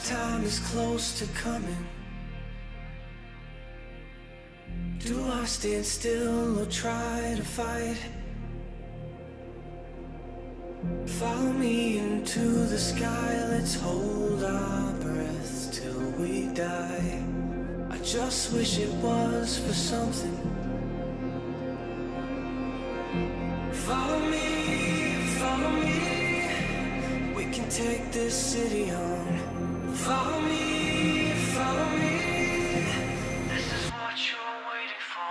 time is close to coming. Do I stand still or try to fight? Follow me into the sky, let's hold our breath till we die. I just wish it was for something. Follow me, we can take this city on. Follow me, this is what you're waiting for.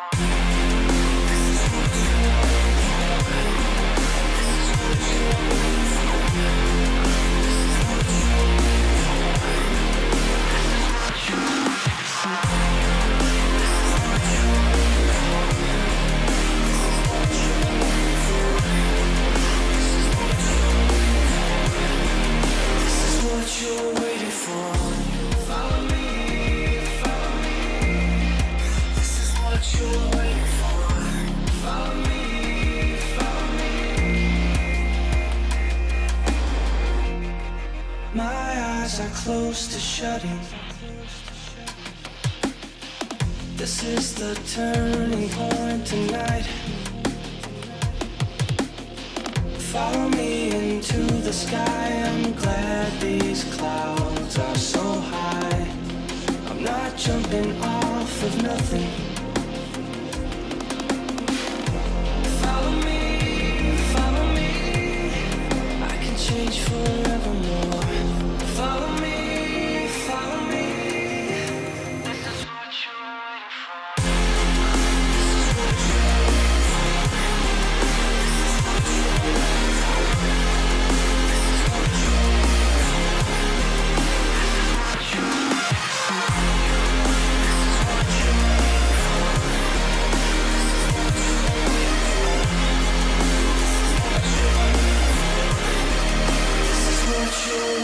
You're waiting for. Follow me. This is what you're waiting for. Follow me. My eyes are close to shutting. This is the turning point tonight. Follow me into the sky. I'm glad these clouds are so high. I'm not jumping off of nothing. Follow me, I can change forevermore. Follow me, this is what you're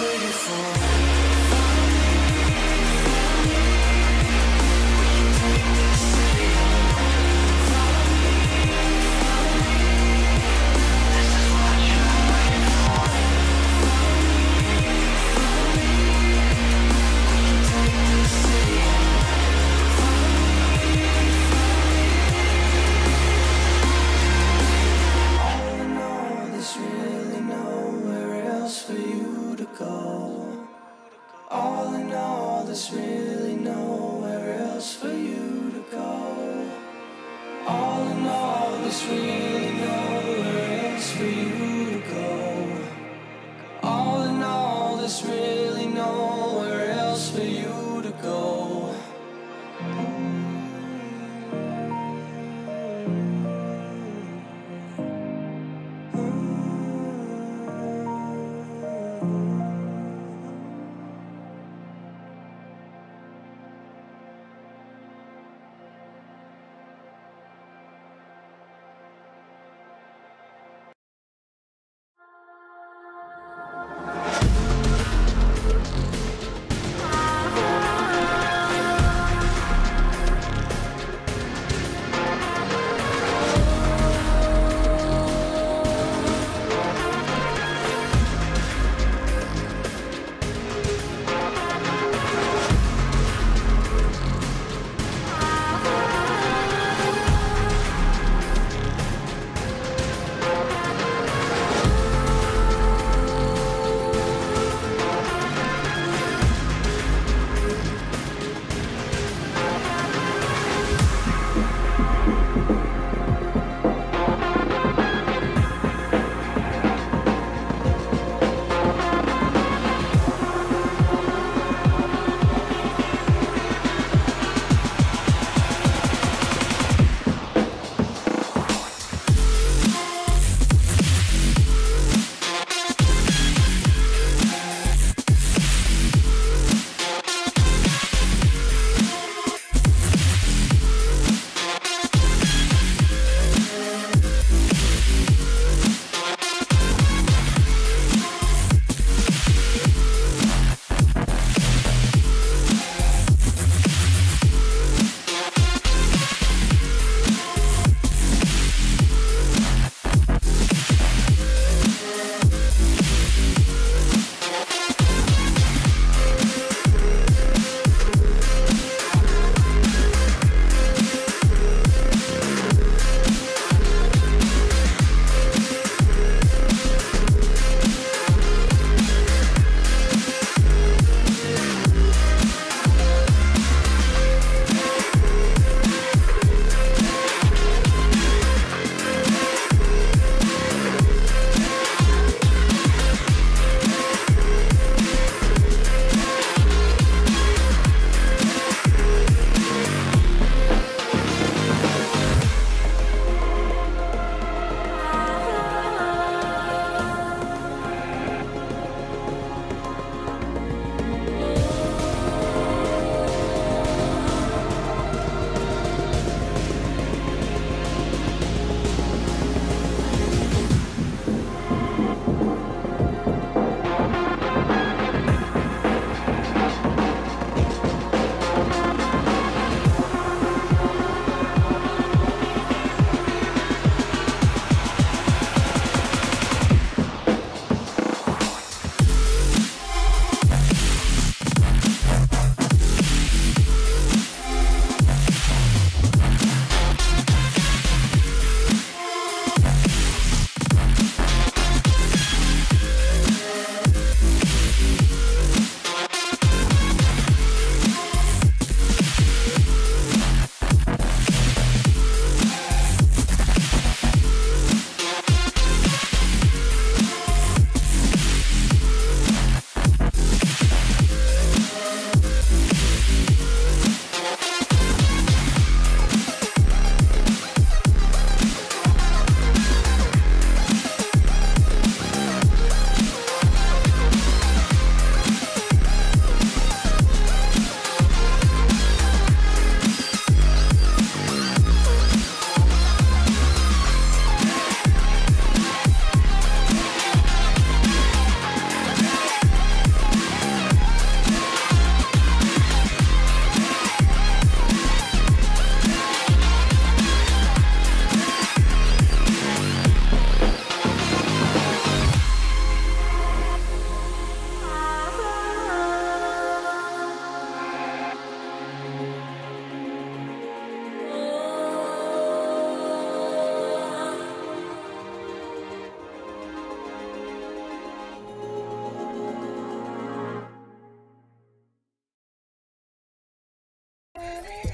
waiting for. All in all, there's really nowhere else for you to go. All in all, there's really nowhere else for you to go. All in all, there's really nowhere else for you to go.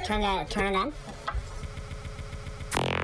Turn it on. Turn it on. Boy.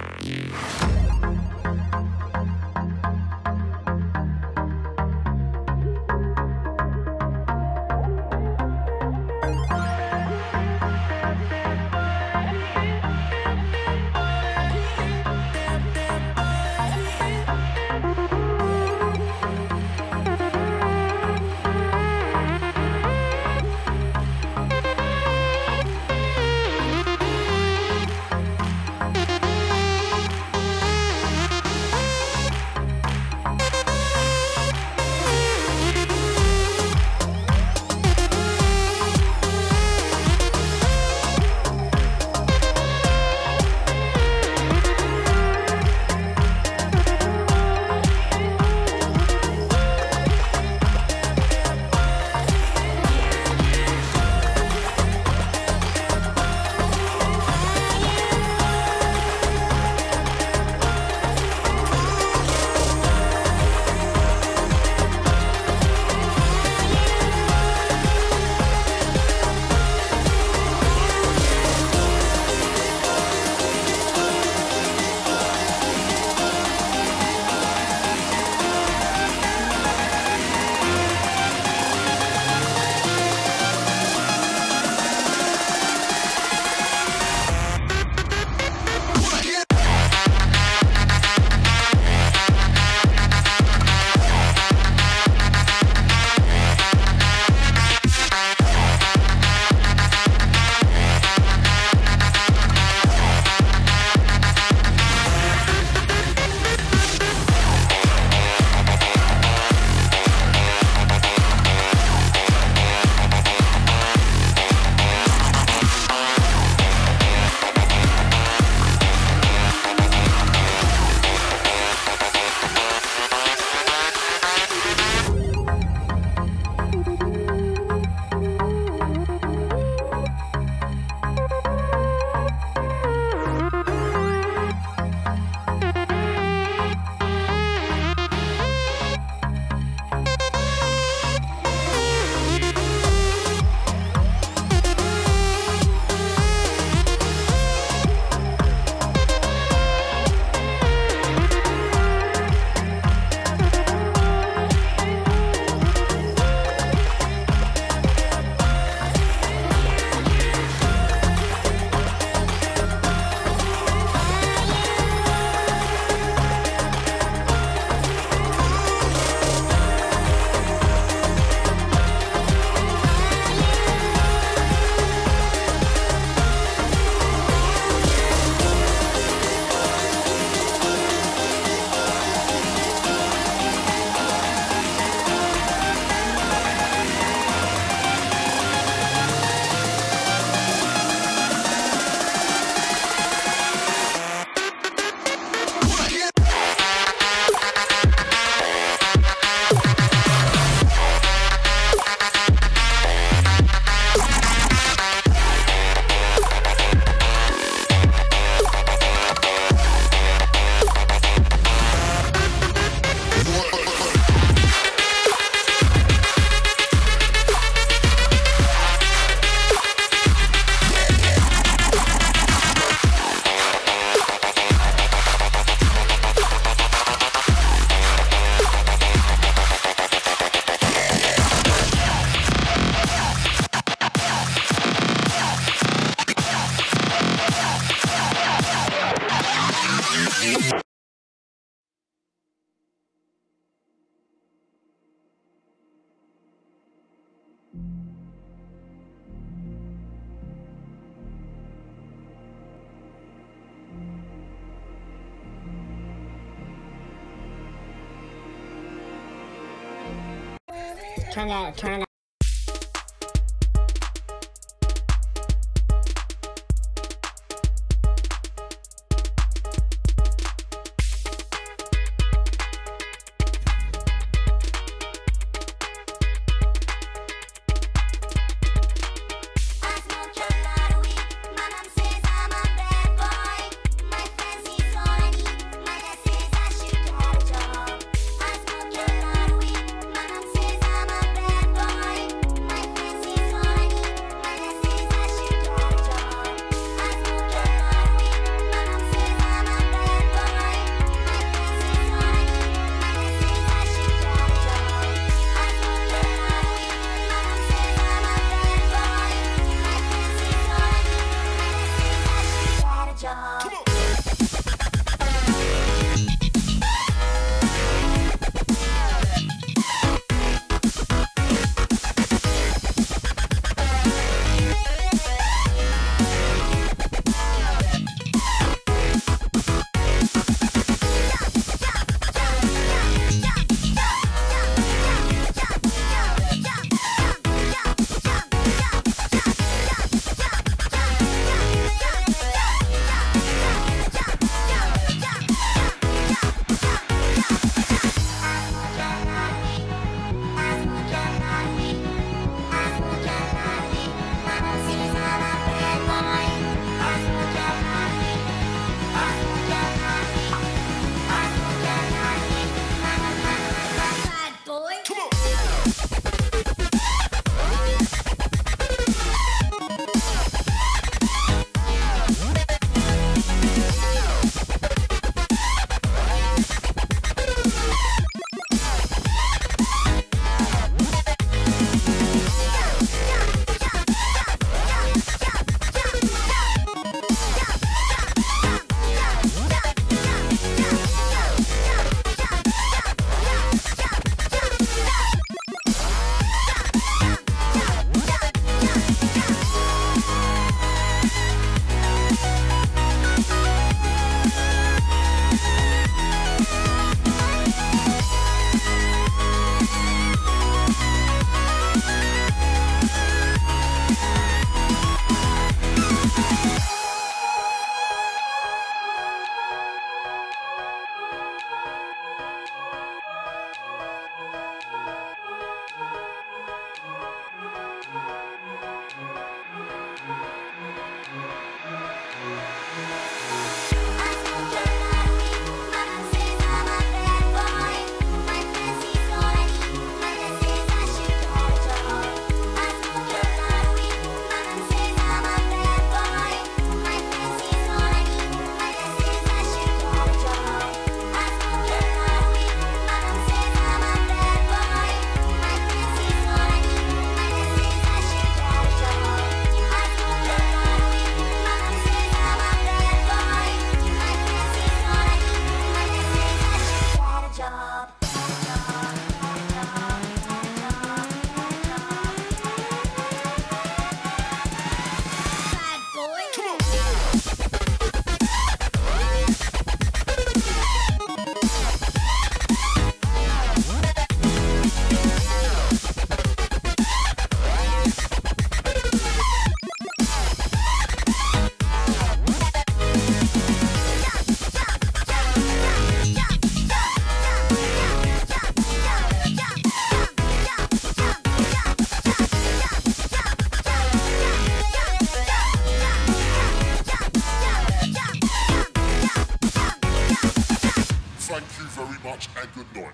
much and good night.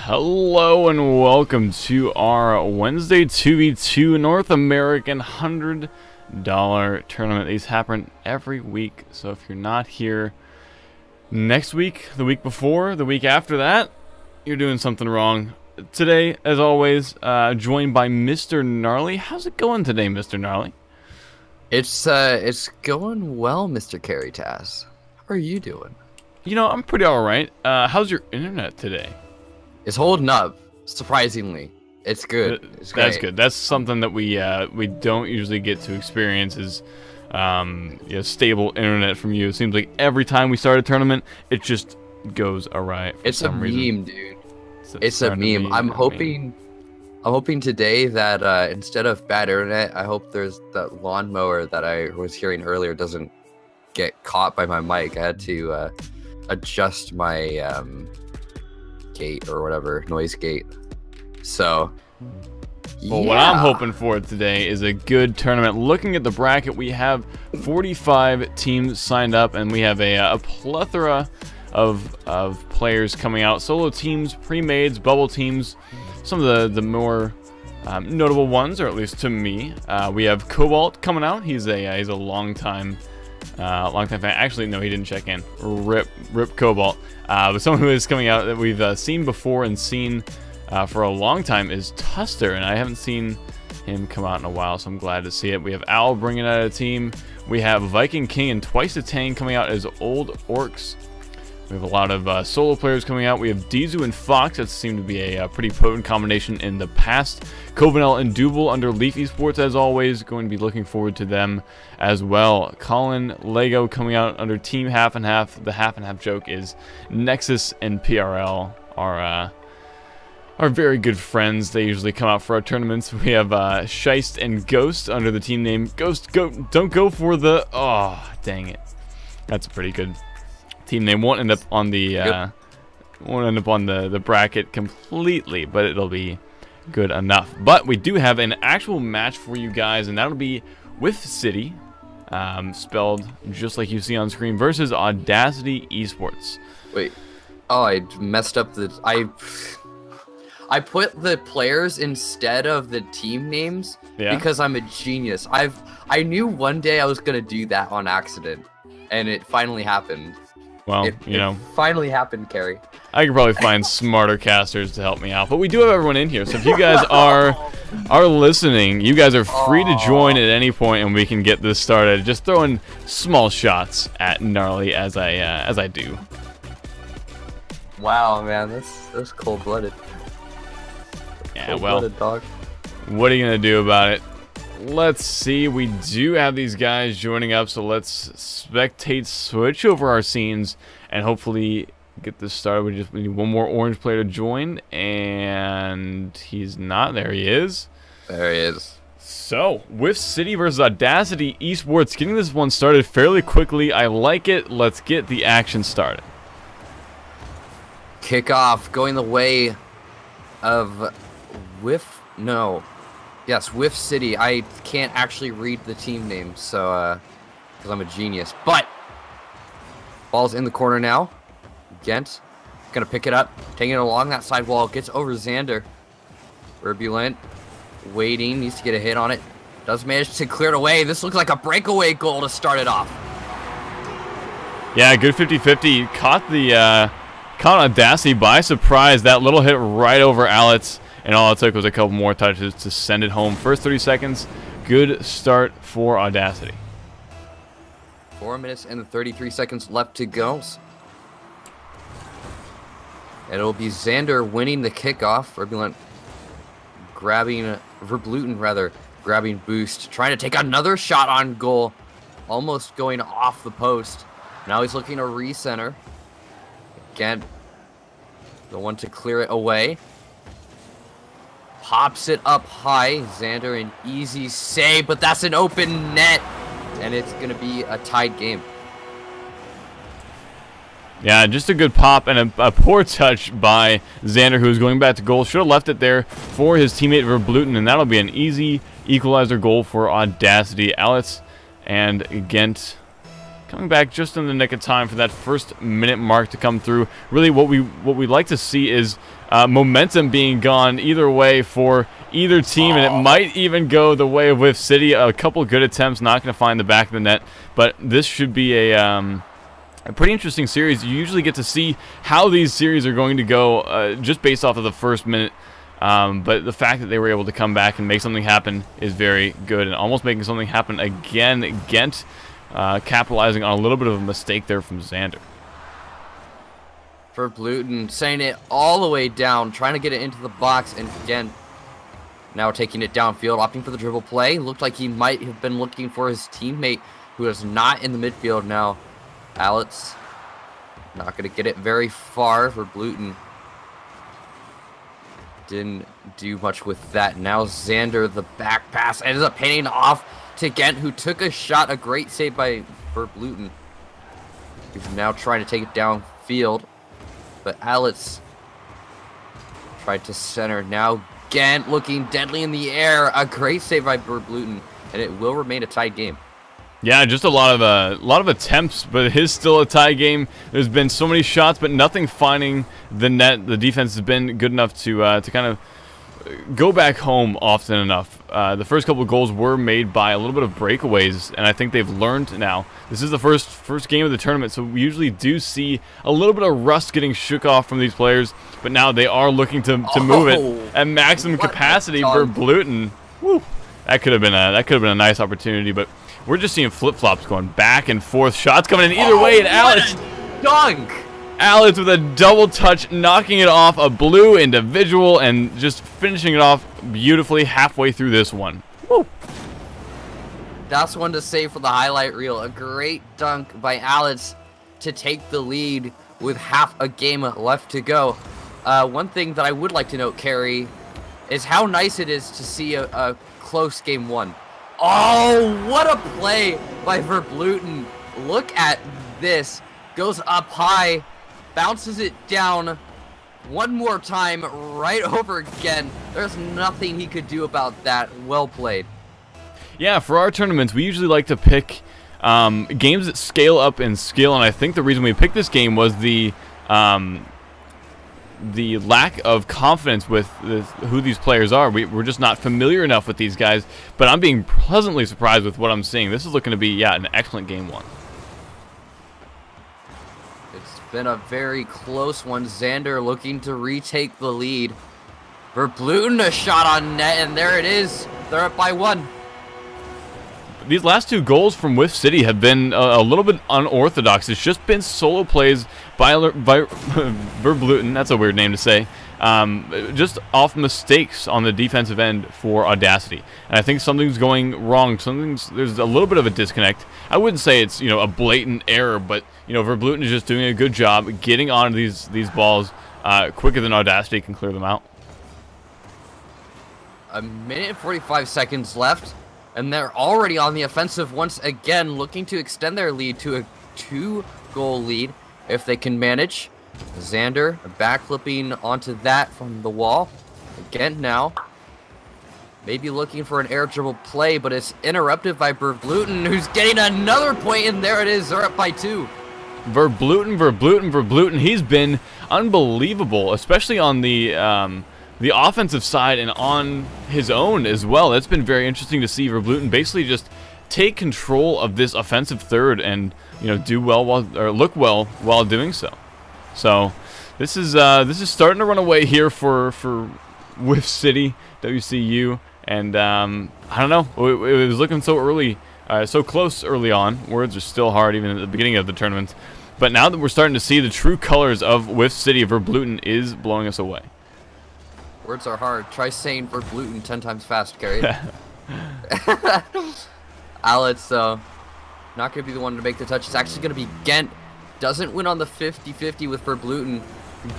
Hello and welcome to our Wednesday 2v2 North American $100 tournament. These happen every week, so if you're not here next week, the week before, the week after that, you're doing something wrong. Today, as always, joined by Mr. Gnarly. How's it going today, Mr. Gnarly? It's going well, Mr. Caritas. How are you doing? You know, I'm pretty alright. How's your internet today? It's holding up, surprisingly. It's good. It's great. That's good. That's something that we don't usually get to experience is stable internet from you. It seems like every time we start a tournament, it just goes awry for some reason. It's a meme, dude. It's a meme. I'm hoping today that instead of bad internet, I hope there's that lawnmower that I was hearing earlier doesn't get caught by my mic. I adjust my gate or whatever, noise gate. So well, what I'm hoping for today is a good tournament. Looking at the bracket, we have 45 teams signed up, and we have a plethora of players coming out. Solo teams, pre-mades, bubble teams, some of the more notable ones, or at least to me. We have Cobalt coming out. He's a long time fan. Actually, no, he didn't check in. Rip Cobalt. But someone who is coming out that we've seen before and seen for a long time is Tuster, and I haven't seen him come out in a while, so I'm glad to see it. We have Owl bringing out a team. We have Viking King and Twice the Tang coming out as Old Orcs. We have a lot of solo players coming out. We have Dizu and Fox. That seemed to be a pretty potent combination in the past. Covenel and Double under Leaf Esports, as always. Going to be looking forward to them as well. Colin Lego coming out under Team Half and Half. The Half and Half joke is Nexus and PRL are very good friends. They usually come out for our tournaments. We have Scheist and Ghost under the team name Ghost. Don't go for the... Oh, dang it. That's a pretty good team name. Won't end up on the the bracket completely, but it'll be good enough. But we do have an actual match for you guys, and that'll be with City, spelled just like you see on screen, versus Audacity Esports. Wait. Oh, I messed up the... I put the players instead of the team names because I'm a genius. I knew one day I was gonna do that on accident, and it finally happened. Well, it finally happened, Carrie. I could probably find smarter casters to help me out, but we do have everyone in here. So if you guys are listening, you guys are free to join at any point, and we can get this started. Just throwing small shots at Gnarly as I do. Wow, man, that's cold-blooded. Yeah, well, what are you going to do about it? Let's see. We do have these guys joining up, so let's spectate, switch over our scenes, and hopefully get this started. We just need one more orange player to join, and he's not. There he is. There he is. So, with City versus Audacity Esports, getting this one started fairly quickly. I like it. Let's get the action started. Kickoff going the way of... With City. I can't actually read the team name, so because I'm a genius. But ball's in the corner now. Gent gonna pick it up, taking it along that side wall, gets over Xander. Turbulent, waiting, needs to get a hit on it. Does manage to clear it away. This looks like a breakaway goal to start it off. Yeah, good 50-50. Caught Audacity by surprise. That little hit right over Alex. And all it took was a couple more touches to send it home. First 30 seconds, good start for Audacity. 4 minutes and 33 seconds left to go. And it'll be Xander winning the kickoff. Verbluten grabbing boost. Trying to take another shot on goal. Almost going off the post. Now he's looking to recenter. Again, the one to clear it away. Pops it up high. Xander, an easy save, but that's an open net. And it's going to be a tied game. Yeah, just a good pop and a poor touch by Xander, who was going back to goal. Should have left it there for his teammate Verbluten, and that'll be an easy equalizer goal for Audacity. Alex and Gent coming back just in the nick of time for that first minute mark to come through. Really, what we like to see is momentum being gone either way for either team, and it might even go the way with City. A couple good attempts, not going to find the back of the net, but this should be a pretty interesting series. You usually get to see how these series are going to go just based off of the first minute, but the fact that they were able to come back and make something happen is very good, and almost making something happen again. Gent capitalizing on a little bit of a mistake there from Xander. Verbluten sending it all the way down, trying to get it into the box, and again, now taking it downfield, opting for the dribble play. Looked like he might have been looking for his teammate, who is not in the midfield now. Alex not going to get it very far. Verbluten didn't do much with that. Now Xander, the back pass, ends up handing off to Gent, who took a shot. A great save by Verbluten. He's now trying to take it downfield. midfield. But Alex tried to center. Now Gent looking deadly in the air. A great save by Verbluten, and it will remain a tied game. Yeah, just a lot of attempts, but it is still a tie game. There's been so many shots, but nothing finding the net. The defense has been good enough to kind of go back home often enough. The first couple of goals were made by a little bit of breakaways, and I think they've learned now. This is the first game of the tournament, so we usually do see a little bit of rust getting shook off from these players, but now they are looking to move it at maximum capacity. Verbluten, woo, that could have been a nice opportunity, but we're just seeing flip-flops going back and forth. Shots coming in either way, and Alex dunk. Alex with a double touch, knocking it off a blue individual and just finishing it off beautifully halfway through this one. Woo. That's one to save for the highlight reel. A great dunk by Alex to take the lead with half a game left to go. One thing that I would like to note, Carrie, is how nice it is to see a close game one. Oh, what a play by Verbluten. Look at this. Goes up high. Bounces it down one more time, right over again. There's nothing he could do about that. Well played. Yeah, for our tournaments, we usually like to pick games that scale up in skill, and I think the reason we picked this game was the lack of confidence with who these players are. We're just not familiar enough with these guys, but I'm being pleasantly surprised with what I'm seeing. This is looking to be, yeah, an excellent game one. Been a very close one. Xander looking to retake the lead. Verbluten a shot on net, and there it is. They're up by one. These last two goals from Whiff City have been a little bit unorthodox. It's just been solo plays by Verbluten. That's a weird name to say. Just off mistakes on the defensive end for Audacity, and I think something's going wrong. There's a little bit of a disconnect. I wouldn't say it's a blatant error, but Verbluten is just doing a good job getting onto these balls quicker than Audacity can clear them out. A minute and 45 seconds left, and they're already on the offensive once again, looking to extend their lead to a 2-goal lead if they can manage. Xander backflipping onto that from the wall. Again now. Maybe looking for an air dribble play, but it's interrupted by Verbluten, who's getting another point, and there it is. They're up by 2. Verbluten. He's been unbelievable, especially on the offensive side and on his own as well. It's been very interesting to see Verbluten basically just take control of this offensive third and do well look well while doing so. So this is starting to run away here for Whiff City, WCU, and I don't know. It was looking so early, so close early on. Words are still hard even at the beginning of the tournament, but now that we're starting to see the true colors of Whiff City, Verbluten is blowing us away. Words are hard. Try saying Verbluten 10 times fast, Gary. Alex, not going to be the one to make the touch. It's actually going to be Gent. Doesn't win on the 50-50 with Verbluten.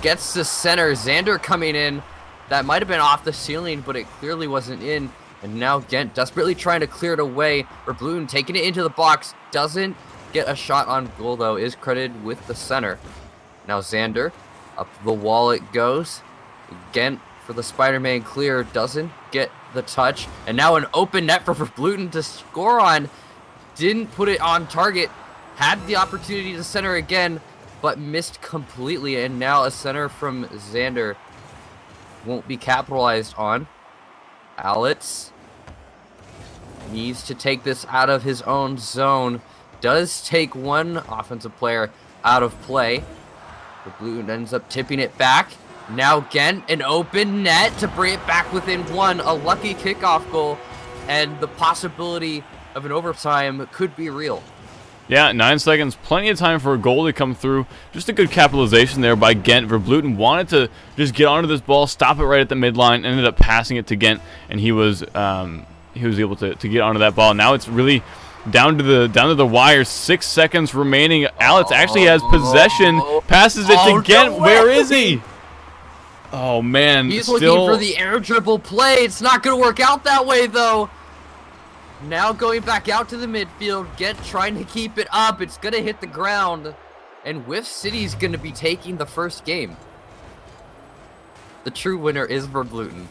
Gets to center. Xander coming in. That might have been off the ceiling, but it clearly wasn't in. And now Gent desperately trying to clear it away. Verbluten taking it into the box. Doesn't get a shot on goal, though. Is credited with the center. Now Xander. Up the wall it goes. Gent for the Spider-Man clear. Doesn't get the touch. And now an open net for Verbluten to score on. Didn't put it on target. Had the opportunity to center again, but missed completely. And now a center from Xander won't be capitalized on. Alex needs to take this out of his own zone. Does take one offensive player out of play. Verbluten ends up tipping it back. Now again, an open net to bring it back within one. A lucky kickoff goal, and the possibility of an overtime could be real. Yeah, 9 seconds, plenty of time for a goal to come through. Just a good capitalization there by Gent. Verbluten wanted to just get onto this ball, stop it right at the midline, ended up passing it to Gent, and he was able to get onto that ball. Now it's really down to the wire. 6 seconds remaining. Alex actually has possession, passes it to Gent. No, where is he? Oh man, he's looking for the air dribble play. It's not going to work out that way though. Now going back out to the midfield. Gent trying to keep it up. It's going to hit the ground. And Whiff City's going to be taking the first game. The true winner is Verbluten.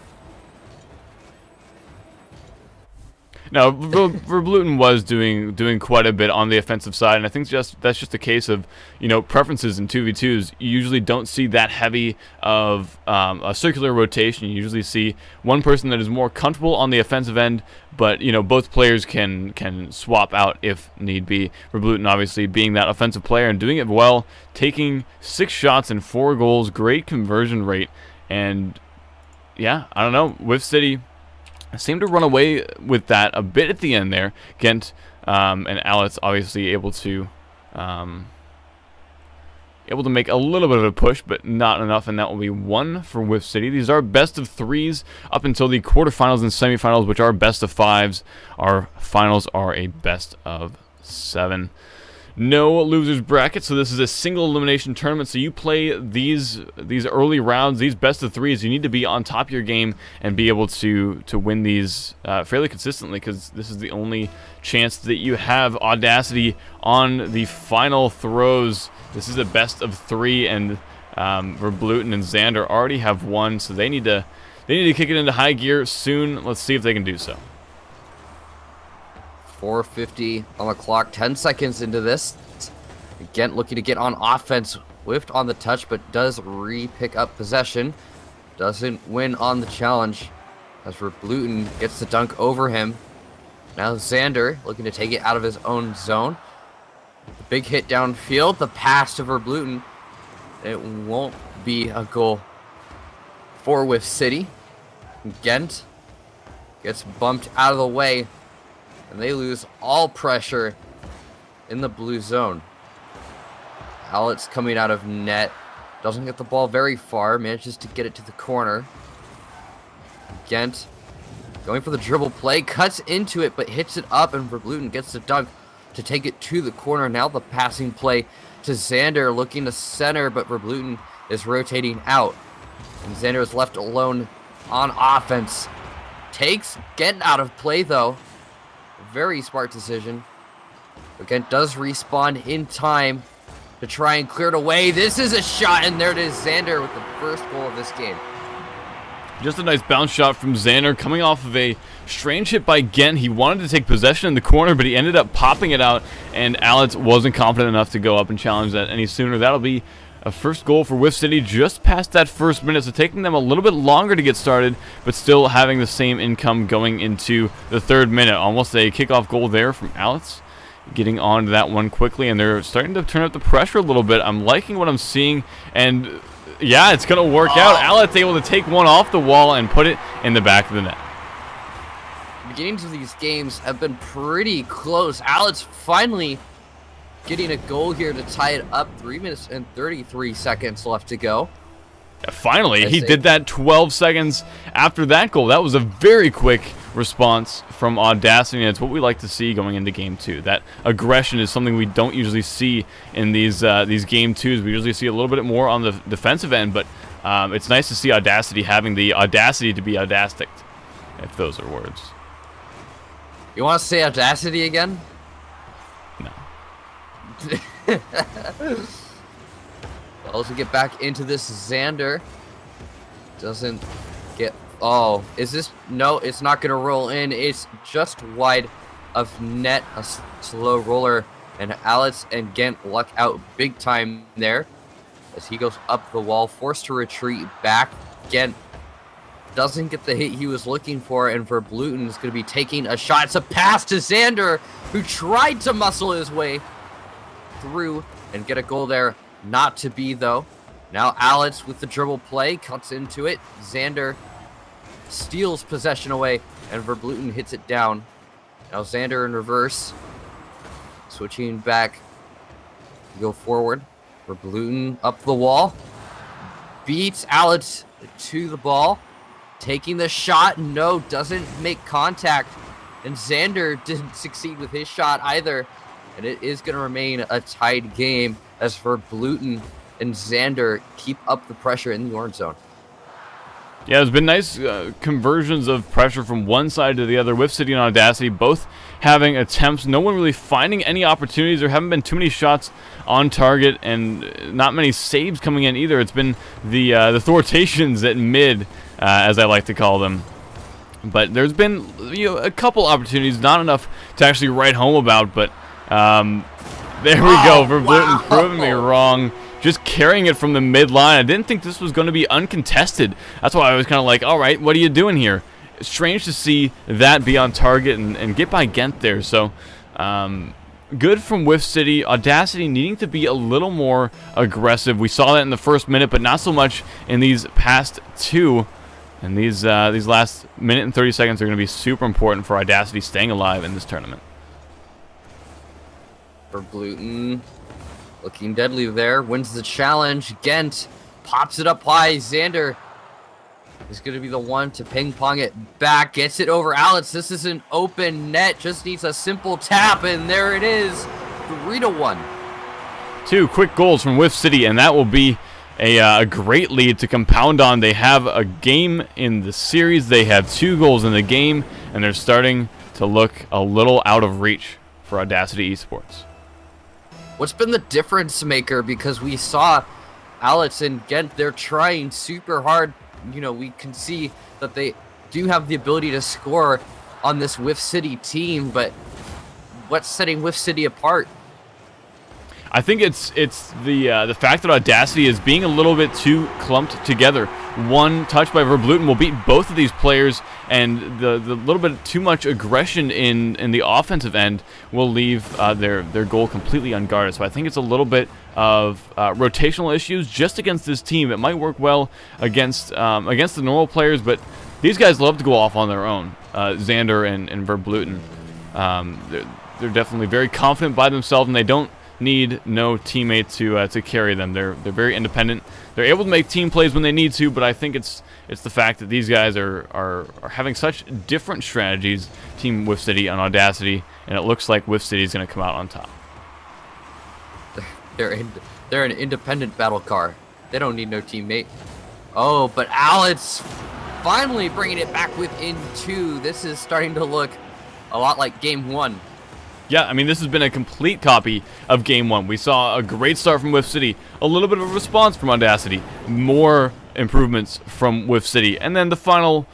Now, Verbluten was doing quite a bit on the offensive side, and I think that's just a case of, you know, preferences in 2v2s. You usually don't see that heavy of a circular rotation. You usually see one person that is more comfortable on the offensive end, but, you know, both players can swap out if need be. Verbluten obviously being that offensive player and doing it well, taking 6 shots and 4 goals, great conversion rate, and yeah, I don't know, Whiff City seemed to run away with that a bit at the end there. Ghent and Alex obviously able to make a little bit of a push, but not enough, and that will be 1 for Whiff City. These are best of 3s up until the quarterfinals and semifinals, which are best of 5s. Our finals are a best of 7. No losers bracket, so this is a single elimination tournament. So you play these early rounds, these best of 3s. You need to be on top of your game and be able to win these fairly consistently, because this is the only chance that you have Audacity on the final throws. This is a best of 3, and Verbluten and Xander already have won, so they need to kick it into high gear soon. Let's see if they can do so. 4:50 on the clock, 10 seconds into this. Ghent looking to get on offense, whiffed on the touch, but does pick up possession. Doesn't win on the challenge, as Verbluten gets the dunk over him. Now Xander looking to take it out of his own zone. The big hit downfield, the pass to Verbluten. It won't be a goal for Whiff City. Ghent gets bumped out of the way, and they lose all pressure in the blue zone. Alex coming out of net, doesn't get the ball very far, manages to get it to the corner. Ghent going for the dribble play, cuts into it, but hits it up, and Verbluten gets the dunk to take it to the corner. Now the passing play to Xander, looking to center, but Verbluten is rotating out. And Xander is left alone on offense. Takes Ghent out of play, though. Very smart decision. Again, does respawn in time to try and clear it away. This is a shot, and there it is, Xander with the first goal of this game. Just a nice bounce shot from Xander coming off of a strange hit by Ghent. He wanted to take possession in the corner, but he ended up popping it out, and Alex wasn't confident enough to go up and challenge that any sooner. That'll be a first goal for Whiff City just past that first minute, so taking them a little bit longer to get started, but still having the same income going into the 3rd minute. Almost a kickoff goal there from Alex, getting on to that one quickly, and they're starting to turn up the pressure a little bit. I'm liking what I'm seeing, and yeah, it's going to work out. Alex able to take one off the wall and put it in the back of the net. The beginnings of these games have been pretty close. Alex finally getting a goal here to tie it up. 3 minutes and 33 seconds left to go. Yeah, finally, he did that 12 seconds after that goal. That was a very quick response from Audacity, and it's what we like to see going into Game 2. That aggression is something we don't usually see in these Game 2s. We usually see a little bit more on the defensive end, but it's nice to see Audacity having the audacity to be audastic, if those are words. You want to say Audacity again? No. Well, to get back into this, Xander doesn't get... Oh, is this... No, it's not going to roll in. It's just wide of net. A slow roller. And Alex and Ghent luck out big time there, as he goes up the wall, forced to retreat back. Ghent doesn't get the hit he was looking for, and Verbluten is going to be taking a shot. It's a pass to Xander, who tried to muscle his way through and get a goal there. Not to be, though. Now Alex with the dribble play, cuts into it. Xander steals possession away, and Verbluten hits it down. Now Xander in reverse, switching back, go forward. Verbluten up the wall, beats Alex to the ball, taking the shot. No, doesn't make contact, and Xander didn't succeed with his shot either. And it is going to remain a tied game as Verbluten and Xander keep up the pressure in the orange zone. Yeah, there's been nice conversions of pressure from one side to the other with City and Audacity, both having attempts. No one really finding any opportunities. There haven't been too many shots on target and not many saves coming in either. It's been the thwartations at mid, as I like to call them. But there's been a couple opportunities, not enough to actually write home about, but there we go. Verbluten proving me wrong. Just carrying it from the mid-line. I didn't think this was going to be uncontested. That's why I was kind of like, all right, what are you doing here? It's strange to see that be on target and get by Ghent there. So, good from Whiff City. Audacity needing to be a little more aggressive. We saw that in the first minute, but not so much in these past two. And these last minute and 30 seconds are going to be super important for Audacity staying alive in this tournament. Verbluten looking deadly there, wins the challenge. Ghent pops it up high. Xander is going to be the one to ping pong it back. Gets it over Alex. This is an open net. Just needs a simple tap, and there it is. 3-1. 2 quick goals from Whiff City, and that will be a great lead to compound on. They have a game in the series. They have 2 goals in the game, and they're starting to look a little out of reach for Audacity Esports. What's been the difference maker? Because we saw Alex and Ghent, they're trying super hard. You know, we can see that they do have the ability to score on this Whiff City team, but what's setting Whiff City apart? I think it's the fact that Audacity is being a little bit too clumped together. One touch by Verbluten will beat both of these players, and the little bit too much aggression in the offensive end will leave their goal completely unguarded. So I think it's a little bit of rotational issues just against this team. It might work well against the normal players, but these guys love to go off on their own. Xander and Verbluten, they're definitely very confident by themselves, and they don't need no teammate to carry them. They're very independent. They're able to make team plays when they need to, but I think it's the fact that these guys are having such different strategies, Team Whiff City on Audacity, and it looks like Whiff City is going to come out on top. They're an independent battle car. They don't need no teammate. Oh, but Alex finally bringing it back within 2. This is starting to look a lot like Game 1. Yeah, I mean, this has been a complete copy of Game 1. We saw a great start from Whiff City, a little bit of a response from Audacity, more improvements from Whiff City, and then the final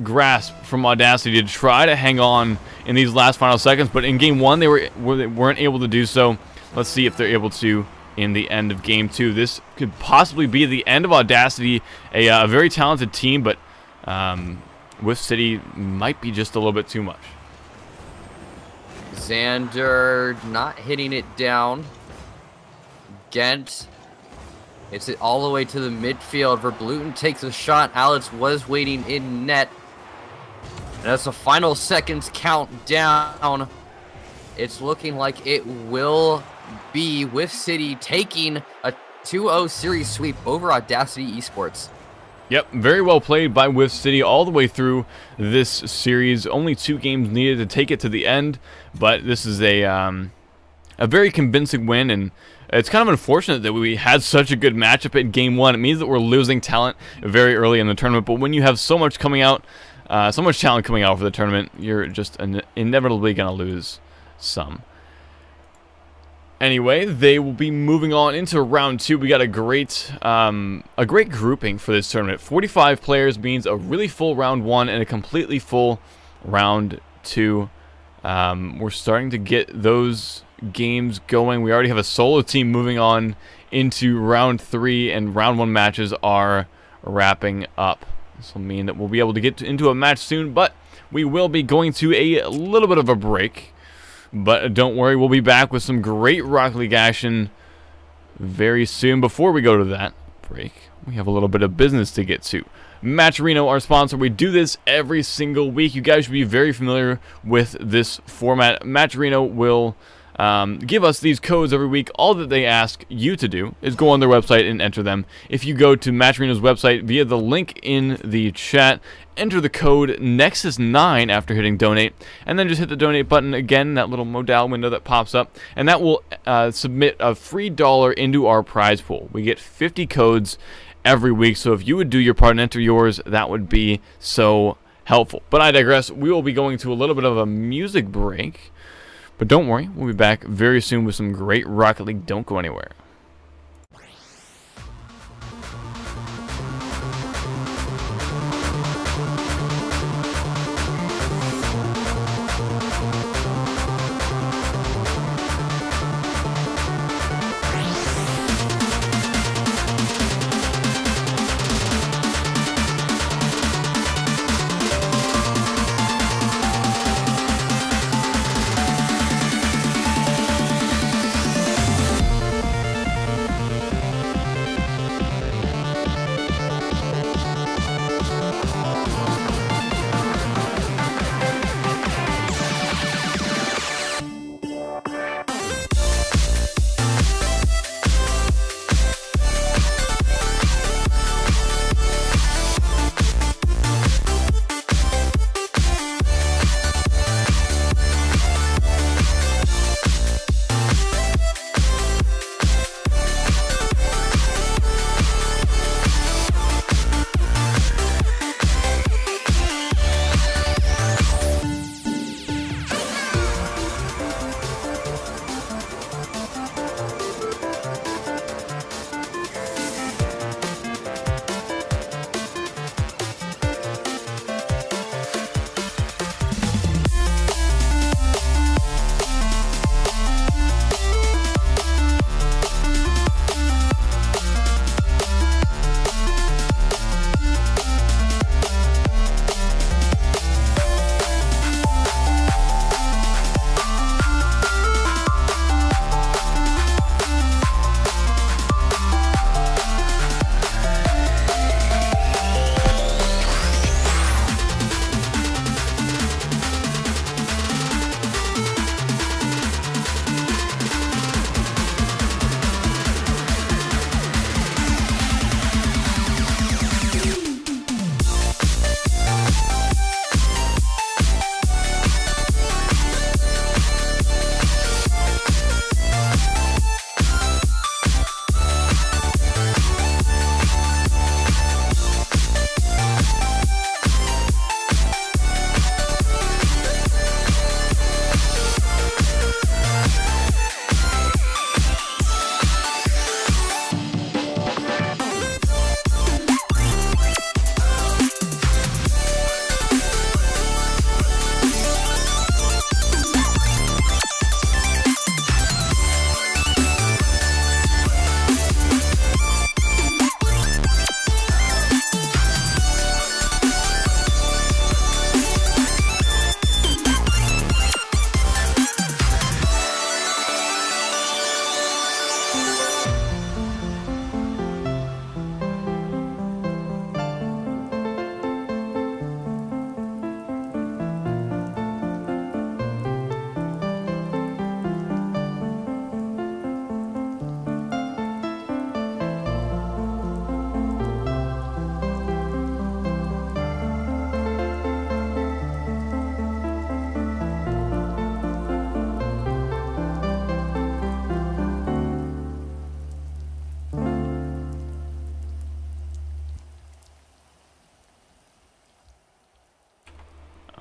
grasp from Audacity to try to hang on in these last final seconds. But in Game 1, they weren't able to do so. Let's see if they're able to in the end of Game 2. This could possibly be the end of Audacity, a very talented team, but Whiff City might be just a little bit too much. Xander not hitting it down. Ghent hits it all the way to the midfield. Verbluten takes a shot. Alex was waiting in net. And as the final seconds count down, it's looking like it will be Whiff City taking a 2-0 series sweep over Audacity Esports. Yep, very well played by Whiff City all the way through this series. Only 2 games needed to take it to the end, but this is a very convincing win, and it's kind of unfortunate that we had such a good matchup in Game 1. It means that we're losing talent very early in the tournament, but when you have so much coming out, so much talent coming out for the tournament, you're just inevitably going to lose some. Anyway, they will be moving on into round 2. We got a great grouping for this tournament. 45 players means a really full round 1 and a completely full round 2. We're starting to get those games going. We already have a solo team moving on into round 3, and round 1 matches are wrapping up. This will mean that we'll be able to get into a match soon, but we will be going to a little bit of a break. But don't worry, we'll be back with some great Rocket League action very soon. Before we go to that break, we have a little bit of business to get to. Matcherino, our sponsor, we do this every single week. You guys should be very familiar with this format. Matcherino will give us these codes every week. All that they ask you to do is go on their website and enter them. If you go to Matcherino's website via the link in the chat, enter the code Nexus9 after hitting donate, and then just hit the donate button again, that little modal window that pops up, and that will submit a free $1 into our prize pool. We get 50 codes every week. So if you would do your part and enter yours, that would be so helpful. But I digress. We will be going to a little bit of a music break. But don't worry, we'll be back very soon with some great Rocket League. Don't go anywhere.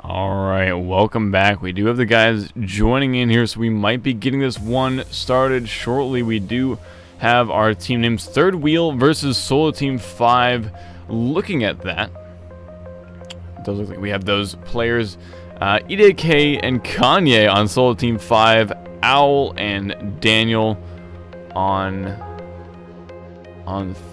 Alright, welcome back. We do have the guys joining in here, so we might be getting this one started shortly. We do have our team names Third Wheel versus Solo Team 5. Looking at that, it does look like we have those players, EDK and Kanye on Solo Team 5, Owl and Daniel on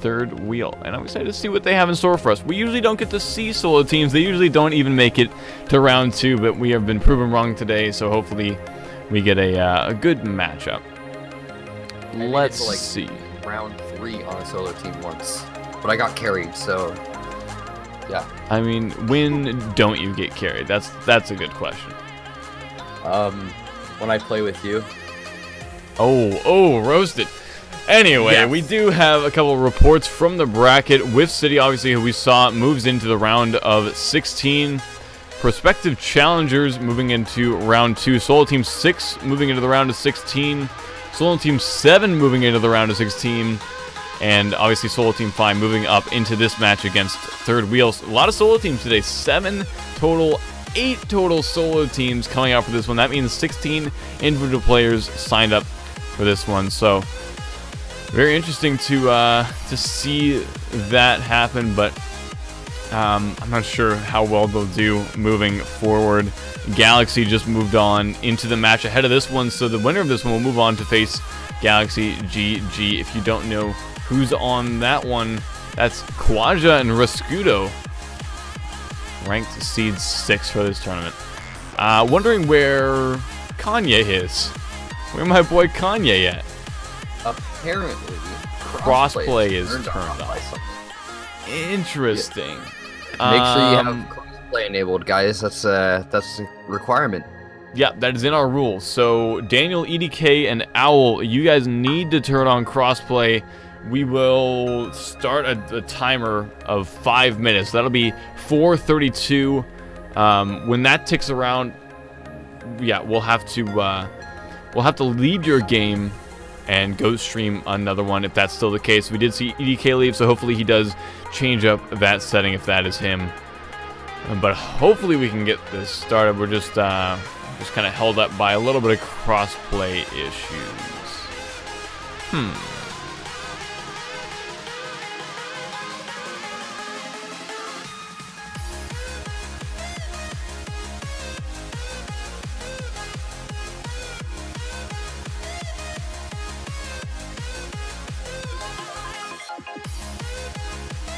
Third Wheel, and I'm excited to see what they have in store for us. We usually don't get to see solo teams. They usually don't even make it to round 2, but we have been proven wrong today, so hopefully we get a good matchup. Let's see. Round 3 on a solo team once, but I got carried, so yeah. I mean, when don't you get carried? That's a good question. When I play with you. Oh, roasted. Anyway, yes. We do have a couple of reports from the bracket. With City, obviously, who we saw moves into the round of 16. Prospective challengers moving into round 2. Solo Team 6 moving into the round of 16. Solo Team 7 moving into the round of 16. And obviously Solo Team 5 moving up into this match against Third Wheels. A lot of solo teams today. 7 total, 8 total solo teams coming out for this one. That means 16 individual players signed up for this one. So very interesting to see that happen, but I'm not sure how well they'll do moving forward. Galaxy just moved on into the match ahead of this one, so the winner of this one will move on to face Galaxy GG. If you don't know who's on that one, that's Quaja and Rascudo, ranked seed 6 for this tournament. Wondering where Kanye is. Where my boy Kanye at? Apparently, crossplay is turned off. Interesting. Make sure you have crossplay enabled, guys. That's a requirement. Yeah, that is in our rules. So Daniel, EDK, and Owl, you guys need to turn on crossplay. We will start a timer of 5 minutes. That'll be 4:32. When that ticks around, yeah, we'll have to leave your game and go stream another one if that's still the case. We did see EDK leave, so hopefully he does change up that setting if that is him. But hopefully we can get this started. We're just kind of held up by a little bit of crossplay issues.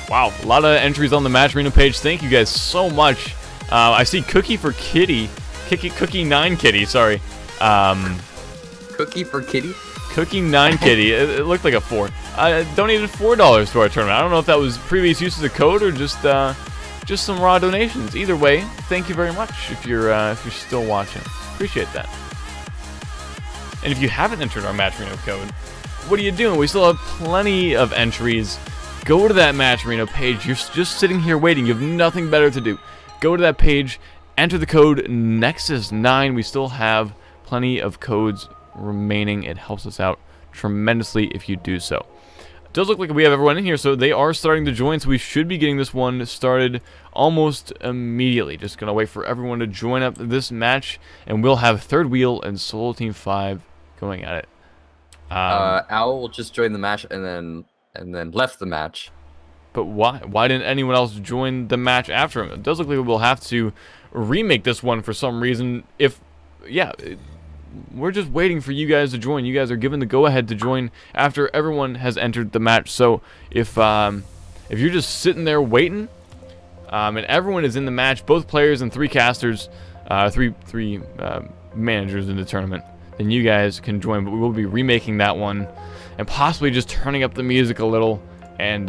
Wow, a lot of entries on the Match Arena page. Thank you guys so much. I see Cookie for Kitty. Cookie 9 Kitty, sorry. Cookie for Kitty? Cookie 9 Kitty. It looked like a 4. Donated $4 to our tournament. I don't know if that was previous use of the code or just some raw donations. Either way, thank you very much if you're still watching. Appreciate that. And if you haven't entered our Match Arena code, what are you doing? We still have plenty of entries. Go to that Match Arena page. You're just sitting here waiting. You have nothing better to do. Go to that page, enter the code Nexus9. We still have plenty of codes remaining. It helps us out tremendously if you do so. It does look like we have everyone in here, so they are starting to join, so we should be getting this one started almost immediately. Just going to wait for everyone to join up this match, and we'll have Third Wheel and Solo Team 5 going at it. Owl will just join the match and then left the match. But why? Why didn't anyone else join the match after him? It does look like we'll have to remake this one for some reason. We're just waiting for you guys to join. You guys are given the go-ahead to join after everyone has entered the match. So if you're just sitting there waiting, and everyone is in the match, both players and 3 casters, three managers in the tournament, then you guys can join. But we will be remaking that one and possibly just turning up the music a little and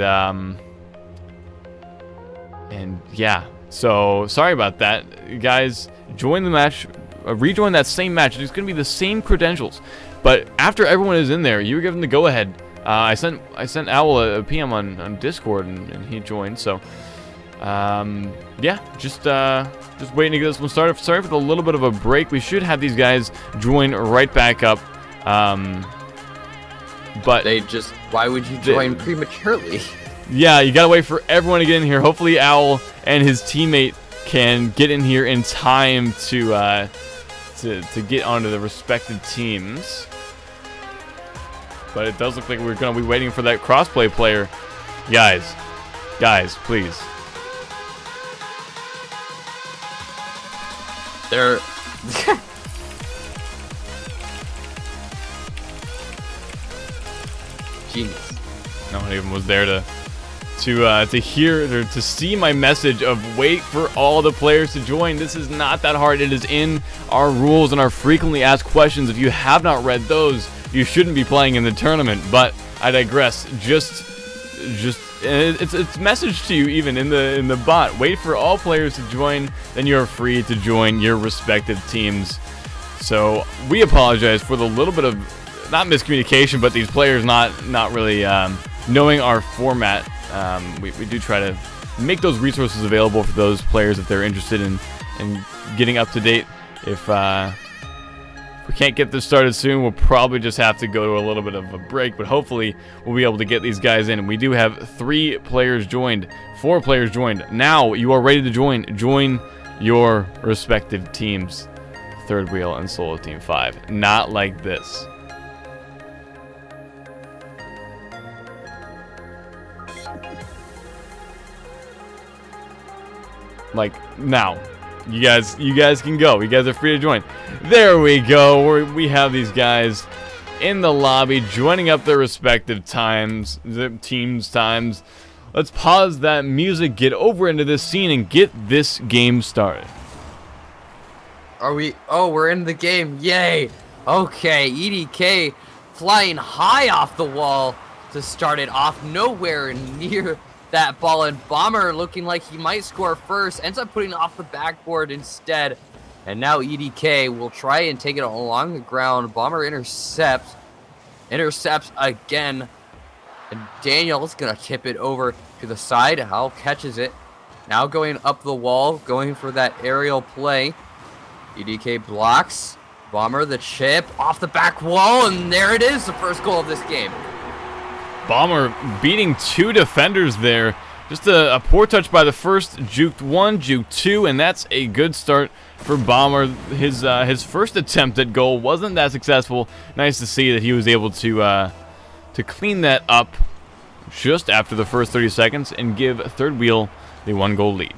yeah. So sorry about that, guys. Join the match. Rejoin that same match. It's going to be the same credentials, but after everyone is in there, you were given the go-ahead. I sent Owl a PM on Discord, and he joined. So yeah, just waiting to get this one started. Sorry for the little bit of a break. We should have these guys join right back up. But why would you join prematurely? Yeah, you gotta wait for everyone to get in here. Hopefully Owl and his teammate can get in here in time to get onto the respective teams. But it does look like we're gonna be waiting for that crossplay player. Guys, please. They're genius. No one even was there to hear or to see my message of wait for all the players to join. This is not that hard. It is in our rules and our frequently asked questions. If you have not read those, you shouldn't be playing in the tournament. But I digress. It's message to you even in the bot. Wait for all players to join, then you're free to join your respective teams. So we apologize for the little bit of not miscommunication, but these players not really knowing our format. We do try to make those resources available for those players if they're interested in getting up to date. If If we can't get this started soon, we'll probably just have to go to a little bit of a break, but hopefully we'll be able to get these guys in. We do have 3 players joined, 4 players joined. Now you are ready to join. Join your respective teams, Third Wheel and Solo Team 5. Not like this. Like now. You guys can go. You guys are free to join. There we go. We have these guys in the lobby joining up their respective times, their teams' times. Let's pause that music, get over into this scene, and get this game started. Are we? Oh, we're in the game. Yay. Okay, EDK flying high off the wall to start it off. Nowhere near that ball, and Bomber looking like he might score first, ends up putting it off the backboard instead. And now EDK will try and take it along the ground. Bomber intercepts again, and Daniel's gonna tip it over to the side. Hal catches it, now going up the wall, going for that aerial play. EDK blocks, Bomber the chip off the back wall, and there it is, the first goal of this game. Bomber beating 2 defenders there. Just a poor touch by the first. Juked 1, juked 2, and that's a good start for Bomber. His first attempt at goal wasn't that successful. Nice to see that he was able to clean that up just after the first 30 seconds and give Third Wheel the 1-goal lead.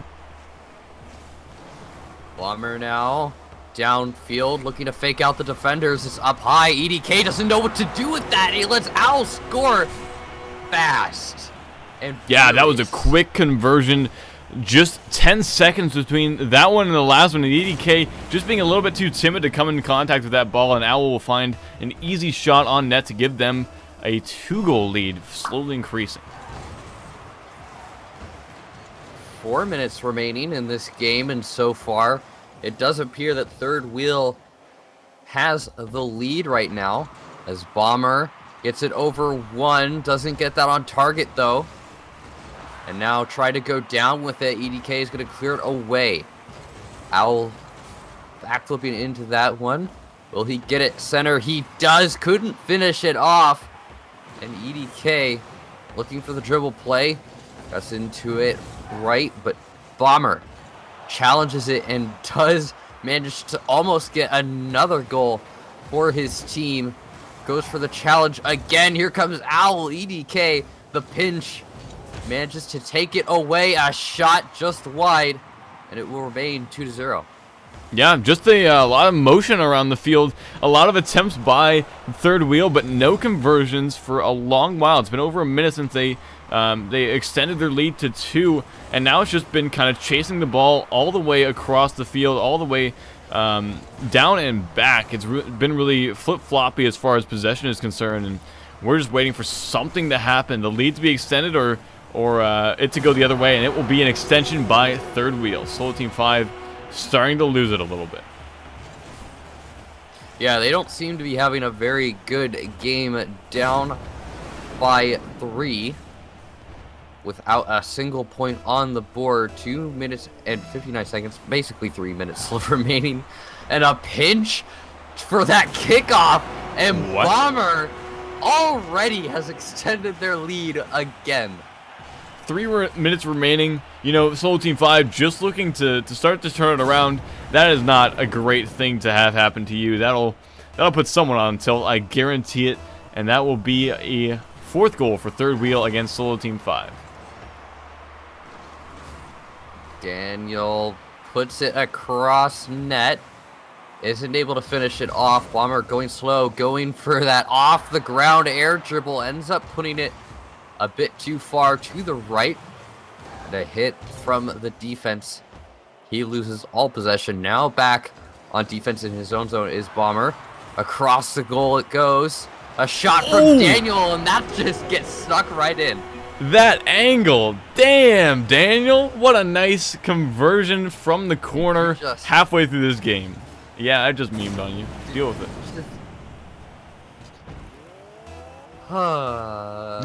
Bomber now downfield, looking to fake out the defenders. It's up high. EDK doesn't know what to do with that. He lets Al score fast. And yeah, that was a quick conversion. Just 10 seconds between that one and the last one. And EDK just being a little bit too timid to come into contact with that ball. And Owl will find an easy shot on net to give them a 2-goal lead, slowly increasing. 4 minutes remaining in this game, and so far it does appear that Third Wheel has the lead right now, as Bomber gets it over 1, doesn't get that on target though. And now try to go down with it. EDK is going to clear it away. Owl backflipping into that one. Will he get it center? He does. Couldn't finish it off. And EDK looking for the dribble play. Gets into it right, but Bomber challenges it and does manage to almost get another goal for his team. Goes for the challenge again. Here comes Owl. EDK, the pinch, manages to take it away. A shot just wide, and it will remain 2-0. Yeah, just a lot of motion around the field. A lot of attempts by Third Wheel, but no conversions for a long while. It's been over a minute since they extended their lead to 2, and now it's just been kind of chasing the ball all the way across the field, all the way down and back. It's been really flip-floppy as far as possession is concerned, and we're just waiting for something to happen, the lead to be extended or it to go the other way, and it will be an extension by Third Wheel. Solo Team 5 starting to lose it a little bit. Yeah, they don't seem to be having a very good game, down by 3 without a single point on the board. 2 minutes and 59 seconds, basically 3 minutes remaining, and a pinch for that kickoff, and what? Bomber already has extended their lead again. 3 minutes remaining. You know, Solo Team 5 just looking to start to turn it around. That is not a great thing to have happen to you. That'll put someone on tilt, I guarantee it, and that will be a 4th goal for Third Wheel against Solo Team 5. Daniel puts it across net. Isn't able to finish it off. Bomber going slow, going for that off the ground air dribble. Ends up putting it a bit too far to the right. The hit from the defense. He loses all possession. Now back on defense in his own zone is Bomber. Across the goal it goes. A shot from Daniel, and that just gets stuck right in. That angle. Damn, Daniel. What a nice conversion from the corner halfway through this game. Yeah, I just memed on you. Deal with it.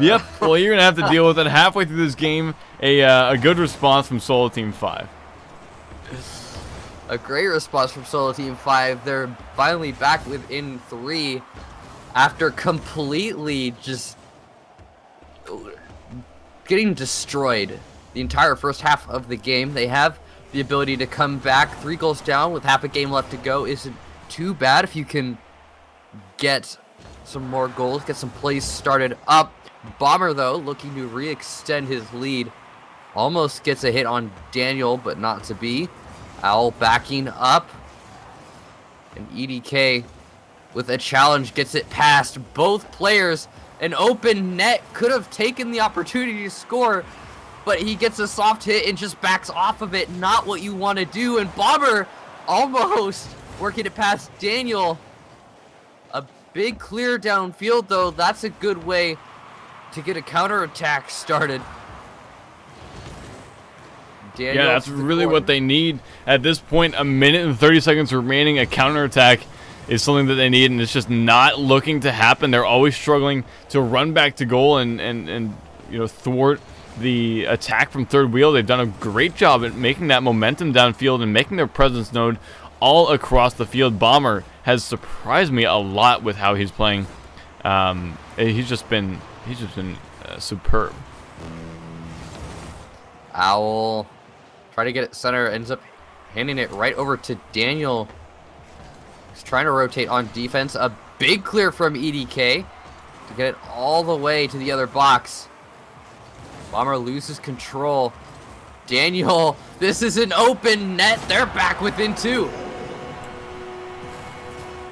Yep. Well, you're going to have to deal with it halfway through this game. A good response from Solo Team 5. A great response from Solo Team 5. They're finally back within 3 after completely just getting destroyed the entire first half of the game. They have the ability to come back. 3 goals down with half a game left to go isn't too bad if you can get some more goals, get some plays started up. Bomber, though, looking to re-extend his lead. Almost gets a hit on Daniel, but not to be. Owl backing up. And EDK with a challenge gets it past both players. An open net could have taken the opportunity to score, but he gets a soft hit and just backs off of it. Not what you want to do. And Bomber almost working it past Daniel. A big clear downfield, though. That's a good way to get a counterattack started. Daniel, yeah, that's really what they need at this point. A minute and 30 seconds remaining. A counterattack is something that they need, and it's just not looking to happen. They're always struggling to run back to goal and you know, thwart the attack from third wheel. They've done a great job at making that momentum downfield and making their presence known all across the field. Bomber has surprised me a lot with how he's playing. He's just been superb. Owl try to get it center, ends up handing it right over to Daniel. He's trying to rotate on defense. A big clear from EDK to get it all the way to the other box. Bomber loses control. Daniel, this is an open net. They're back within 2.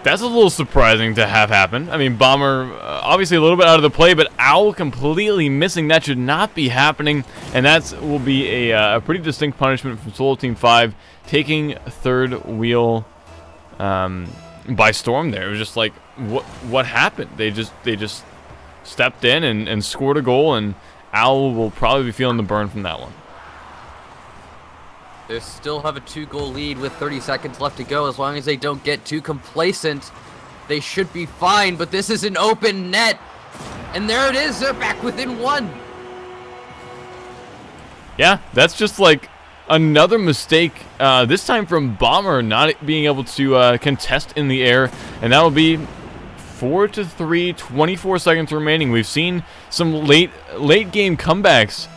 That's a little surprising to have happen. I mean, Bomber obviously a little bit out of the play, but Owl completely missing. That should not be happening, and that will be a pretty distinct punishment from Solo Team 5, taking third wheel by storm there. It was just like, what happened? They just stepped in and scored a goal, and Owl will probably be feeling the burn from that one. They still have a 2-goal lead with 30 seconds left to go. As long as they don't get too complacent, they should be fine. But this is an open net. And there it is. They're back within 1. Yeah, that's just like another mistake. This time from Bomber not being able to contest in the air. And that will be 4-3, 24 seconds remaining. We've seen some late game comebacks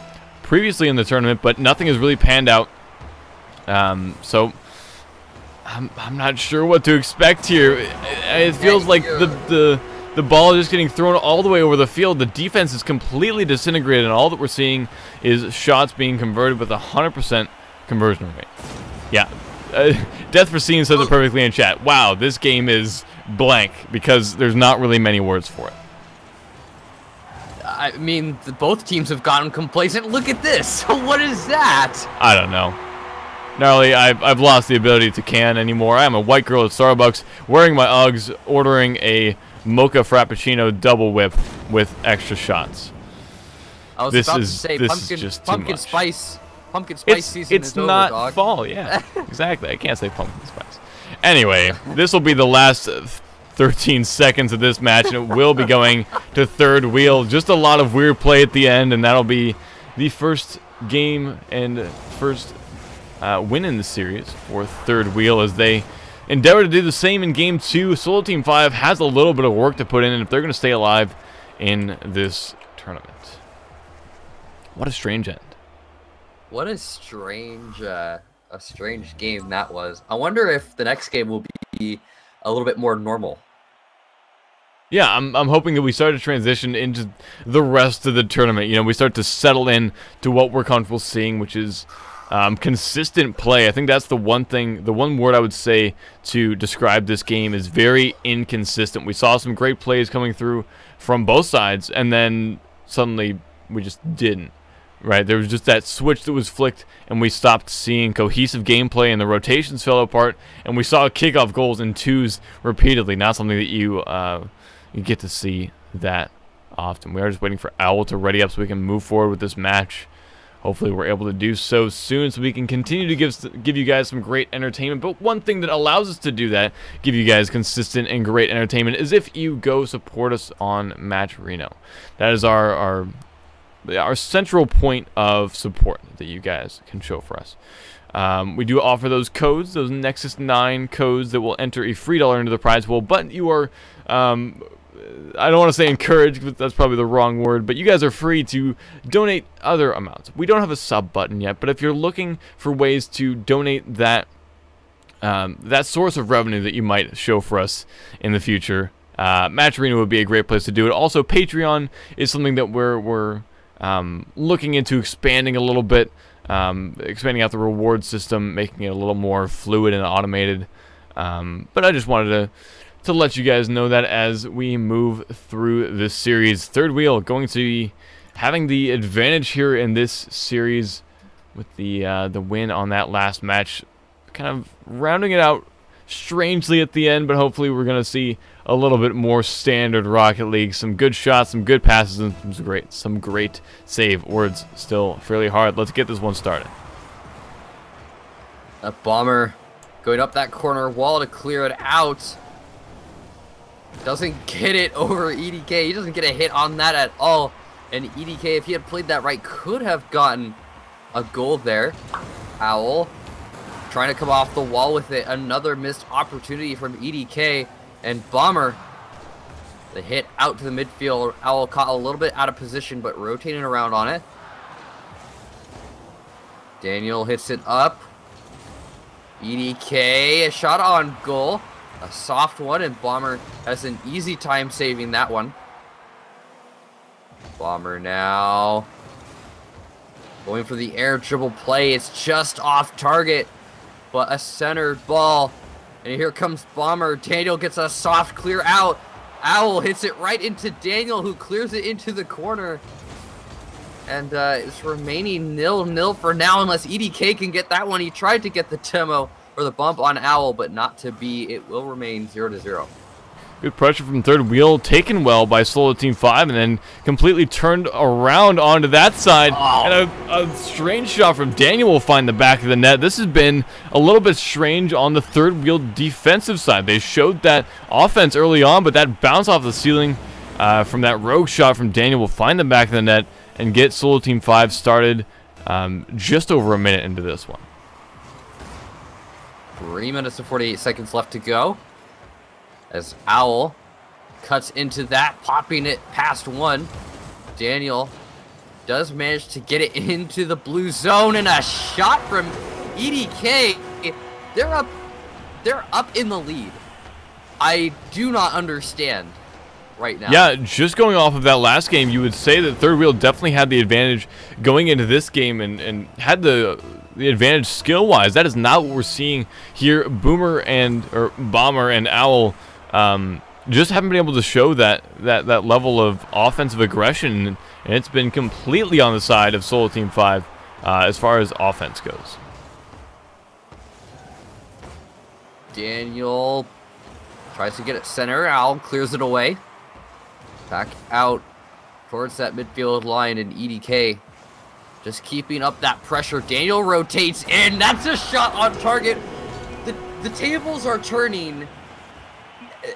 previously in the tournament, but nothing has really panned out. So I'm not sure what to expect here. It feels like the ball is just getting thrown all the way over the field. The defense is completely disintegrated, and all that we're seeing is shots being converted with 100% conversion rate. Yeah, Death for Scene says it perfectly in chat. Wow, this game is blank because there's not really many words for it. I mean, both teams have gotten complacent. Look at this. What is that? I don't know. Gnarly, I've lost the ability to can anymore. I am a white girl at Starbucks, wearing my Uggs, ordering a mocha frappuccino double whip with extra shots. I was about to say pumpkin spice season it's is over, not dog. fall, yeah. Exactly. I can't say pumpkin spice. Anyway, this will be the last 13 seconds of this match, and it will be going to third wheel. Just a lot of weird play at the end, and that'll be the first game and first win in the series for third wheel as they endeavor to do the same in game 2. Solo Team 5 has a little bit of work to put in, and if they're going to stay alive in this tournament. What a strange end. What a strange game that was. I wonder if the next game will be a little bit more normal. Yeah, I'm hoping that we start to transition into the rest of the tournament. You know, we start to settle in to what we're comfortable seeing, which is consistent play. I think that's the one thing, the one word I would say to describe this game is very inconsistent. We saw some great plays coming through from both sides, and then suddenly we just didn't. Right, there was just that switch that was flicked, and we stopped seeing cohesive gameplay, and the rotations fell apart, and we saw kickoff goals in 2s repeatedly. Not something that you get to see that often. We are just waiting for Owl to ready up so we can move forward with this match. Hopefully we're able to do so soon so we can continue to give you guys some great entertainment. But one thing that allows us to do that, give you guys consistent and great entertainment, is if you go support us on Match Reno. That is our central point of support that you guys can show for us. We do offer those codes, those Nexus 9 codes that will enter a free $1 into the prize pool, but you are, I don't want to say encouraged, but that's probably the wrong word, but you guys are free to donate other amounts. We don't have a sub button yet, but if you're looking for ways to donate that, that source of revenue that you might show for us in the future, Match Arena would be a great place to do it. Also, Patreon is something that we're looking into expanding a little bit, expanding out the reward system, making it a little more fluid and automated. But I just wanted to let you guys know that as we move through this series. Third Wheel going to be having the advantage here in this series with the win on that last match, kind of rounding it out strangely at the end, but hopefully we're going to see a little bit more standard Rocket League, some good shots, some good passes, and some great save. Words still fairly hard. Let's get this one started. A Bomber going up that corner wall to clear it out. Doesn't get it over EDK. He doesn't get a hit on that at all. And EDK, if he had played that right, could have gotten a goal there. Owl trying to come off the wall with it. Another missed opportunity from EDK. And Bomber, the hit out to the midfield. Owl caught a little bit out of position, but rotating around on it. Daniel hits it up. EDK, a shot on goal. A soft one, and Bomber has an easy time saving that one. Bomber now going for the air dribble play. It's just off target, but a centered ball. And here comes Bomber. Daniel gets a soft clear out. Owl hits it right into Daniel, who clears it into the corner. And it's remaining 0-0 for now, unless EDK can get that one. He tried to get the demo or the bump on Owl, but not to be. It will remain 0-0. Good pressure from Third Wheel, taken well by Solo Team 5, and then completely turned around onto that side. Oh. And a strange shot from Daniel will find the back of the net. This has been a little bit strange on the Third Wheel defensive side. They showed that offense early on, but that bounce off the ceiling from that rogue shot from Daniel will find the back of the net and get Solo Team 5 started just over a minute into this one. 3 minutes and 48 seconds left to go. As Owl cuts into that, popping it past one. Daniel does manage to get it into the blue zone, and a shot from EDK. They're up in the lead. I do not understand right now. Yeah, just going off of that last game, you would say that Third Wheel definitely had the advantage going into this game and had the advantage skill-wise. That is not what we're seeing here. Bomber and Owl just haven't been able to show that level of offensive aggression, and it's been completely on the side of Solo Team 5 as far as offense goes. Daniel tries to get it center. Owl clears it away. Back out towards that midfield line, and EDK just keeping up that pressure. Daniel rotates in. That's a shot on target. The tables are turning.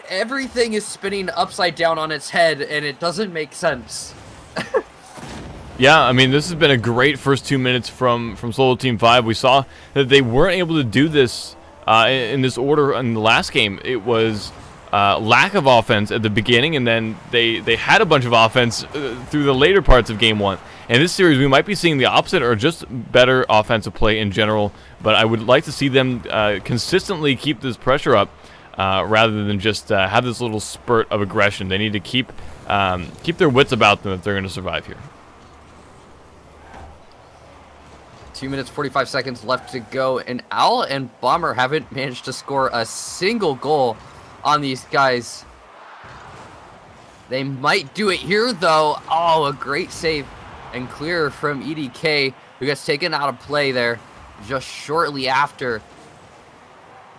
Everything is spinning upside down on its head, and it doesn't make sense. Yeah, I mean, this has been a great first 2 minutes from Solo Team 5. We saw that they weren't able to do this in this order in the last game. It was lack of offense at the beginning, and then they had a bunch of offense through the later parts of Game 1. In this series, we might be seeing the opposite, or just better offensive play in general, but I would like to see them consistently keep this pressure up rather than just have this little spurt of aggression. They need to keep their wits about them if they're going to survive here. 2 minutes, 45 seconds left to go, and Owl and Bomber haven't managed to score a single goal on these guys. They might do it here, though. Oh, a great save and clear from EDK, who gets taken out of play there just shortly after.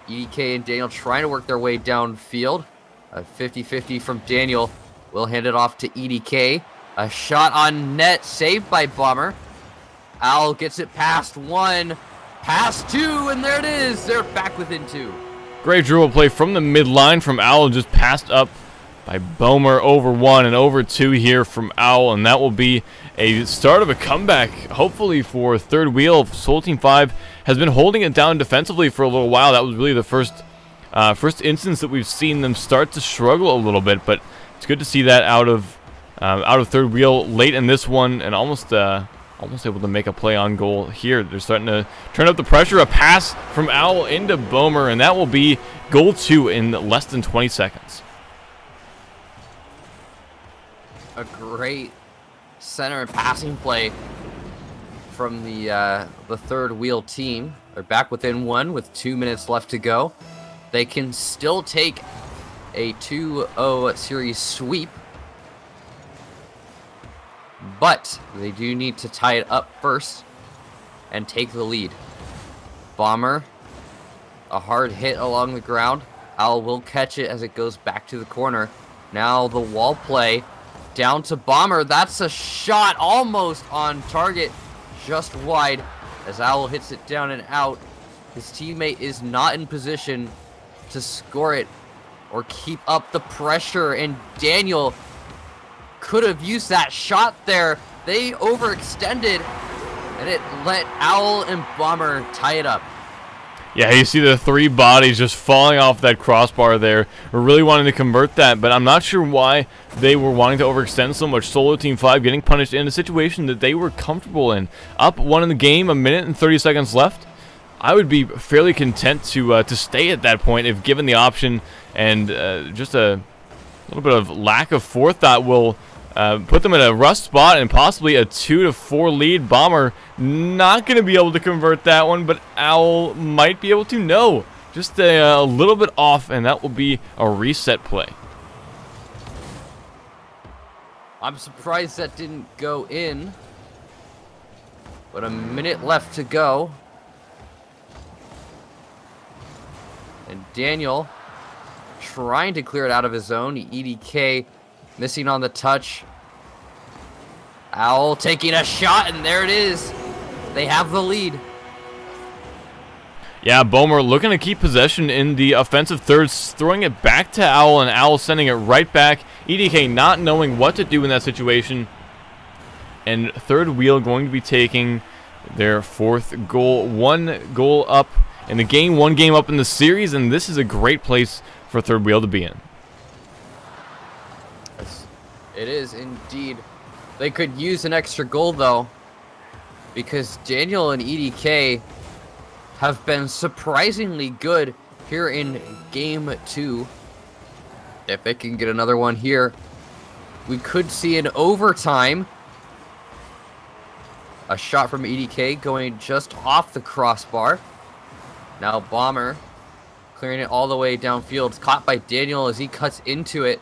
EDK and Daniel trying to work their way downfield. A 50-50 from Daniel. Will hand it off to EDK. A shot on net, saved by Bomber. Owl gets it past one, past two, and there it is. They're back within two. Great dribble play from the midline from Owl, just passed up by Bomer. Over 1 and over 2 here from Owl, and that will be a start of a comeback, hopefully for third wheel. Soul Team 5 has been holding it down defensively for a little while. That was really the first instance that we've seen them start to struggle a little bit, but it's good to see that out of third wheel late in this one, and almost able to make a play on goal here. They're starting to turn up the pressure. A pass from Owl into Bomer, and that will be goal 2 in less than 20 seconds. A great center and passing play from the third wheel team. They're back within 1 with 2 minutes left to go. They can still take a 2-0 series sweep, but they do need to tie it up first and take the lead. Bomber, a hard hit along the ground. Owl will catch it as it goes back to the corner. Now the wall play down to Bomber. That's a shot almost on target, just wide as Owl hits it down and out. His teammate is not in position to score it or keep up the pressure, and Daniel could have used that shot there. They overextended, and it let Owl and Bomber tie it up. Yeah, you see the 3 bodies just falling off that crossbar there. We're really wanting to convert that, but I'm not sure why they were wanting to overextend so much. Solo Team 5 getting punished in a situation that they were comfortable in. Up 1 in the game, 1 minute and 30 seconds left. I would be fairly content to stay at that point if given the option, and just a little bit of lack of forethought will put them in a rough spot and possibly a 2-4 lead. Bomber not going to be able to convert that one, but Owl might be able to. No, just a little bit off, and that will be a reset play. I'm surprised that didn't go in, but 1 minute left to go. And Daniel trying to clear it out of his zone. EDK missing on the touch. Owl taking a shot, and there it is. They have the lead. Yeah, Bomer looking to keep possession in the offensive thirds, throwing it back to Owl, and Owl sending it right back. EDK not knowing what to do in that situation. And third wheel going to be taking their 4th goal. 1 goal up in the game, 1 game up in the series, and this is a great place for third wheel to be in. It is indeed. They could use an extra goal though, because Daniel and EDK have been surprisingly good here in game 2. If they can get another one here, we could see an overtime. A shot from EDK going just off the crossbar. Now Bomber clearing it all the way downfield. It's caught by Daniel as he cuts into it.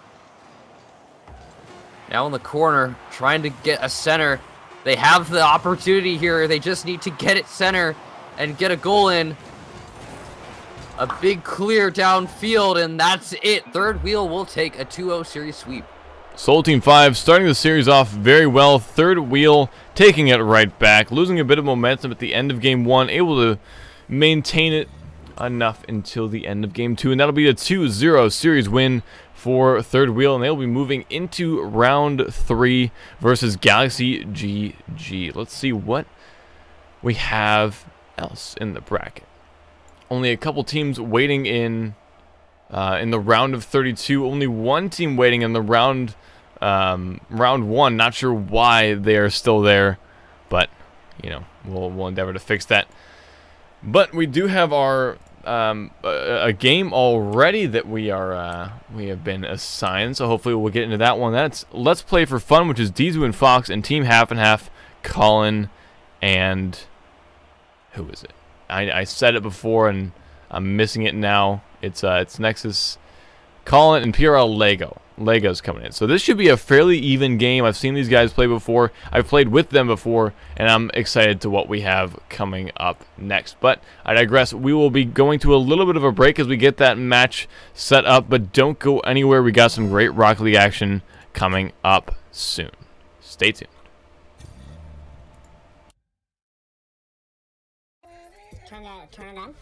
Now in the corner, trying to get a center. They have the opportunity here. They just need to get it center and get a goal in. A big clear downfield, and that's it. Third wheel will take a 2-0 series sweep. Soul Team 5 starting the series off very well. Third wheel taking it right back, losing a bit of momentum at the end of game 1, able to maintain it enough until the end of game 2, and that'll be a 2-0 series win for third wheel, and they'll be moving into round 3 versus Galaxy GG. Let's see what we have else in the bracket. Only a couple teams waiting in the round of 32. Only 1 team waiting in the round 1. Not sure why they are still there, but you know, we'll endeavor to fix that. But we do have our a game already that we have been assigned, so hopefully we'll get into that one. That's Let's Play for Fun, which is Dizu and Fox and Team Half and Half, Colin, and who is it? I said it before and I'm missing it now. It's Nexus, Colin, and PRL Lego. Lego's coming in. So this should be a fairly even game. I've seen these guys play before. I've played with them before, and I'm excited to what we have coming up next. But I digress. We will be going to a little bit of a break as we get that match set up, but don't go anywhere. We got some great Rocket League action coming up soon. Stay tuned. Turn it on.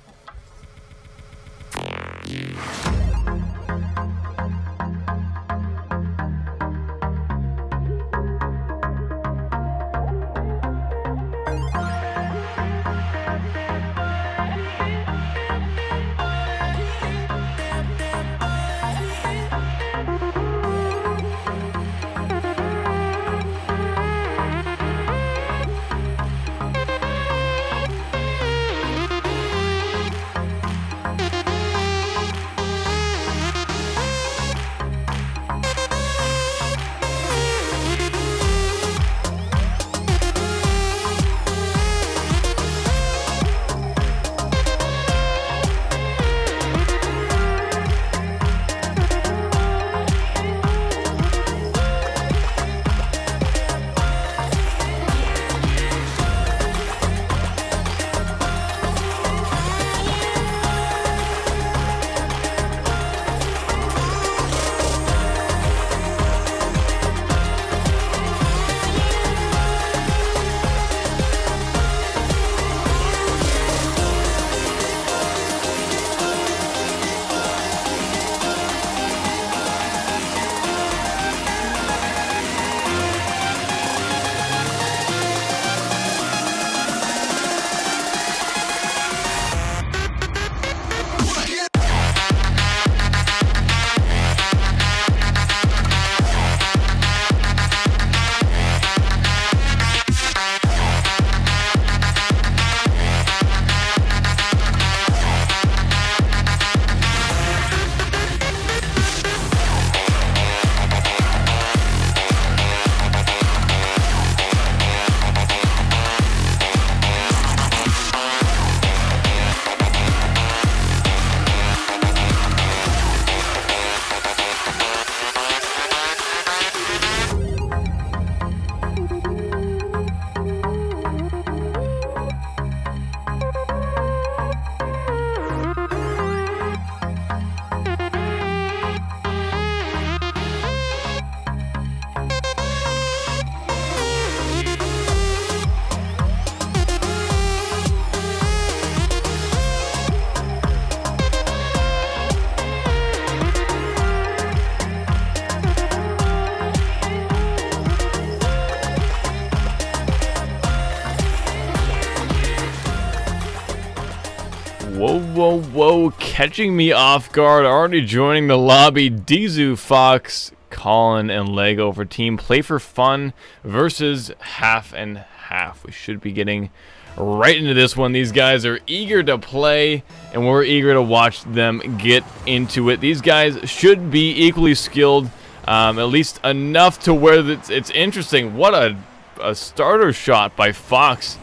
whoa, whoa. Catching me off guard. Already joining the lobby. Dizu, Fox, Colin, and Lego for team Play for Fun versus Half and Half. We should be getting right into this one. These guys are eager to play, and we're eager to watch them get into it. These guys should be equally skilled, at least enough to where it's interesting. What a starter shot by Fox.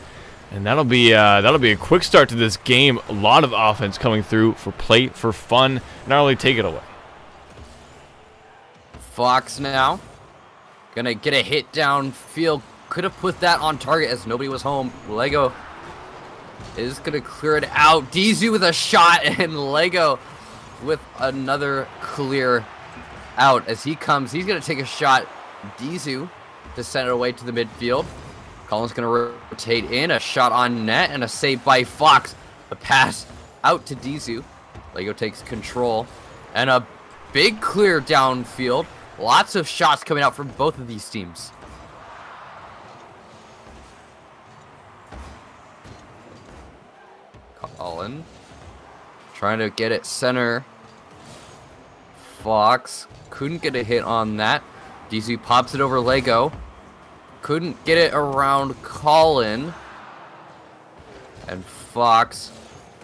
And that'll be a quick start to this game. A lot of offense coming through for Play for Fun. Not only take it away. Fox now gonna get a hit downfield. Could have put that on target as nobody was home. Lego is gonna clear it out. Dizu with a shot, and Lego with another clear out as he comes. He's gonna take a shot. Dizu to send it away to the midfield. Colin's going to rotate in, a shot on net, and a save by Fox. A pass out to Dizu. Lego takes control, and a big clear downfield. Lots of shots coming out from both of these teams. Colin trying to get it center. Fox couldn't get a hit on that. Dizu pops it over Lego. Couldn't get it around Colin. And Fox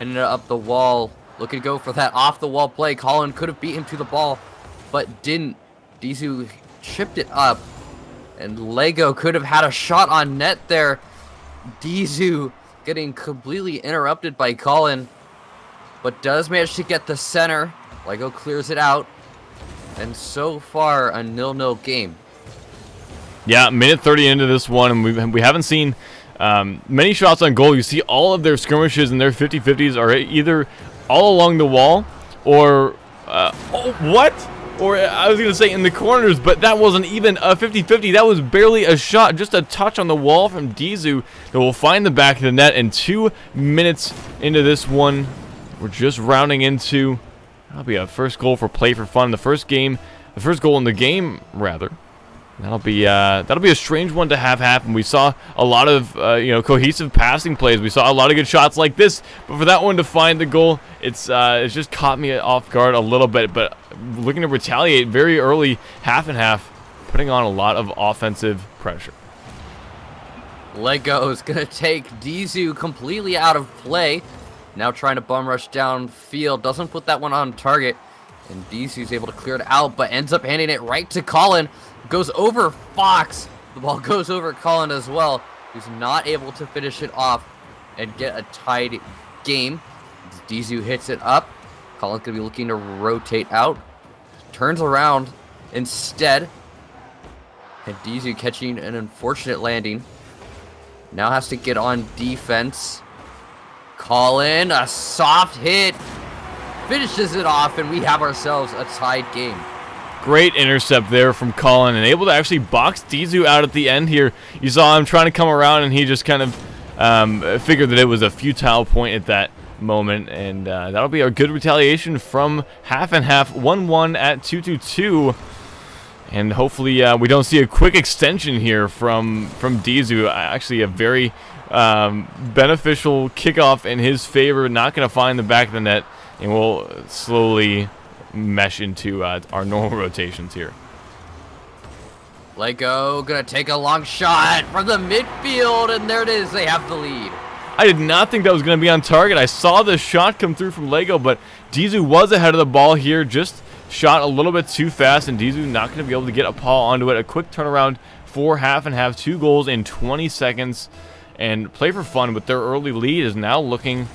ended up the wall. Looking to go for that off-the-wall play. Colin could have beat him to the ball, but didn't. Dizu chipped it up. And Lego could have had a shot on net there. Dizu getting completely interrupted by Colin, but does manage to get the center. Lego clears it out. And so far, a 0-0 game. Yeah, minute 30 into this one, and we haven't seen many shots on goal. You see all of their skirmishes and their 50-50s are either all along the wall or, Or I was going to say in the corners, but that wasn't even a 50-50. That was barely a shot, just a touch on the wall from Dizu that will find the back of the net. And 2 minutes into this one, we're just rounding into, that'll be a first goal for Play for Fun. The first goal in the game, rather. That'll be a strange one to have happen. We saw a lot of cohesive passing plays. We saw a lot of good shots like this, but for that one to find the goal, it's just caught me off guard a little bit. But looking to retaliate very early, half and half, putting on a lot of offensive pressure. Lego's gonna take Dizu completely out of play. Now trying to bum rush downfield, doesn't put that one on target, and Dizu's able to clear it out, but ends up handing it right to Colin. Goes over Fox. The ball goes over Colin as well, who's not able to finish it off and get a tied game. Dizu hits it up. Colin's going to be looking to rotate out. Turns around instead. And Dizu catching an unfortunate landing. Now has to get on defense. Colin, a soft hit. Finishes it off, and we have ourselves a tied game. Great intercept there from Colin, and able to actually box Dizu out at the end here. You saw him trying to come around, and he just kind of figured that it was a futile point at that moment, and that'll be a good retaliation from half and half. 1-1 at 2-2-2, and hopefully we don't see a quick extension here from Dizu. Actually, a very beneficial kickoff in his favor. Not going to find the back of the net, and we'll slowly mesh into our normal rotations here. Lego gonna take a long shot from the midfield, and there it is. They have the lead. I did not think that was going to be on target. I saw the shot come through from Lego, but Dizu was ahead of the ball here. Just shot a little bit too fast, and Dizu not going to be able to get a paw onto it. A quick turnaround for half and half. 2 goals in 20 seconds. And Play for Fun with their early lead is now looking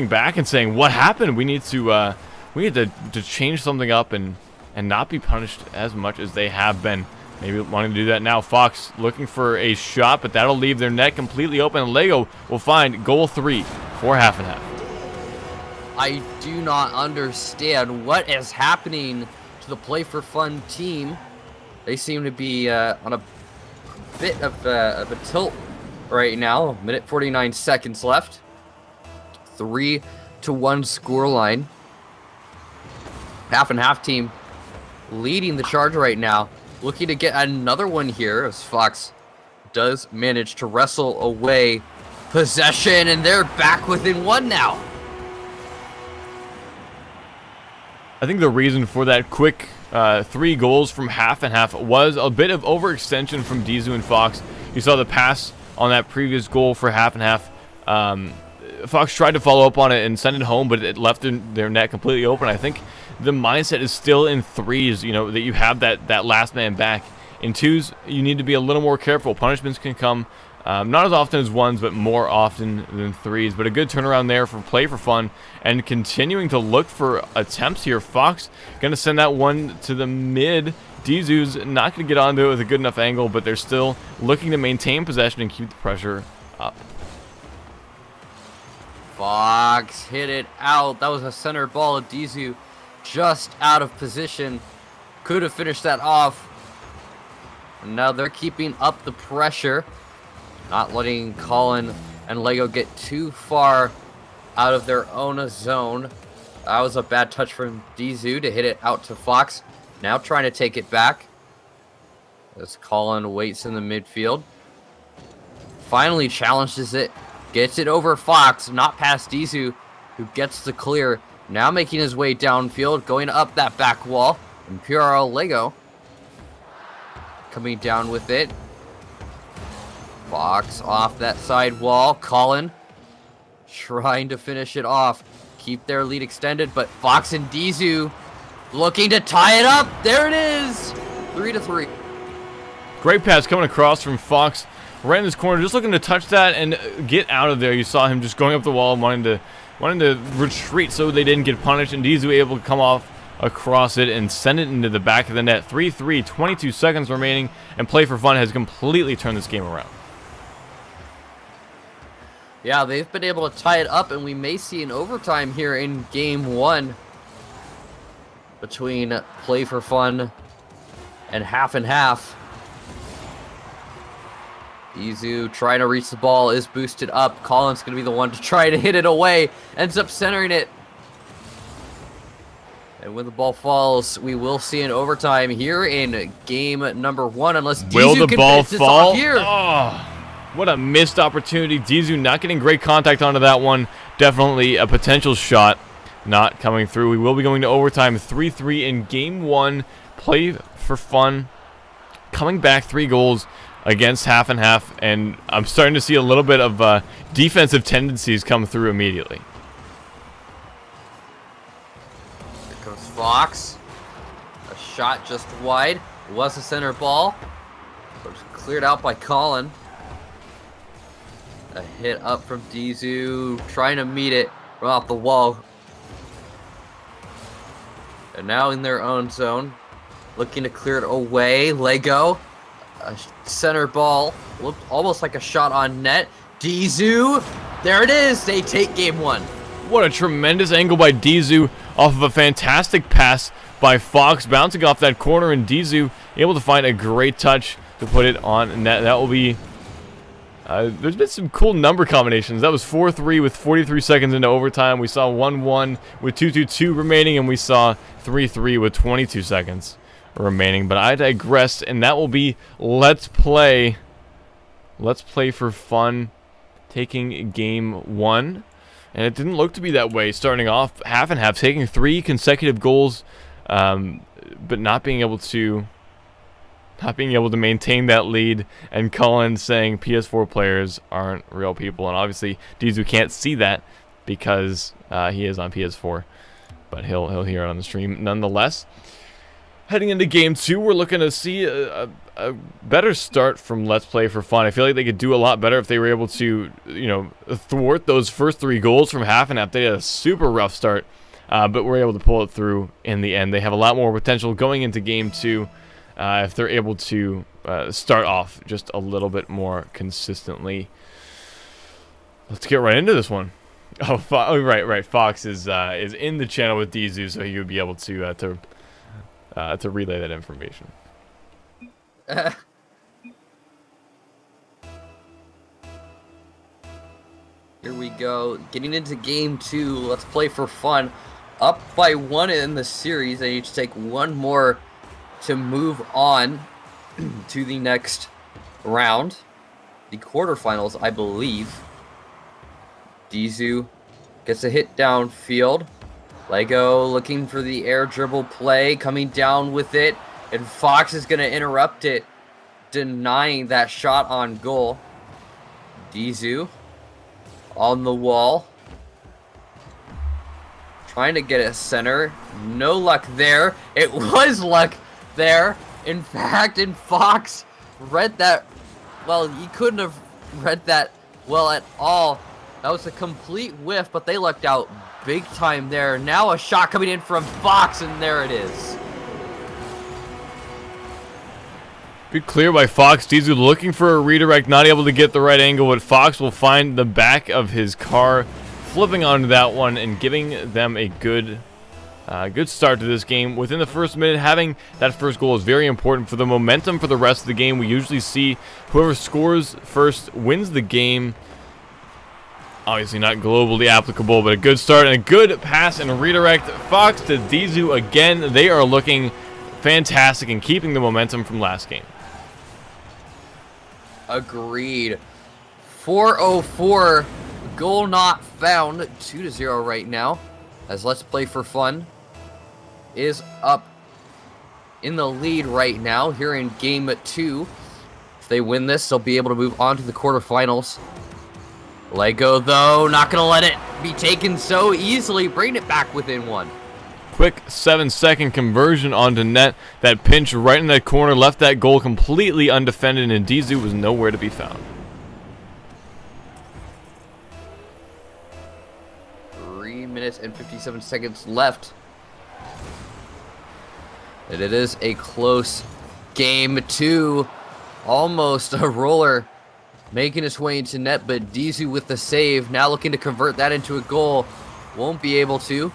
back and saying, what happened? We need to change something up and not be punished as much as they have been. Maybe wanting to do that now. Fox looking for a shot, but that'll leave their net completely open. Lego will find goal 3 for half and half. I do not understand what is happening to the Play for Fun team. They seem to be on a bit of a tilt right now. Minute 49 seconds left. 3-1 scoreline. Half and half team leading the charge right now. Looking to get another one here as Fox does manage to wrestle away possession, and they're back within 1 now. I think the reason for that quick 3 goals from half and half was a bit of overextension from Dizu and Fox. You saw the pass on that previous goal for half and half. Fox tried to follow up on it and send it home, but it left their net completely open. I think the mindset is still in 3s, you know, that you have that last man back. In 2s, you need to be a little more careful. Punishments can come not as often as 1s, but more often than 3s. But a good turnaround there for play for fun, and continuing to look for attempts here. Fox going to send that one to the mid. Dizu's not going to get onto it with a good enough angle, but they're still looking to maintain possession and keep the pressure up. Fox hit it out. That was a center ball. Dizu just out of position. Could have finished that off. And now they're keeping up the pressure. Not letting Colin and Lego get too far out of their own zone. That was a bad touch from Dizu to hit it out to Fox. Now trying to take it back. As Colin waits in the midfield. Finally challenges it. Gets it over Fox. Not past Dizu, who gets the clear. Now making his way downfield. Going up that back wall. And Imperial Lego coming down with it. Fox off that side wall. Colin trying to finish it off. Keep their lead extended, but Fox and Dizu looking to tie it up. There it is. 3-3. Great pass coming across from Fox right in this corner, just looking to touch that and get out of there. You saw him just going up the wall, wanting to retreat so they didn't get punished, and Dizu able to come off across it and send it into the back of the net. 3-3, 22 seconds remaining, and play for fun has completely turned this game around. Yeah, they've been able to tie it up, and we may see an overtime here in game 1 between play for fun and half. Dizu trying to reach the ball, is boosted up. Colin's going to be the one to try to hit it away. Ends up centering it. And when the ball falls, we will see an overtime here in game number 1, unless Dizu can finish this off here. Oh, what a missed opportunity. Dizu not getting great contact onto that one. Definitely a potential shot not coming through. We will be going to overtime. 3-3 in game 1. Play for fun. Coming back 3 goals against half and half, and I'm starting to see a little bit of defensive tendencies come through immediately. Here comes Fox. A shot just wide. It was a center ball, but it was cleared out by Colin. A hit up from Dizu, trying to meet it from off the wall. And now in their own zone, looking to clear it away. Lego. A center ball, looked almost like a shot on net. Dizu, there it is. They take game 1. What a tremendous angle by Dizu off of a fantastic pass by Fox, bouncing off that corner, and Dizu able to find a great touch to put it on net. That will be. There's been some cool number combinations. That was 4-3 with 43 seconds into overtime. We saw 1-1 with 2-2 remaining, and we saw 3-3 with 22 seconds remaining. But I digress, and that will be Let's Play for Fun taking game 1. And it didn't look to be that way starting off half and half, taking 3 consecutive goals, but not being able to maintain that lead, and Colin saying PS4 players aren't real people. And obviously Dizu can't see that because he is on PS4, but he'll hear it on the stream nonetheless. Heading into game 2, we're looking to see a better start from Let's Play for Fun. I feel like they could do a lot better if they were able to, you know, thwart those first 3 goals from half and half. They had a super rough start, but were able to pull it through in the end. They have a lot more potential going into game 2 if they're able to start off just a little bit more consistently. Let's get right into this one. Oh, right. Fox is in the channel with Dizu, so he would be able to relay that information. Here we go. Getting into game 2. Let's play for fun. Up by 1 in the series. They need to take 1 more to move on to the next round. The quarterfinals, I believe. Dizu gets a hit downfield. Lego looking for the air dribble play, coming down with it, and Fox is going to interrupt it, denying that shot on goal. Dizu on the wall, trying to get it center. No luck there. It was luck there. In fact, and Fox read that, well, he couldn't have read that well at all. That was a complete whiff, but they lucked out big time there. Now a shot coming in from Fox, and there it is. Good clear by Fox. Dizu looking for a redirect, not able to get the right angle, but Fox will find the back of his car, flipping onto that one and giving them a good start to this game. Within the first minute, having that first goal is very important for the momentum for the rest of the game. We usually see whoever scores first wins the game. Obviously not globally applicable, but a good start and a good pass and redirect. Fox to Dizu again. They are looking fantastic and keeping the momentum from last game. Agreed. 4:04, goal not found. 2-0 right now, as Let's Play for Fun is up in the lead right now here in game 2. If they win this, they'll be able to move on to the quarterfinals. Lego, though, not going to let it be taken so easily. Bring it back within 1. Quick 7-second conversion onto net. That pinch right in that corner left that goal completely undefended, and Dizu was nowhere to be found. 3 minutes and 57 seconds left. And it is a close game 2. Almost a roller making its way into net, but Dizu with the save. Now looking to convert that into a goal. Won't be able to.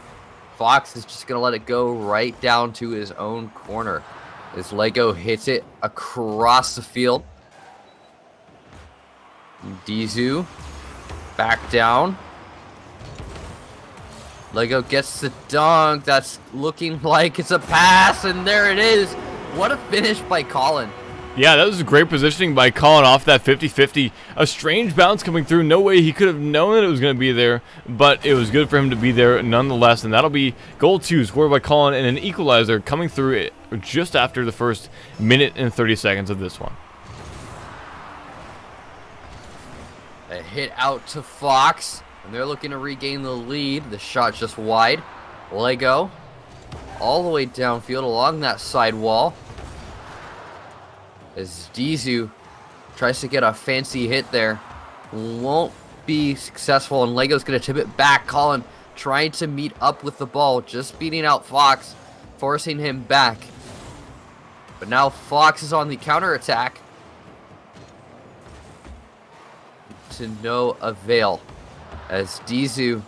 Fox is just going to let it go right down to his own corner as Lego hits it across the field. Dizu back down. Lego gets the dunk. That's looking like it's a pass, and there it is. What a finish by Colin. Yeah, that was great positioning by Colin off that 50-50. A strange bounce coming through. No way he could have known that it was going to be there, but it was good for him to be there nonetheless. And that'll be goal 2 scored by Colin, and an equalizer coming through it just after the first minute and 30 seconds of this one. A hit out to Fox, and they're looking to regain the lead. The shot just wide. Lego all the way downfield along that side wall, as Dizu tries to get a fancy hit there. Won't be successful, and Lego's going to tip it back. Colin trying to meet up with the ball, just beating out Fox, forcing him back. But now Fox is on the counterattack, to no avail, as Dizu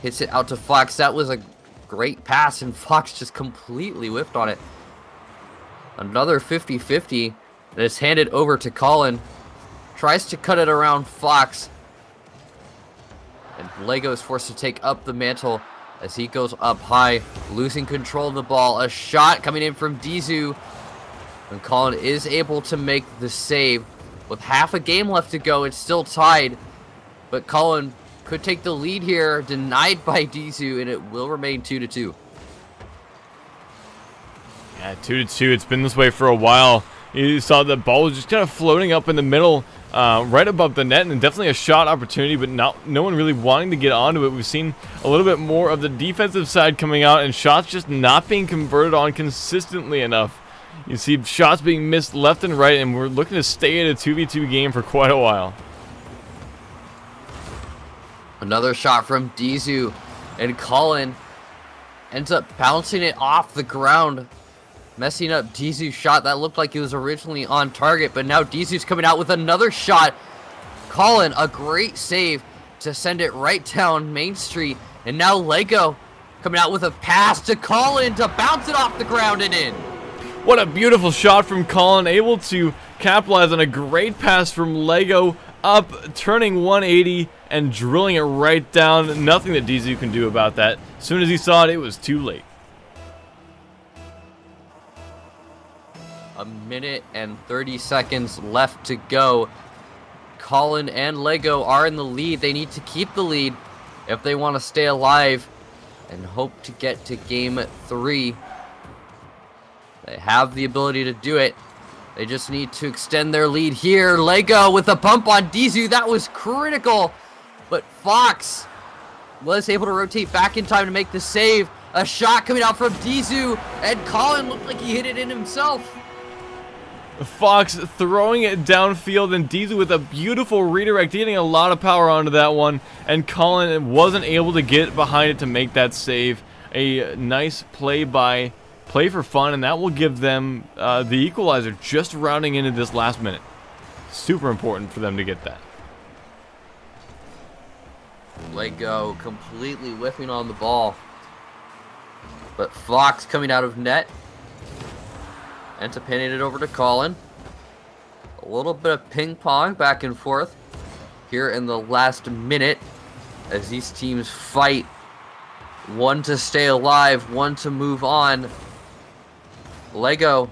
hits it out to Fox. That was a great pass, and Fox just completely whiffed on it. Another 50-50, and it's handed over to Colin. Tries to cut it around Fox, and Lego is forced to take up the mantle as he goes up high, losing control of the ball. A shot coming in from Dizu, and Colin is able to make the save. With half a game left to go, it's still tied, but Colin could take the lead here, denied by Dizu, and it will remain 2-2. Yeah, 2-2. It's been this way for a while. You saw the ball was just kind of floating up in the middle, right above the net, and definitely a shot opportunity, but no one really wanting to get onto it. We've seen a little bit more of the defensive side coming out, and shots just not being converted on consistently enough. You see shots being missed left and right, and we're looking to stay in a 2v2 game for quite a while. Another shot from Dizu, and Colin ends up bouncing it off the ground, messing up Dizu's shot. That looked like it was originally on target, but now Dizu's coming out with another shot. Colin, a great save to send it right down Main Street, and now Lego coming out with a pass to Colin to bounce it off the ground and in. What a beautiful shot from Colin, able to capitalize on a great pass from Lego, up, turning 180 and drilling it right down. Nothing that Dizu can do about that. As soon as he saw it, it was too late. A minute and 30 seconds left to go. Colin and Lego are in the lead. They need to keep the lead if they want to stay alive and hope to get to game 3. They have the ability to do it. They just need to extend their lead here. Lego with a bump on Dizu. That was critical. But Fox was able to rotate back in time to make the save. A shot coming out from Dizu, and Colin looked like he hit it in himself. Fox throwing it downfield, and Dizu with a beautiful redirect, getting a lot of power onto that one, and Colin wasn't able to get behind it to make that save. A nice play for fun, and that will give them the equalizer just rounding into this last minute. Super important for them to get that. Lego completely whiffing on the ball. But Fox coming out of net. And to pinning it over to Colin. A little bit of ping pong back and forth here in the last minute as these teams fight. One to stay alive, one to move on. Lego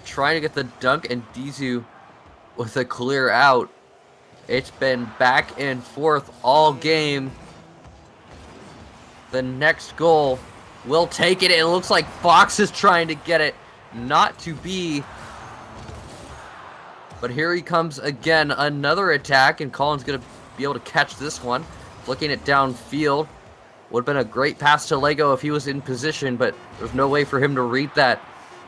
trying to get the dunk, and Dizu with a clear out. It's been back and forth all game. The next goal will take it. It looks like Fox is trying to get it. Not to be. But here he comes again. Another attack, and Colin's going to be able to catch this one. Flicking it downfield. Would have been a great pass to Lego if he was in position, but there's no way for him to read that.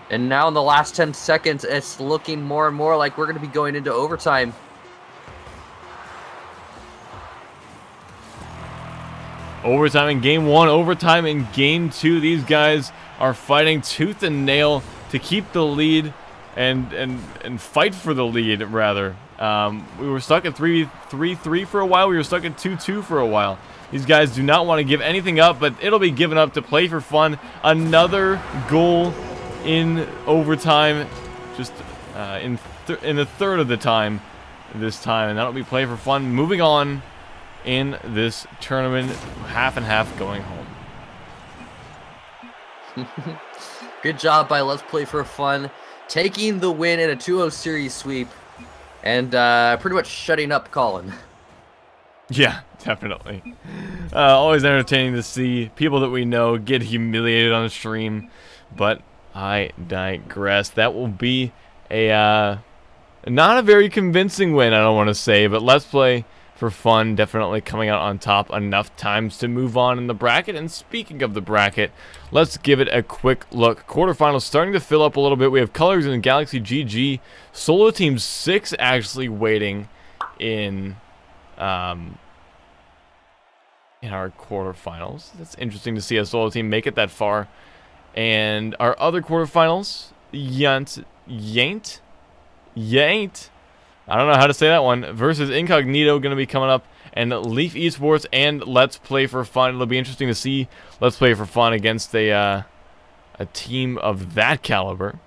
And now in the last 10 seconds, it's looking more and more like we're going to be going into overtime. Overtime in game 1, overtime in game 2. These guys are fighting tooth and nail to keep the lead and fight for the lead, rather. We were stuck at 3-3 for a while. We were stuck at 2-2 for a while. These guys do not want to give anything up, but it'll be given up to play for fun. Another goal in overtime, just in the third of the time this time, and that'll be play for fun. Moving on in this tournament, half and half going home. Good job by Let's Play for Fun, taking the win in a 2-0 series sweep, and pretty much shutting up Colin. Yeah, definitely. Always entertaining to see people that we know get humiliated on the stream, but I digress. That will be a not a very convincing win, I don't want to say, but Let's Play for Fun definitely coming out on top enough times to move on in the bracket. And speaking of the bracket, let's give it a quick look. Quarterfinals starting to fill up a little bit. We have Colors and Galaxy GG. Solo Team 6 actually waiting in our quarterfinals. That's interesting to see a solo team make it that far. And our other quarterfinals, Yaint, I don't know how to say that one, versus Incognito going to be coming up, and Leaf Esports and Let's Play for Fun. It'll be interesting to see Let's Play for Fun against a team of that caliber.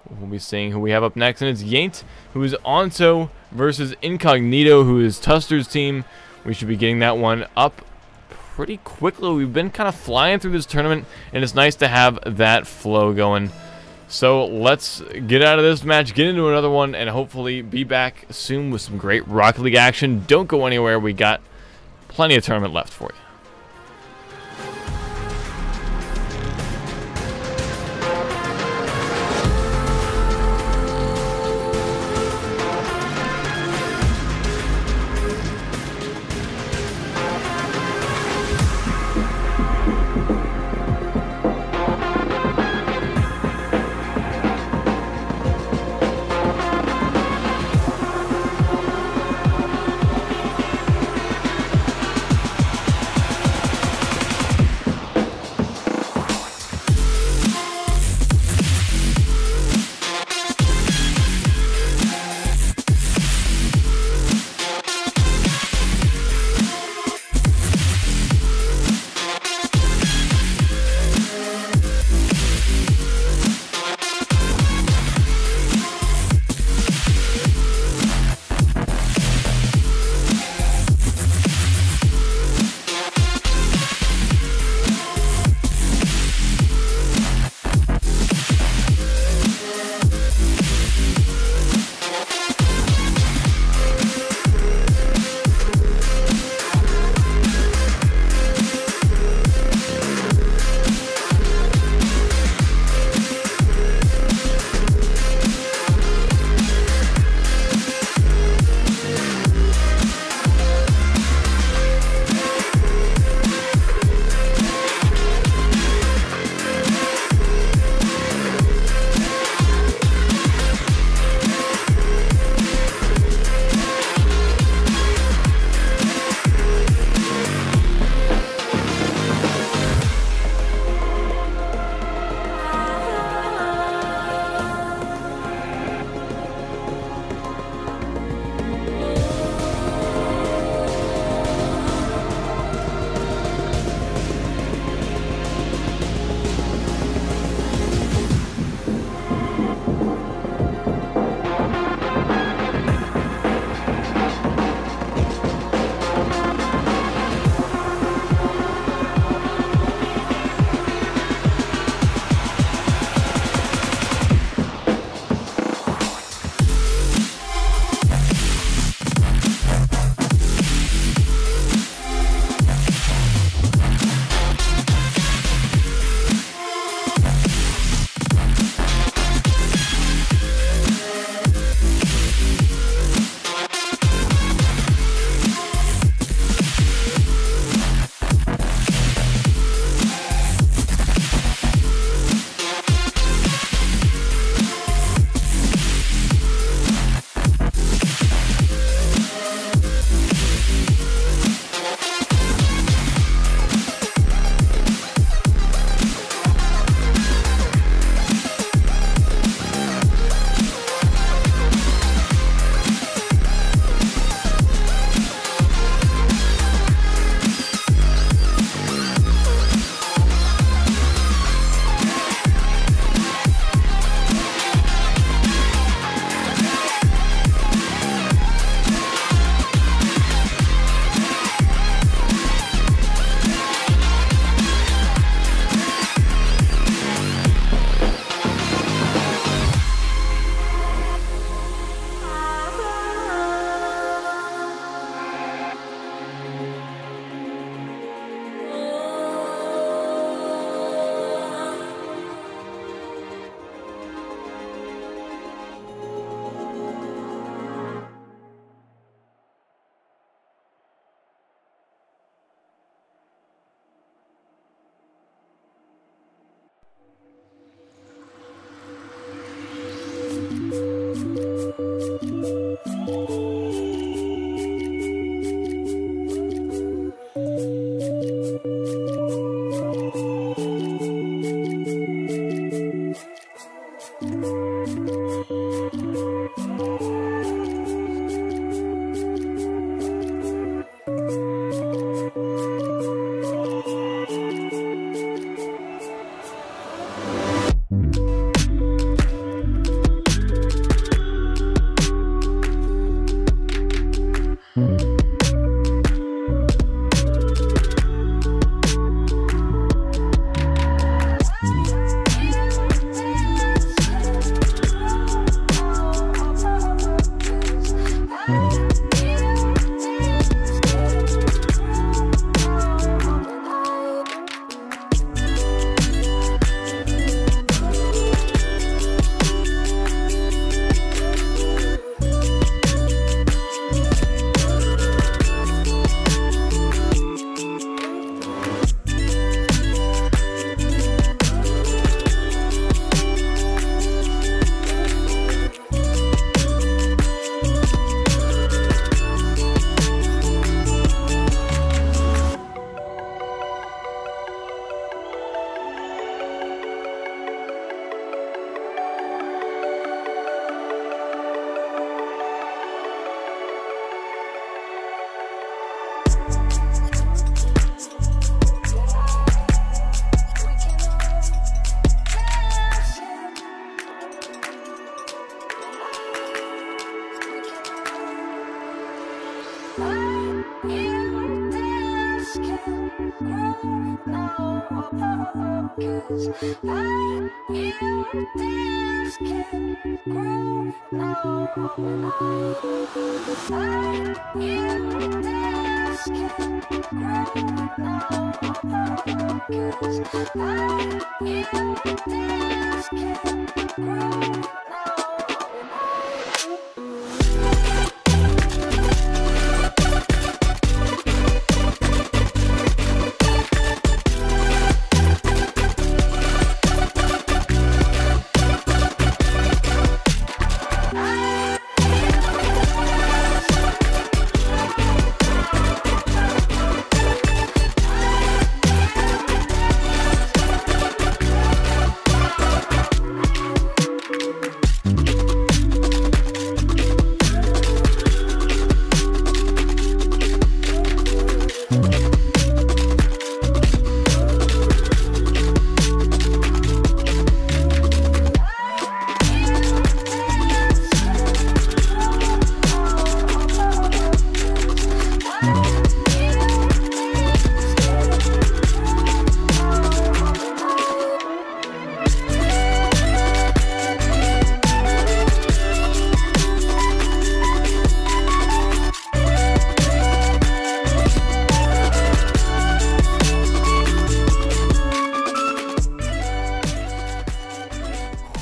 We'll be seeing who we have up next, and it's Yaint, who is Onto, versus Incognito, who is Tuster's team. We should be getting that one up pretty quickly. We've been kind of flying through this tournament, and it's nice to have that flow going. So let's get out of this match, get into another one, and hopefully be back soon with some great Rocket League action. Don't go anywhere. We got plenty of tournament left for you.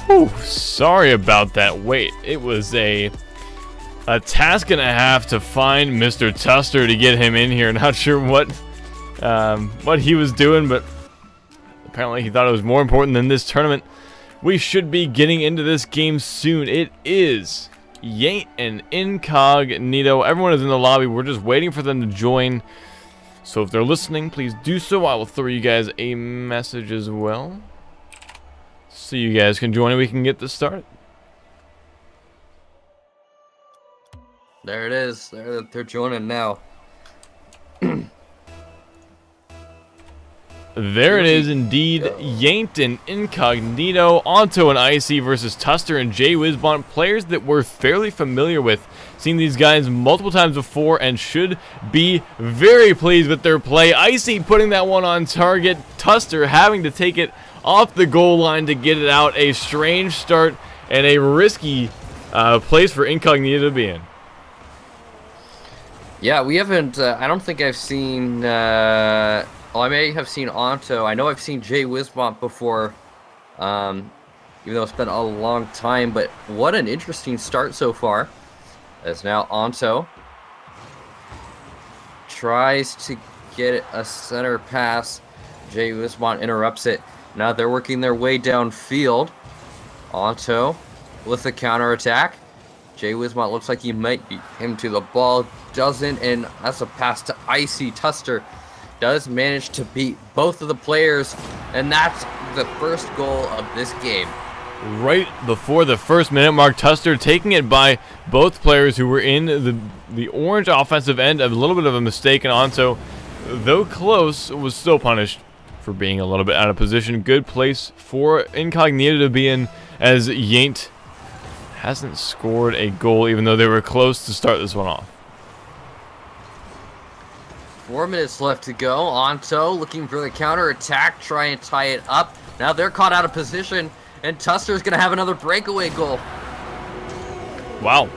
Whew, sorry about that wait. It was a task and a half to find Mr. Tuster to get him in here. Not sure what he was doing, but apparently he thought it was more important than this tournament. We should be getting into this game soon. It is Yaint and Incognito. Everyone is in the lobby. We're just waiting for them to join. So if they're listening, please do so. I will throw you guys a message as well, so you guys can join and we can get this started. There it is. They're joining now. There it is indeed. Yaint and Incognito, Onto and Icy versus Tuster and Jay Wizbont, players that we're fairly familiar with. Seen these guys multiple times before and should be very pleased with their play. Icy putting that one on target. Tuster having to take it off the goal line to get it out. A strange start and a risky place for Incognito to be in. Yeah, we haven't. I don't think I've seen. Well, I may have seen Onto. I know I've seen Jay Wizbont before, even though it's been a long time. But what an interesting start so far. As now Onto tries to get a center pass. Jay Wizbont interrupts it. Now they're working their way downfield. Onto with the counterattack. Jay Wizbont looks like he might beat him to the ball. Doesn't, and that's a pass to Icy. Tuster does manage to beat both of the players, and that's the first goal of this game. Right before the first minute mark, Tuster taking it by both players who were in the orange offensive end. A little bit of a mistake, and Onto, though close, was still punished for being a little bit out of position. Good place for Incognito to be in, as Yaint hasn't scored a goal, even though they were close to start this one off. 4 minutes left to go. Onto looking for the counter attack, try and tie it up. Now they're caught out of position, and Tuster's going to have another breakaway goal. Wow.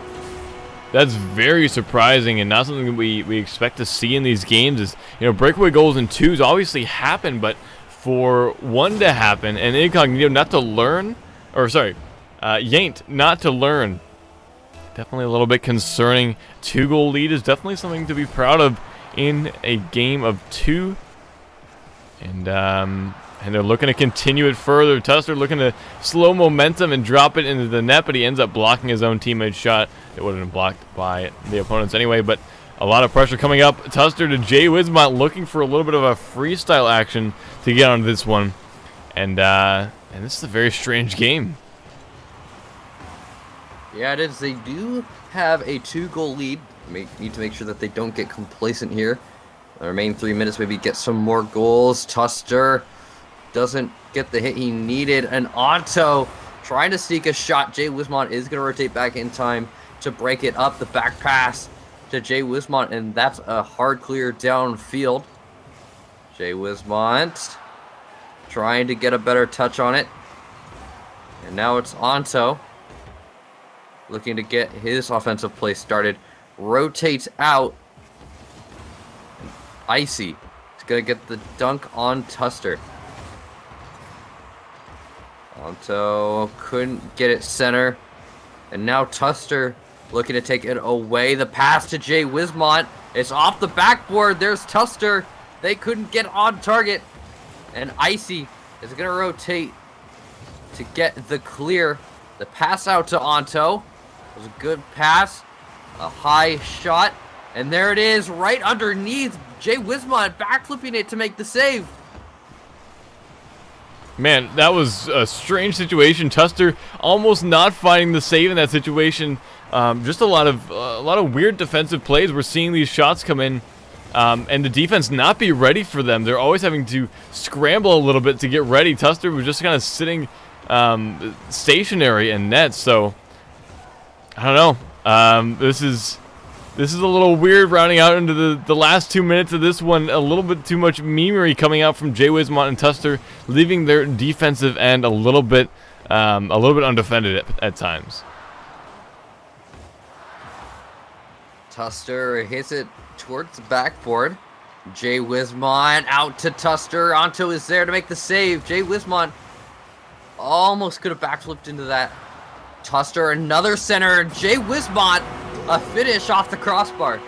That's very surprising and not something that we expect to see in these games. Is, you know, breakaway goals in twos obviously happen, but for one to happen and Incognito not to learn, or sorry, Yaint not to learn, definitely a little bit concerning. 2-goal lead is definitely something to be proud of in a game of two, and they're looking to continue it further. Tuster looking to slow momentum and drop it into the net, but he ends up blocking his own teammate's shot. It would have been blocked by the opponents anyway, but a lot of pressure coming up. Tuster to Jay Wizbont looking for a little bit of a freestyle action to get on this one, and this is a very strange game. Yeah, it is. They do have a 2-goal lead. Need to make sure that they don't get complacent here. The remaining 3 minutes, maybe get some more goals. Tuster doesn't get the hit he needed. And Onto trying to seek a shot. Jay Wizbont is going to rotate back in time to break it up. The back pass to Jay Wizbont, and that's a hard clear downfield. Jay Wizbont trying to get a better touch on it. And now it's Anto looking to get his offensive play started. Rotates out. Icy is going to get the dunk on Tuster. Anto couldn't get it center. And now Tuster looking to take it away. The pass to Jay Wismont. It's off the backboard. There's Tuster. They couldn't get on target. And Icy is going to rotate to get the clear. The pass out to Anto. It was a good pass. A high shot. And there it is right underneath. Jay Wismont backflipping it to make the save. Man, that was a strange situation. Tuster almost not finding the save in that situation. Just a lot of weird defensive plays. We're seeing these shots come in, and the defense not be ready for them. They're always having to scramble a little bit to get ready. Tuster was just kind of sitting stationary in net. So I don't know. This is a little weird, rounding out into the last 2 minutes of this one. A little bit too much memery coming out from Jay Wismont and Tuster, leaving their defensive end a little bit undefended at times. Tuster hits it towards the backboard. Jay Wismont out to Tuster. Anto is there to make the save. Jay Wismont almost could have backflipped into that. Tuster, another center. Jay Wismont, a finish off the crossbar.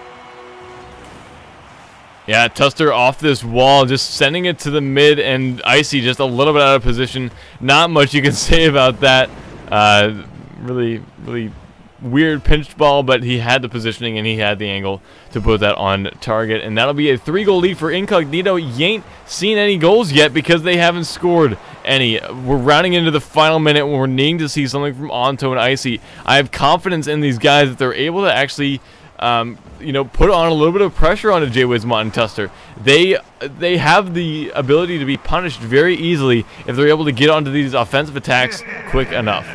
Yeah, Tuster off this wall, just sending it to the mid, and Icy just a little bit out of position. Not much you can say about that. Really weird pinched ball, but he had the positioning and he had the angle to put that on target. And that'll be a 3-goal lead for Incognito. You ain't seen any goals yet because they haven't scored any. We're rounding into the final minute when we're needing to see something from Anto and Icy. I have confidence in these guys that they're able to actually put on a little bit of pressure onto Jay Wismont and Tuster. They have the ability to be punished very easily if they're able to get onto these offensive attacks quick enough.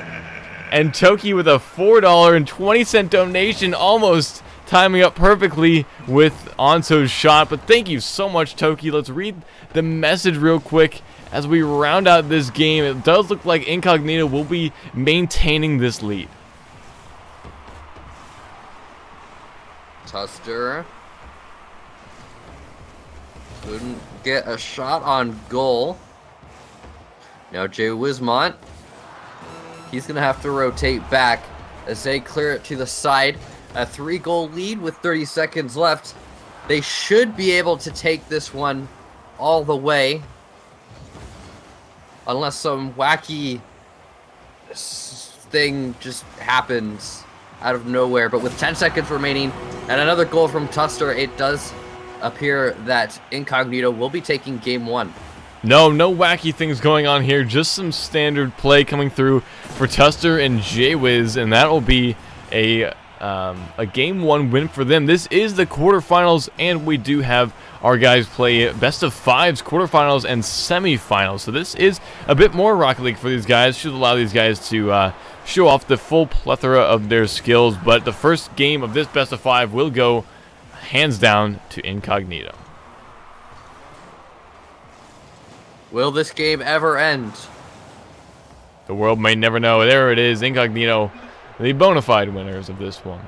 And Toki with a $4.20 donation, almost timing up perfectly with Anto's shot. But thank you so much, Toki. Let's read the message real quick as we round out this game. It does look like Incognito will be maintaining this lead. Tuster couldn't get a shot on goal. Now Jay Wismont, he's going to have to rotate back as they clear it to the side. A 3-goal lead with 30 seconds left. They should be able to take this one all the way, unless some wacky thing just happens out of nowhere. But with 10 seconds remaining and another goal from Tuster, it does appear that Incognito will be taking game 1. No wacky things going on here. Just some standard play coming through for Tuster and Jaywiz, and that will be a game 1 win for them. This is the quarterfinals, and we do have our guys play best of 5s, quarterfinals, and semifinals. So this is a bit more Rocket League for these guys. Should allow these guys to show off the full plethora of their skills. But the first game of this best of 5 will go hands down to Incognito. Will this game ever end? The world may never know. There it is, Incognito, the bona fide winners of this one.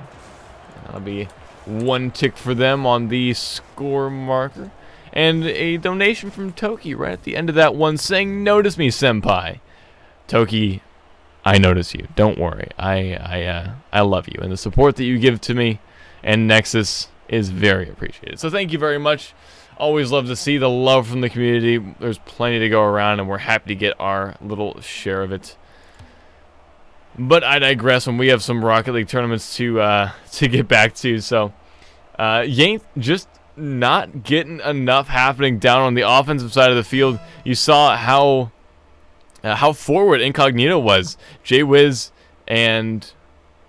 That'll be 1 tick for them on the score marker. And a donation from Toki right at the end of that one saying, "Notice me, senpai." Toki, I notice you. Don't worry. I love you. And the support that you give to me and Nexus is very appreciated. So thank you very much. Always love to see the love from the community. There's plenty to go around, and we're happy to get our little share of it. But I digress when we have some Rocket League tournaments to get back to. So, Yank just not getting enough happening down on the offensive side of the field. You saw how forward Incognito was. Jaywiz and...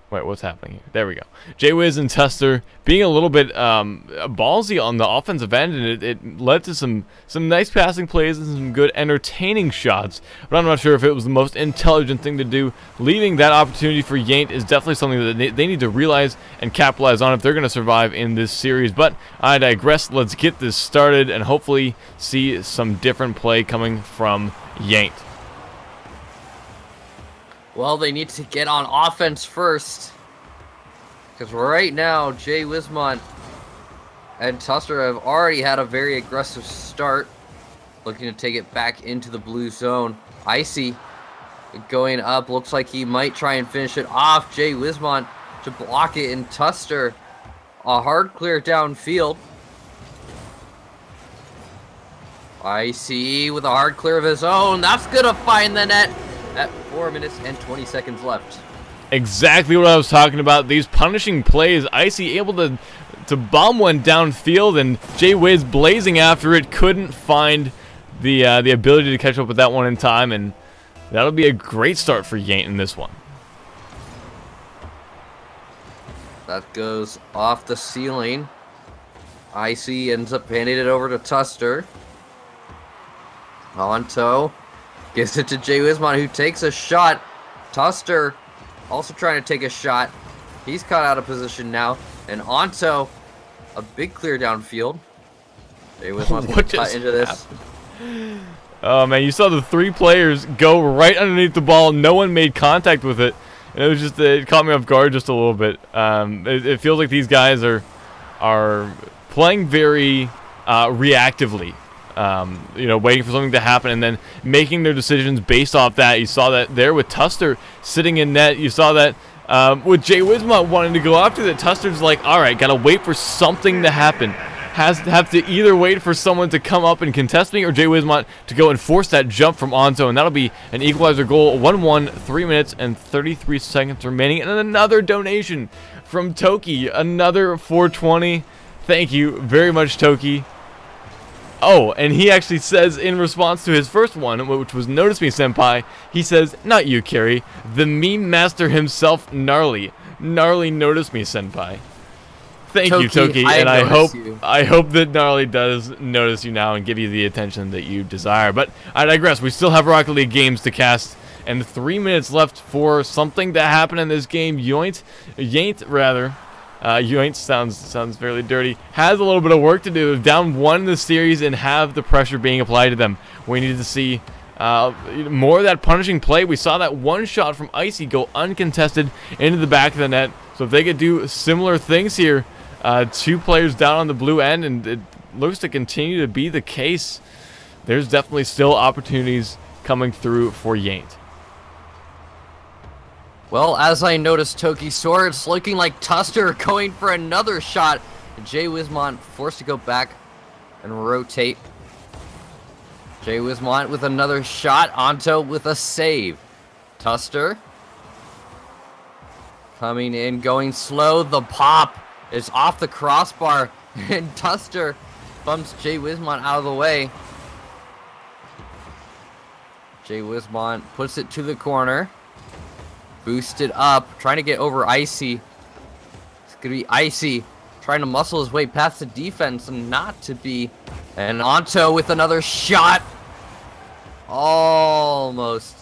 Wait, what's happening here? There we go. Jaywiz and Tuster being a little bit ballsy on the offensive end, and it led to some nice passing plays and some good entertaining shots. But I'm not sure if it was the most intelligent thing to do. Leaving that opportunity for Yaint is definitely something that they need to realize and capitalize on if they're going to survive in this series. But I digress. Let's get this started and hopefully see some different play coming from Yanked. Well, they need to get on offense first. Because right now, Jay Wismont and Tuster have already had a very aggressive start. Looking to take it back into the blue zone. Icy going up. Looks like he might try and finish it off. Jay Wismont to block it, and Tuster a hard clear downfield. Icy with a hard clear of his own. That's going to find the net at 4 minutes and 20 seconds left. Exactly what I was talking about. These punishing plays. Icy able to bomb one downfield, and Jay Wiz blazing after it. Couldn't find the ability to catch up with that one in time, and that'll be a great start for Yaint in this one. That goes off the ceiling. Icy ends up handing it over to Tuster. Onto gives it to Jay Wismont, who takes a shot. Tuster also trying to take a shot. He's caught out of position now. And Onto a big clear downfield. Jay Wismont's going to cut into this. Oh, man, you saw the 3 players go right underneath the ball. No one made contact with it. And it was just, it caught me off guard just a little bit. It feels like these guys are playing very reactively. You know, waiting for something to happen and then making their decisions based off that. You saw that there with Tuster sitting in net. You saw that with Jay Wismont wanting to go after that. Tuster's like, all right, gotta wait for something to happen. Have to either wait for someone to come up and contest me or Jay Wismont to go and force that jump from Onto, and that'll be an equalizer goal. 1-1, 3 minutes and 33 seconds remaining, and another donation from Toki, another 420. Thank you very much, Toki. Oh, and he actually says in response to his first one, which was Notice Me Senpai, he says, not you, Carrie, the meme master himself, Gnarly. Gnarly Notice Me Senpai. Thank you, Toki, and I hope that Gnarly does notice you now and give you the attention that you desire. But I digress. We still have Rocket League games to cast, and 3 minutes left for something to happen in this game. Yaint sounds fairly dirty. Has a little bit of work to do. Down 1 in the series and have the pressure being applied to them. We need to see more of that punishing play. We saw that one shot from Icy go uncontested into the back of the net. So if they could do similar things here, 2 players down on the blue end, and it looks to continue to be the case, there's definitely still opportunities coming through for Yaint. Well, as I noticed, Toki Soar, it's looking like Tuster going for another shot. Jay Wismont forced to go back and rotate. Jay Wismont with another shot. Onto with a save. Tuster coming in, going slow. The pop is off the crossbar, and Tuster bumps Jay Wismont out of the way. Jay Wismont puts it to the corner. Boosted up, trying to get over Icy. It's going to be Icy trying to muscle his way past the defense and not to be. And Onto with another shot. Almost.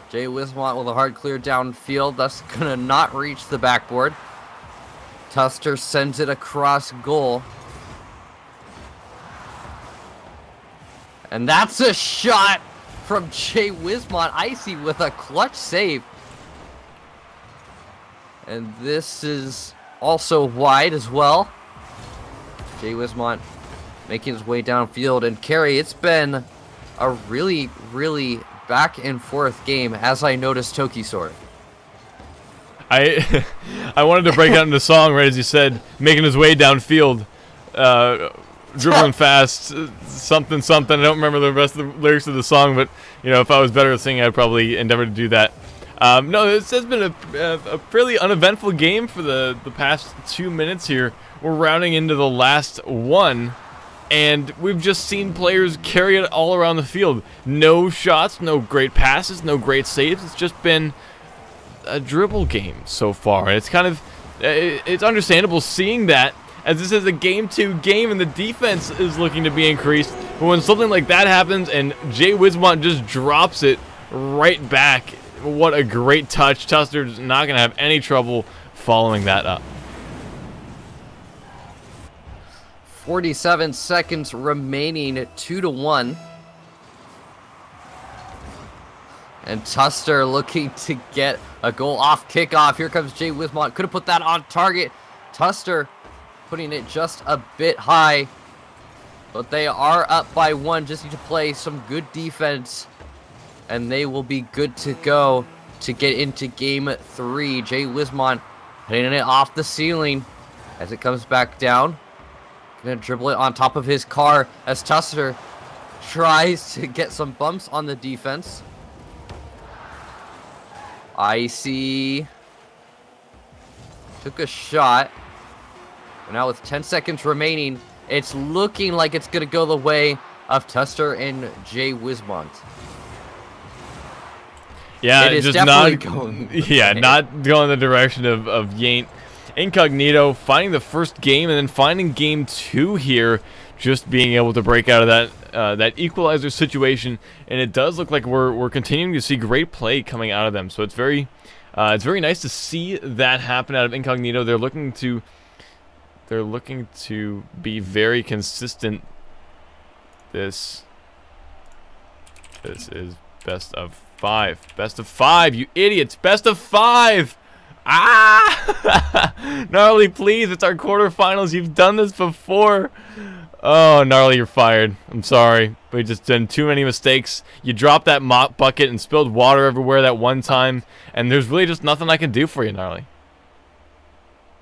Jay Wismont with a hard clear downfield. That's going to not reach the backboard. Tuster sends it across goal. And that's a shot from Jay Wismont. Icy with a clutch save. And this is also wide as well. Jay Wismont making his way downfield. And Carrie, it's been a really, really back and forth game, as I noticed Toki Sword. I wanted to break out into song right as you said, making his way downfield. Dribbling fast, something. I don't remember the rest of the lyrics of the song, but you know, if I was better at singing, I'd probably endeavor to do that. No, this has been a fairly uneventful game for the past 2 minutes here. We're rounding into the last one, and we've just seen players carry it all around the field. No shots, no great passes, no great saves. It's just been a dribble game so far. It's kind of, it's understandable seeing that, as this is a Game 2 game and the defense is looking to be increased. But when something like that happens and Jay Wismont just drops it right back, what a great touch. Tuster's not going to have any trouble following that up. 47 seconds remaining, 2-1. And Tuster looking to get a goal off kickoff. Here comes Jay Wismont. Could have put that on target. Tuster putting it just a bit high. But they are up by 1. Just need to play some good defense. And they will be good to go to get into game 3. Jay Wismont hitting it off the ceiling as it comes back down. Gonna dribble it on top of his car as Tuster tries to get some bumps on the defense. Icy took a shot. And now with 10 seconds remaining, it's looking like it's going to go the way of Tuster and Jay Wismont. Yeah, it is just definitely not going. Yeah, not going the direction of Yaint. Incognito finding the first game and then finding game 2 here, just being able to break out of that equalizer situation, and it does look like we're continuing to see great play coming out of them. So it's very nice to see that happen out of Incognito. They're looking to be very consistent. This is best of 5. Best of 5, you idiots! Best of 5! Ah! Gnarly, please, it's our quarterfinals. You've done this before. Oh, Gnarly, you're fired. I'm sorry. We just done too many mistakes. You dropped that mop bucket and spilled water everywhere that one time, and there's really just nothing I can do for you, Gnarly.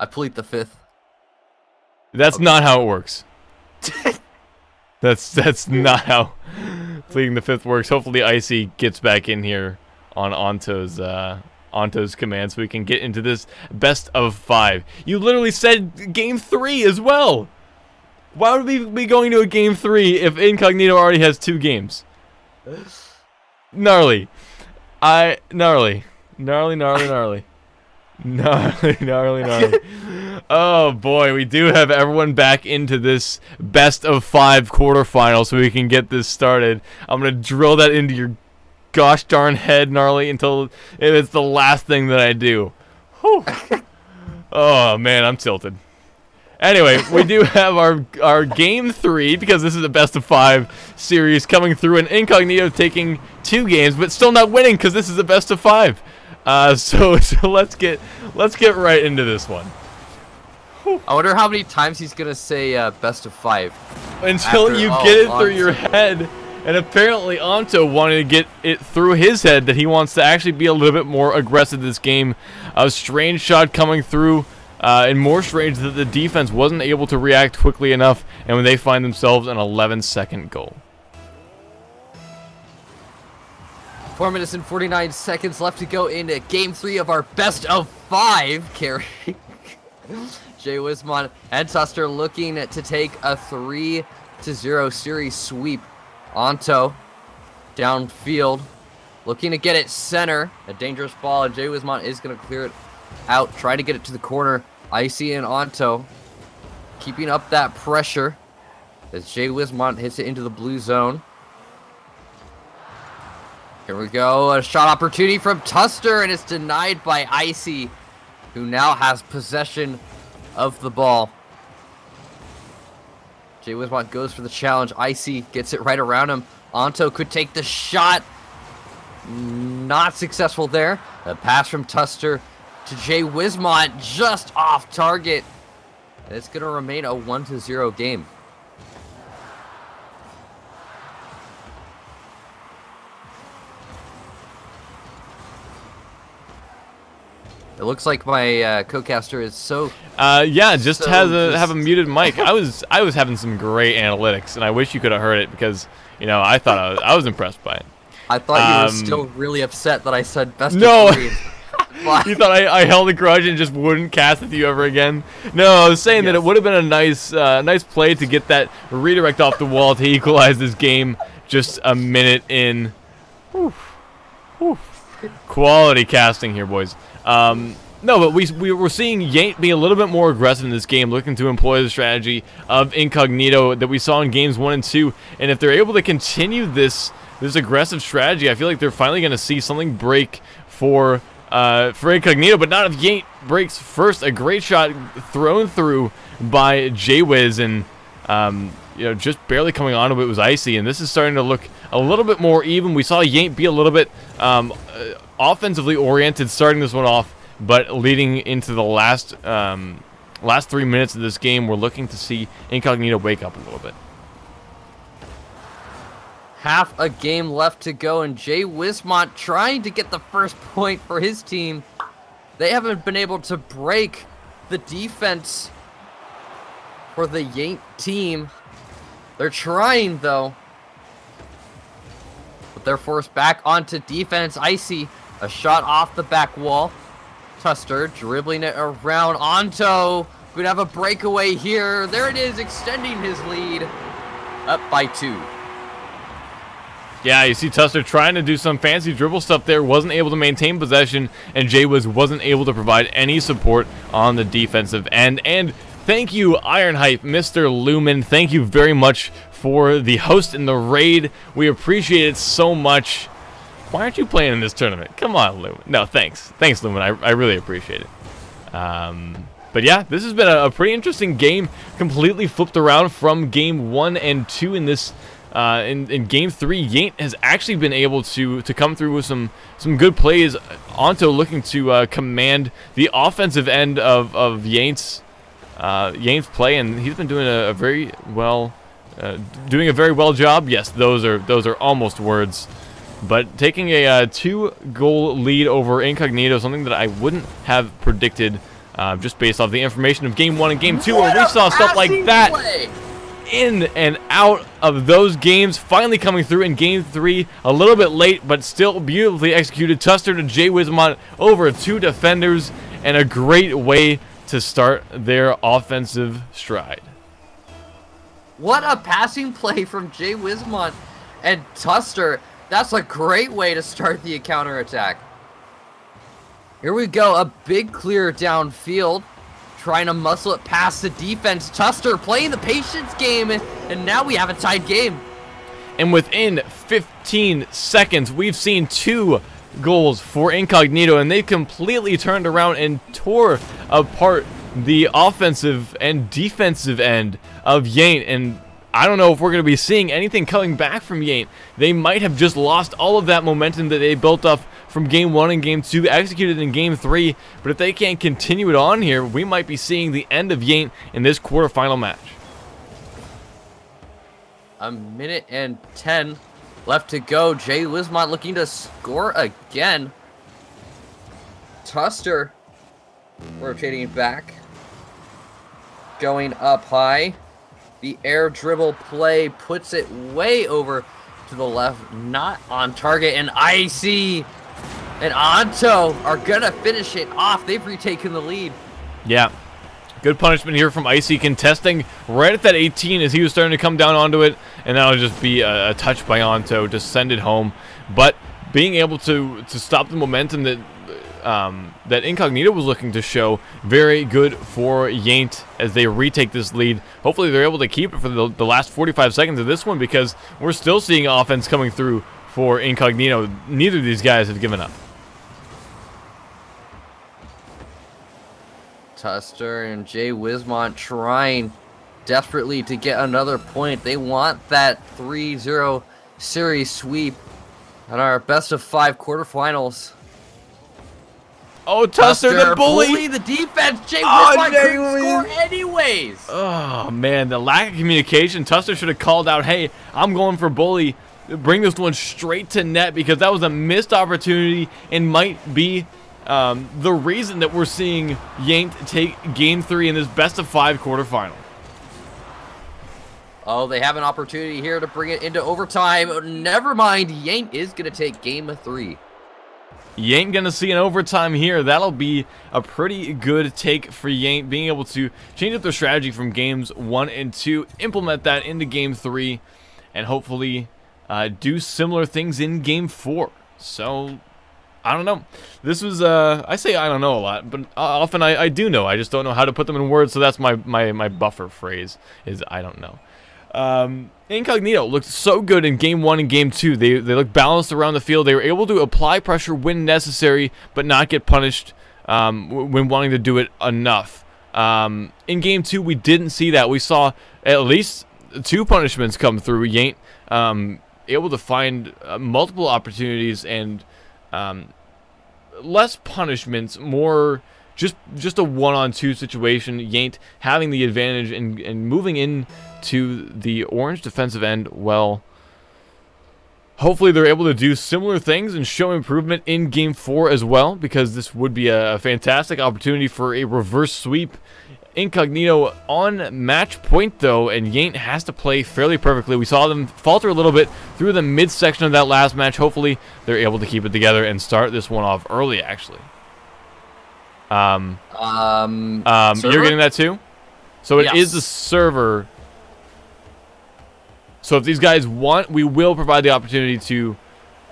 I plead the 5th. That's not how it works. That's not how pleading the 5th works. Hopefully Icy gets back in here on Anto's command so we can get into this best of 5. You literally said game 3 as well. Why would we be going to a game 3 if Incognito already has 2 games? Gnarly. Gnarly. Gnarly. Oh boy, we do have everyone back into this best of 5 quarterfinal so we can get this started. I'm gonna drill that into your gosh darn head, Gnarly, until it's the last thing that I do. Whew. Oh man, I'm tilted. Anyway, we do have our game 3, because this is a best of 5 series coming through, and Incognito taking 2 games but still not winning because this is a best of 5. So let's get right into this one. I wonder how many times he's gonna say best of 5 until you get it through your head. And apparently Anto wanted to get it through his head that he wants to actually be a little bit more aggressive this game. A strange shot coming through, and more strange that the defense wasn't able to react quickly enough, and when they find themselves an 11-second goal. 4 minutes and 49 seconds left to go into game 3 of our best of 5 carry. Jay Wismont and Tuster looking to take a 3-0 series sweep. Anto downfield, looking to get it center. A dangerous ball, and Jay Wismont is going to clear it out, try to get it to the corner. Icy and Anto keeping up that pressure as Jay Wismont hits it into the blue zone. Here we go, a shot opportunity from Tuster, and it's denied by Icy, who now has possession of the ball. Jay Wismont goes for the challenge. Icy gets it right around him. Anto could take the shot. Not successful there. A pass from Tuster to Jay Wismont, just off target. And it's going to remain a 1-0 game. It looks like my co-caster is so. Yeah, just have a muted mic. I was having some great analytics, and I wish you could have heard it because I thought I was impressed by it. I thought you were still really upset that I said best no. of 3. You thought I held a grudge and just wouldn't cast with you ever again? No, I was saying that it would have been a nice play to get that redirect off the wall to equalize this game just a minute in. Whew. Whew. Quality casting here, boys. No, but we were seeing Yaint be a little bit more aggressive in this game, looking to employ the strategy of Incognito that we saw in games 1 and 2. And if they're able to continue this aggressive strategy, I feel like they're finally going to see something break for Incognito, but not if Yaint breaks first. A great shot thrown through by Jay Wiz, and just barely coming onto it was Icy, and this is starting to look a little bit more even. We saw Yaint be a little bit offensively oriented starting this one off, but leading into the last 3 minutes of this game, we're looking to see Incognito wake up a little bit. Half a game left to go, and Jay Wismont trying to get the first point for his team. They haven't been able to break the defense for the Yaint team. They're trying, though. But they're forced back onto defense. Icy, a shot off the back wall. Tuster dribbling it around. Anto could have a breakaway here. There it is, extending his lead. Up by 2. Yeah, you see Tuster trying to do some fancy dribble stuff there, wasn't able to maintain possession, and Jay wasn't able to provide any support on the defensive end. And thank you, Ironhype, Mr. Lumen. Thank you very much for the host in the raid. We appreciate it so much. Why aren't you playing in this tournament? Come on, Lumen. No, thanks. Thanks, Lumen. I really appreciate it. But yeah, this has been a pretty interesting game. Completely flipped around from game 1 and 2 in this. In game 3, Yaint has actually been able to come through with some good plays. Anto looking to command the offensive end of Yaint's play, and he's been doing a very well job. Yes, those are almost words, but taking a 2-goal lead over Incognito, something that I wouldn't have predicted just based off the information of game 1 and game 2, where we saw stuff like that. In and out of those games, finally coming through in game 3, a little bit late, but still beautifully executed. Tuster to Jay Wismont over 2 defenders, and a great way to start their offensive stride. What a passing play from Jay Wismont and Tuster. That's a great way to start the counterattack. Here we go, a big clear downfield. Trying to muscle it past the defense. Tuster playing the patience game, and now we have a tied game. And within 15 seconds, we've seen 2 goals for Incognito, and they completely turned around and tore apart the offensive and defensive end of Yaint. And I don't know if we're going to be seeing anything coming back from Yaint. They might have just lost all of that momentum that they built up from game 1 and game 2, executed in game 3, but if they can't continue it on here, we might be seeing the end of Yaint in this quarterfinal match. A minute and 10 left to go. Jay Wismont looking to score again. Tuster rotating back, going up high. The air dribble play puts it way over to the left, not on target, and Icy and Anto are gonna finish it off. They've retaken the lead. Yeah, good punishment here from Icy, contesting right at that 18 as he was starting to come down onto it, and that'll just be a touch by Anto to send it home. But being able to stop the momentum that that Incognito was looking to show, very good for Yaint as they retake this lead. Hopefully they're able to keep it for the last 45 seconds of this one, because we're still seeing offense coming through for Incognito. Neither of these guys have given up. Tuster and Jay Wismont trying desperately to get another point. They want that 3-0 series sweep at our best of 5 quarterfinals. Oh, Tuster the bully! The defense. Jay Wismont couldn't score anyways. Oh man, the lack of communication. Tuster should have called out, "Hey, I'm going for bully. Bring this one straight to net," because that was a missed opportunity and might be the reason that we're seeing Yaint take game 3 in this best of 5 quarterfinal. Oh, they have an opportunity here to bring it into overtime. Never mind, Yaint is going to take game 3. You ain't going to see an overtime here. That'll be a pretty good take for Yaint, being able to change up their strategy from games 1 and 2, implement that into game 3, and hopefully do similar things in game 4. So, I don't know. This was, I say I don't know a lot, but often I do know. I just don't know how to put them in words, so that's my buffer phrase, is I don't know. Incognito looked so good in game 1 and game 2. They looked balanced around the field. They were able to apply pressure when necessary, but not get punished when wanting to do it enough. In game 2, we didn't see that. We saw at least 2 punishments come through. Yaint able to find multiple opportunities and less punishments, more just a 1-on-2 situation. Yaint having the advantage and moving in to the orange defensive end well. Hopefully they're able to do similar things and show improvement in Game 4 as well, because this would be a fantastic opportunity for a reverse sweep. Incognito on match point, though, and Yaint has to play fairly perfectly. We saw them falter a little bit through the midsection of that last match. Hopefully they're able to keep it together and start this one off early, actually. You're getting that too? So it is the server. So if these guys want, we will provide the opportunity to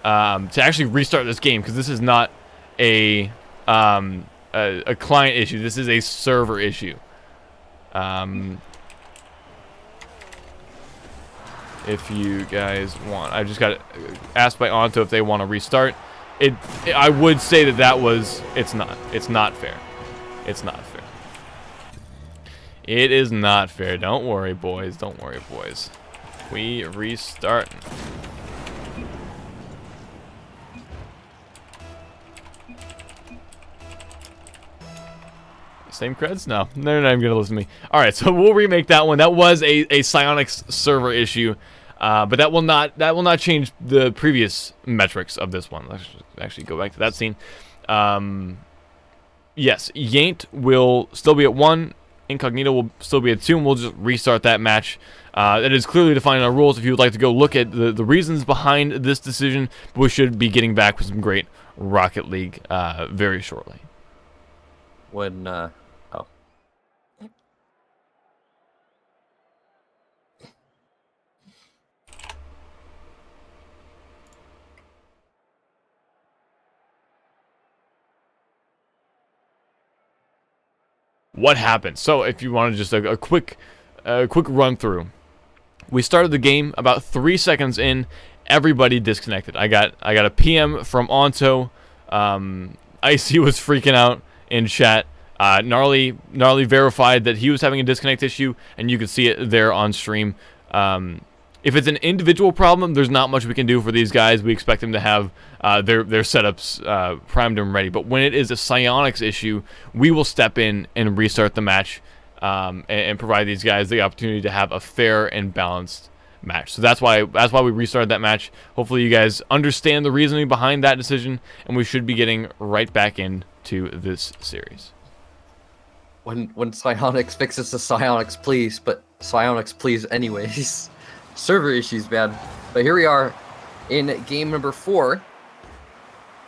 actually restart this game, because this is not a client issue. This is a server issue. If you guys want, I just got asked by Onto if they want to restart. I would say that was. It's not fair. It's not fair. It is not fair. Don't worry, boys. Don't worry, boys. We restart. Same creds? No, they're not even gonna listen to me. All right, so we'll remake that one. That was a Psyonix server issue, but that will not change the previous metrics of this one. Let's actually go back to that scene. Yes, Yaint will still be at 1. Incognito will still be at 2, and we'll just restart that match. It is clearly defined in our rules if you would like to go look at the reasons behind this decision, but we should be getting back with some great Rocket League very shortly. When, oh. What happened? So if you want to just a quick run through, we started the game about 3 seconds in, everybody disconnected. I got a PM from Onto. Icy was freaking out in chat. Gnarly verified that he was having a disconnect issue, and you could see it there on stream. If it's an individual problem, there's not much we can do for these guys. We expect them to have their setups primed and ready. But when it is a Psyonix issue, we will step in and restart the match and provide these guys the opportunity to have a fair and balanced match. So that's why we restarted that match. Hopefully you guys understand the reasoning behind that decision, and we should be getting right back into this series. When Psyonix fixes the Psyonix, please, but Psyonix, please, anyways. Server issues, man. But here we are in game number 4,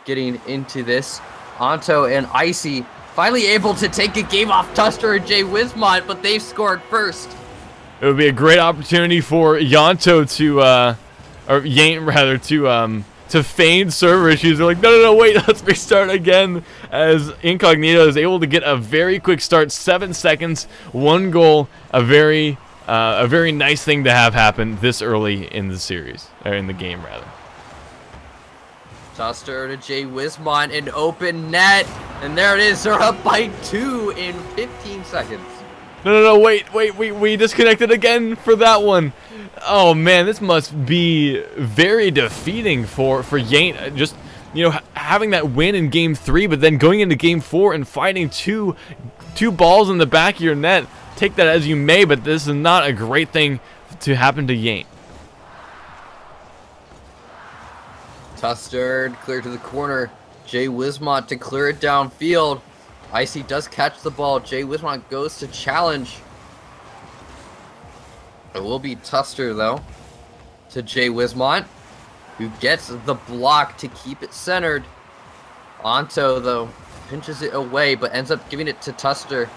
getting into this. Onto and Icy finally able to take a game off Tuster and Jay Wismont, but they scored first. It would be a great opportunity for Yaint to feign server issues. They're like, no, wait, let's restart again. As Incognito is able to get a very quick start, 7 seconds, 1 goal, a very nice thing to have happen this early in the series, or in the game rather. Tuster to Jay Wismont in open net, and there it is. They're up by 2 in 15 seconds. No, wait, we disconnected again for that one. Oh man, this must be very defeating for Yaint. Just, you know, having that win in game 3, but then going into game 4 and finding two balls in the back of your net. Take that as you may, but this is not a great thing to happen to Yaint. Tuster clear to the corner. Jay Wismont to clear it downfield. Icy does catch the ball. Jay Wismont goes to challenge. It will be Tuster, though, to Jay Wismont, who gets the block to keep it centered. Onto, though, pinches it away, but ends up giving it to Tuster,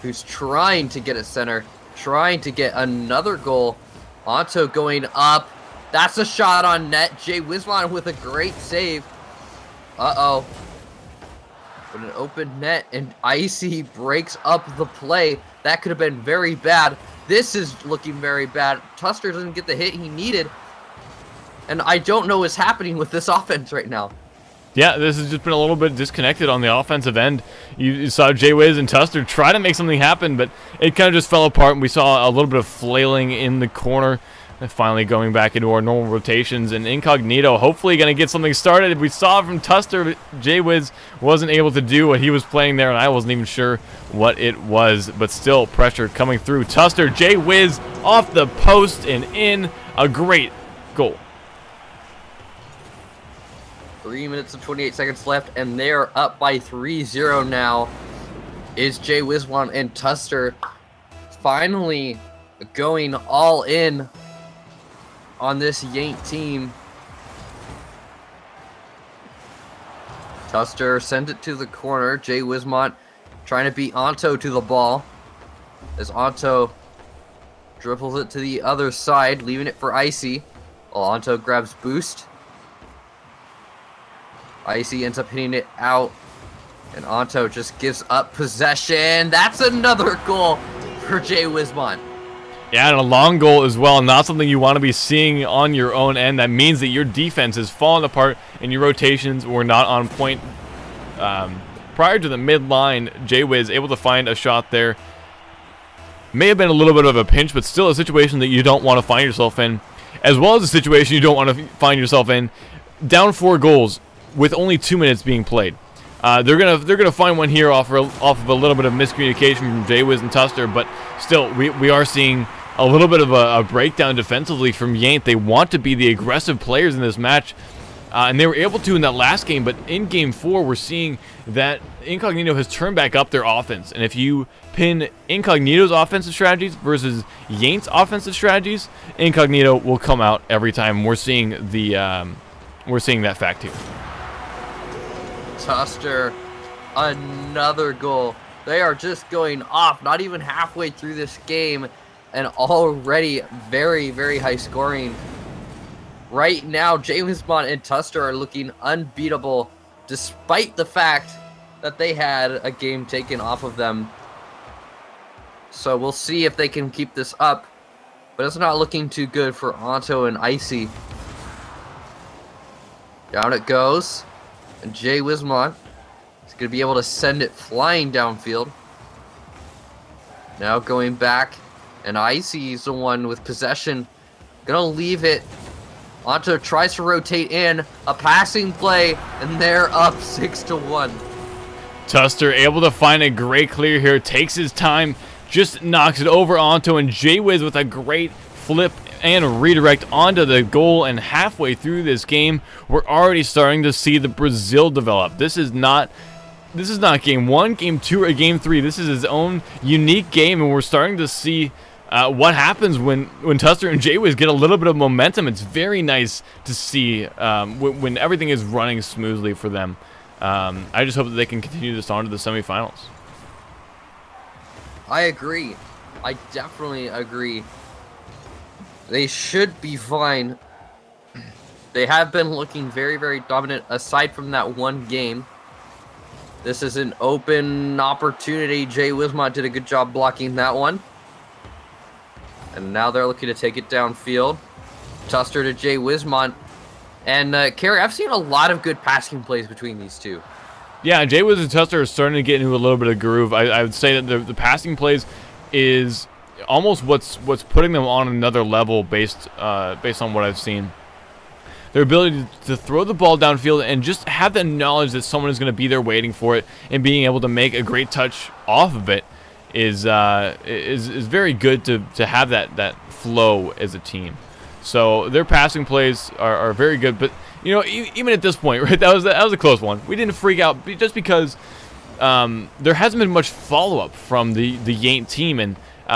who's trying to get it center, trying to get another goal. Onto going up. That's a shot on net. Jay Wismont with a great save. Uh-oh. With an open net, and Icy breaks up the play. That could have been very bad. This is looking very bad. Tuster doesn't get the hit he needed. And I don't know what's happening with this offense right now. Yeah, this has just been a little bit disconnected on the offensive end. You saw Jay-Wiz and Tuster try to make something happen, but it kind of just fell apart, and we saw a little bit of flailing in the corner. And finally going back into our normal rotations, and Incognito hopefully going to get something started. We saw from Tuster, Jay-Wiz wasn't able to do what he was playing there, and I wasn't even sure what it was, but still pressure coming through. Tuster, Jay-Wiz off the post and in. A great goal. 3 minutes and 28 seconds left, and they're up by 3-0 now. Is Jay-Wiz and Tuster finally going all in on this Yank team? Tuster sent it to the corner. Jay Wismont trying to beat Anto to the ball. As Anto dribbles it to the other side, leaving it for Icy. While Anto grabs boost. Icy ends up hitting it out. And Anto just gives up possession. That's another goal for Jay Wismont. Yeah, and a long goal as well, not something you want to be seeing on your own end. That means that your defense has fallen apart and your rotations were not on point. Prior to the mid-line, Jay-Wiz able to find a shot there. May have been a little bit of a pinch, but still a situation that you don't want to find yourself in, as well as a situation you don't want to find yourself in. Down 4 goals with only 2 minutes being played. They're gonna find one here off of a little bit of miscommunication from Jay-Wiz and Tuster, but still we are seeing a little bit of a breakdown defensively from Yank. They want to be the aggressive players in this match, and they were able to in that last game, but in Game 4, we're seeing that Incognito has turned back up their offense, and if you pin Incognito's offensive strategies versus Yank's offensive strategies, Incognito will come out every time. We're seeing that fact here. Tuster, another goal. They are just going off, not even halfway through this game, and already very, very high scoring. Right now, James Bond and Tuster are looking unbeatable, despite the fact that they had a game taken off of them. So we'll see if they can keep this up, but it's not looking too good for Anto and Icy. Down it goes, and Jay Wismont is going to be able to send it flying downfield. Now going back, and Icy's the one with possession. Gonna leave it. Anto tries to rotate in, a passing play, and they're up 6-1. Tuster able to find a great clear here, takes his time, just knocks it over Anto, and Jay-Wiz with a great flip and redirect onto the goal. And halfway through this game, we're already starting to see the Brazil develop. This is not game 1, game 2, or game 3. This is his own unique game, and we're starting to see what happens when Tuster and Jay-Wiz get a little bit of momentum. It's very nice to see when everything is running smoothly for them. I just hope that they can continue this on to the semifinals. I agree. I definitely agree. They should be fine. They have been looking very, very dominant aside from that one game. This is an open opportunity. Jay Wismont did a good job blocking that one. And now they're looking to take it downfield. Tuster to Jay Wismont. And Kerry, I've seen a lot of good passing plays between these two. Yeah, Jay-Wiz and Tuster are starting to get into a little bit of groove. I would say that the passing plays is almost what's putting them on another level based on what I've seen. Their ability to throw the ball downfield and just have the knowledge that someone is going to be there waiting for it, and being able to make a great touch off of it is very good to have that flow as a team. So their passing plays are very good, but you know, even at this point, right, that was a close one. We didn't freak out just because there hasn't been much follow-up from the Yank team, and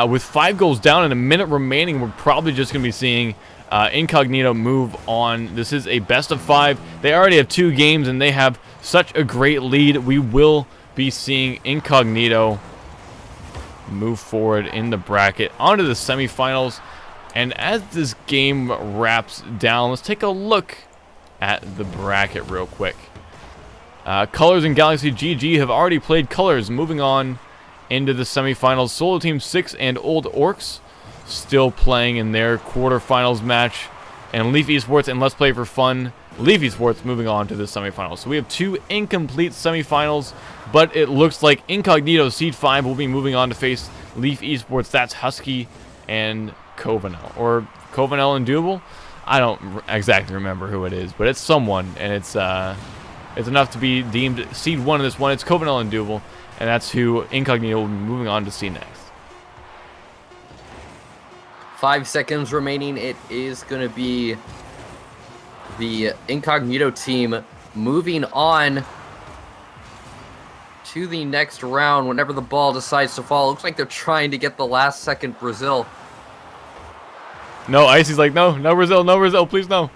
with 5 goals down and a minute remaining, we're probably just going to be seeing Incognito move on. This is a best of 5. They already have 2 games, and they have such a great lead. We will be seeing Incognito move forward in the bracket onto the semifinals. And as this game wraps down, let's take a look at the bracket real quick. Colors and Galaxy GG have already played Colors, moving on into the semifinals. Solo Team 6 and Old Orcs still playing in their quarterfinals match. And Leaf Esports and Let's Play for Fun Leaf Esports moving on to the semifinals. So we have 2 incomplete semifinals, but it looks like Incognito Seed 5 will be moving on to face Leaf Esports. That's Husky and Covenel. Or Covenel and Doable? I don't exactly remember who it is, but it's someone, and it's enough to be deemed Seed 1 in this one. It's Covenel and Doable, and that's who Incognito will be moving on to see next. 5 seconds remaining. It is going to be the Incognito team moving on to the next round whenever the ball decides to fall. Looks like they're trying to get the last second Brazil. No, Icy's like, no Brazil, please no.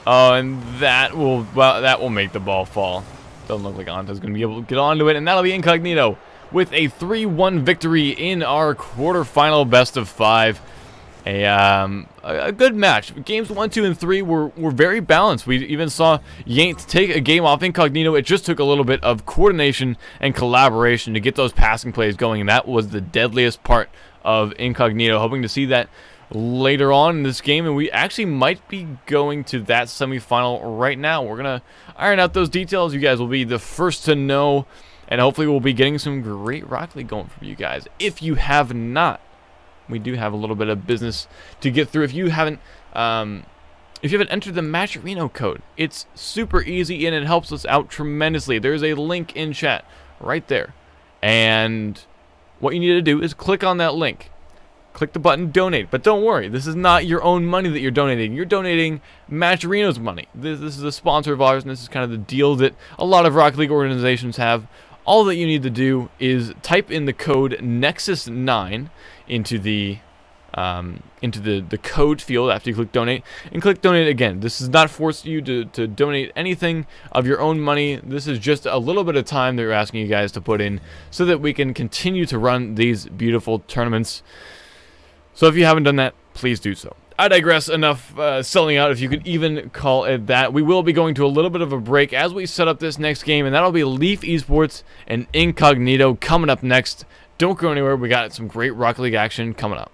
Oh, and that will make the ball fall. Doesn't look like Anta's going to be able to get onto it, and that'll be Incognito with a 3-1 victory in our quarterfinal best of 5. A good match. Games 1, 2, and 3 were very balanced. We even saw Yanked take a game off Incognito. It just took a little bit of coordination and collaboration to get those passing plays going, and that was the deadliest part of Incognito. Hoping to see that later on in this game, and we actually might be going to that semifinal right now. We're going to iron out those details. You guys will be the first to know, and hopefully we'll be getting some great Rocket League going for you guys. If you have not, we do have a little bit of business to get through. If you haven't entered the Matcherino code, it's super easy and it helps us out tremendously. There's a link in chat right there, and what you need to do is click on that link. Click the button donate, but don't worry, this is not your own money that you're donating. You're donating Matcherino's money. This is a sponsor of ours, and this is kind of the deal that a lot of Rocket League organizations have. All that you need to do is type in the code Nexus9 into the code field after you click donate, and click donate again. This does not force you to donate anything of your own money. This is just a little bit of time that we're asking you guys to put in so that we can continue to run these beautiful tournaments. So if you haven't done that, please do so. I digress. Enough selling out, if you could even call it that. We will be going to a little bit of a break as we set up this next game, and that'll be Leaf Esports and Incognito coming up next. Don't go anywhere. We got some great Rocket League action coming up.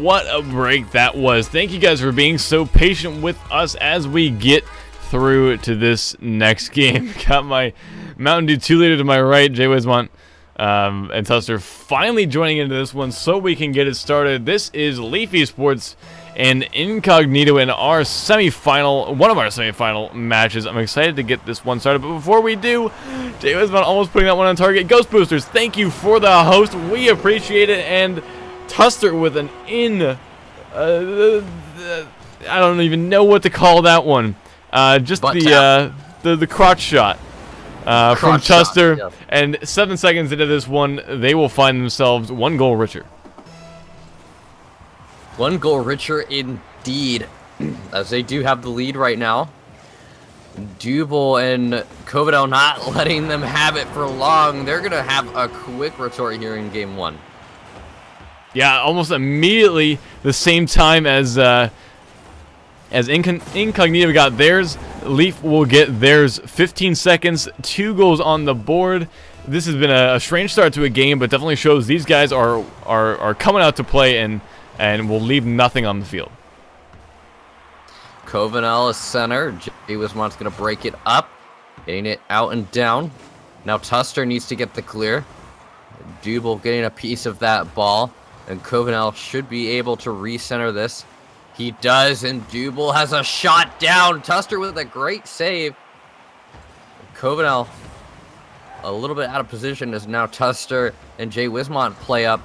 what a break that was. Thank you guys for being so patient with us as we get through to this next game. Got my Mountain Dew 2-liter to my right, Jay Wismont and Tuster finally joining into this one so we can get it started. This is Leafy Sports and Incognito in our semifinal, one of our semifinal matches. I'm excited to get this one started, but before we do, Jay Wismont almost putting that one on target. Ghost Boosters, thank you for the host. We appreciate it. And Tuster with an I don't even know what to call that one. Just the crotch shot from Tuster. Yep. And 7 seconds into this one, they will find themselves 1 goal richer. 1 goal richer indeed, as they do have the lead right now. Dubel and Kovedal not letting them have it for long. They're going to have a quick retort here in game 1. Yeah, almost immediately the same time as Incognito got theirs, Leaf will get theirs. 15 seconds, 2 goals on the board. This has been a strange start to a game, but definitely shows these guys are coming out to play and will leave nothing on the field. Kovenel is center. Jay Wismont's going to break it up, getting it out and down. Now Tuster needs to get the clear. Dubel getting a piece of that ball, and Kovenel should be able to recenter this. He does, and Dubel has a shot down. Tuster with a great save. Kovenel a little bit out of position as now Tuster and Jay Wismont play up.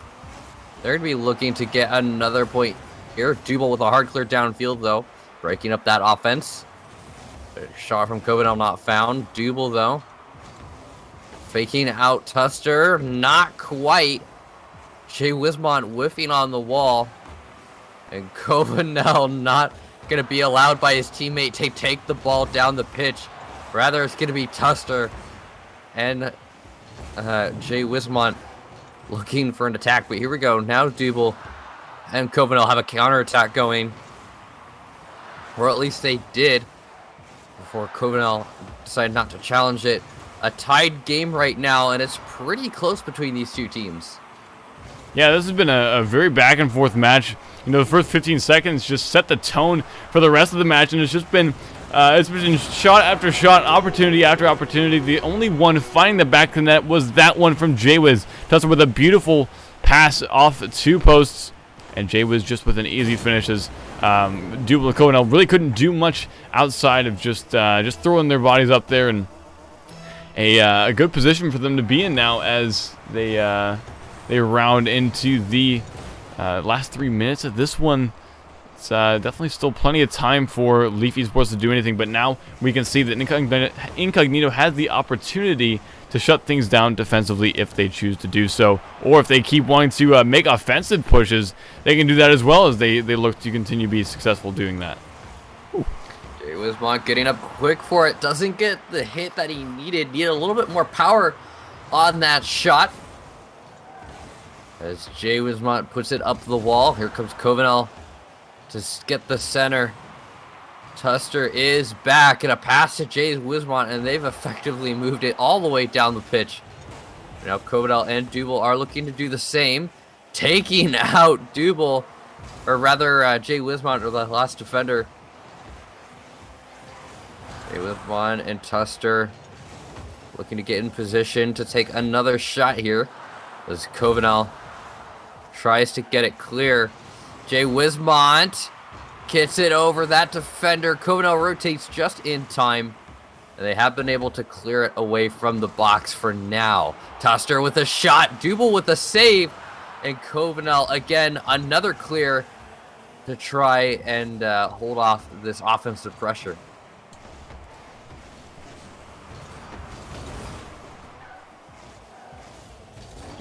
They're going to be looking to get another point here. Dubel with a hard clear downfield, though, breaking up that offense. Shot from Kovenel not found. Dubel, though, faking out Tuster. Not quite. Jay Wismont whiffing on the wall. And Kovenel not going to be allowed by his teammate to take the ball down the pitch. Rather, it's going to be Tuster and Jay Wismont looking for an attack. But here we go. Now Dubel and Kovenel have a counterattack going. Or at least they did before Kovenel decided not to challenge it. A tied game right now, and it's pretty close between these two teams. Yeah, this has been a very back and forth match. You know, the first 15 seconds just set the tone for the rest of the match, and it's been shot after shot, opportunity after opportunity. The only one finding the back of the net was that one from Jaywiz. Tuster with a beautiful pass off 2 posts, and Jaywiz just with an easy finish as Dubel and Kovenel really couldn't do much outside of just throwing their bodies up there, and a good position for them to be in now as they round into the last 3 minutes of this one. It's definitely still plenty of time for Leafy Sports to do anything, but now we can see that Incognito has the opportunity to shut things down defensively if they choose to do so, or if they keep wanting to make offensive pushes, they can do that as well as they look to continue to be successful doing that. Jay Wismont getting up quick for it, doesn't get the hit that he needed a little bit more power on that shot. As Jay Wismont puts it up the wall, here comes Kovenel to get the center. Tuster is back, and a pass to Jay Wismont, and they've effectively moved it all the way down the pitch. Now Kovenel and Dubel are looking to do the same, taking out Dubel, or rather Jay Wismont, or the last defender. Jay Wismont and Tuster looking to get in position to take another shot here as Kovenel tries to get it clear. Jay Wismont gets it over that defender. Kovenel rotates just in time, and they have been able to clear it away from the box for now. Tuster with a shot, Dubel with a save, and Kovenel again another clear to try and hold off this offensive pressure.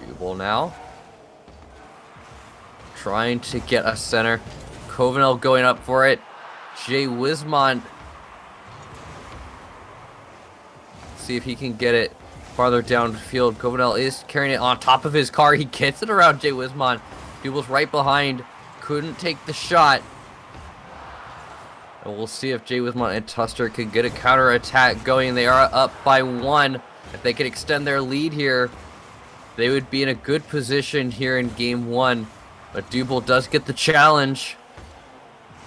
Dubel now trying to get a center. Kovenel going up for it. Jay Wismont. See if he can get it farther downfield. Kovenel is carrying it on top of his car. He gets it around Jay Wismont. Dubel's right behind. Couldn't take the shot. And we'll see if Jay Wismont and Tuster can get a counter-attack going. They are up by 1. If they could extend their lead here, they would be in a good position here in game 1. But Dubel does get the challenge.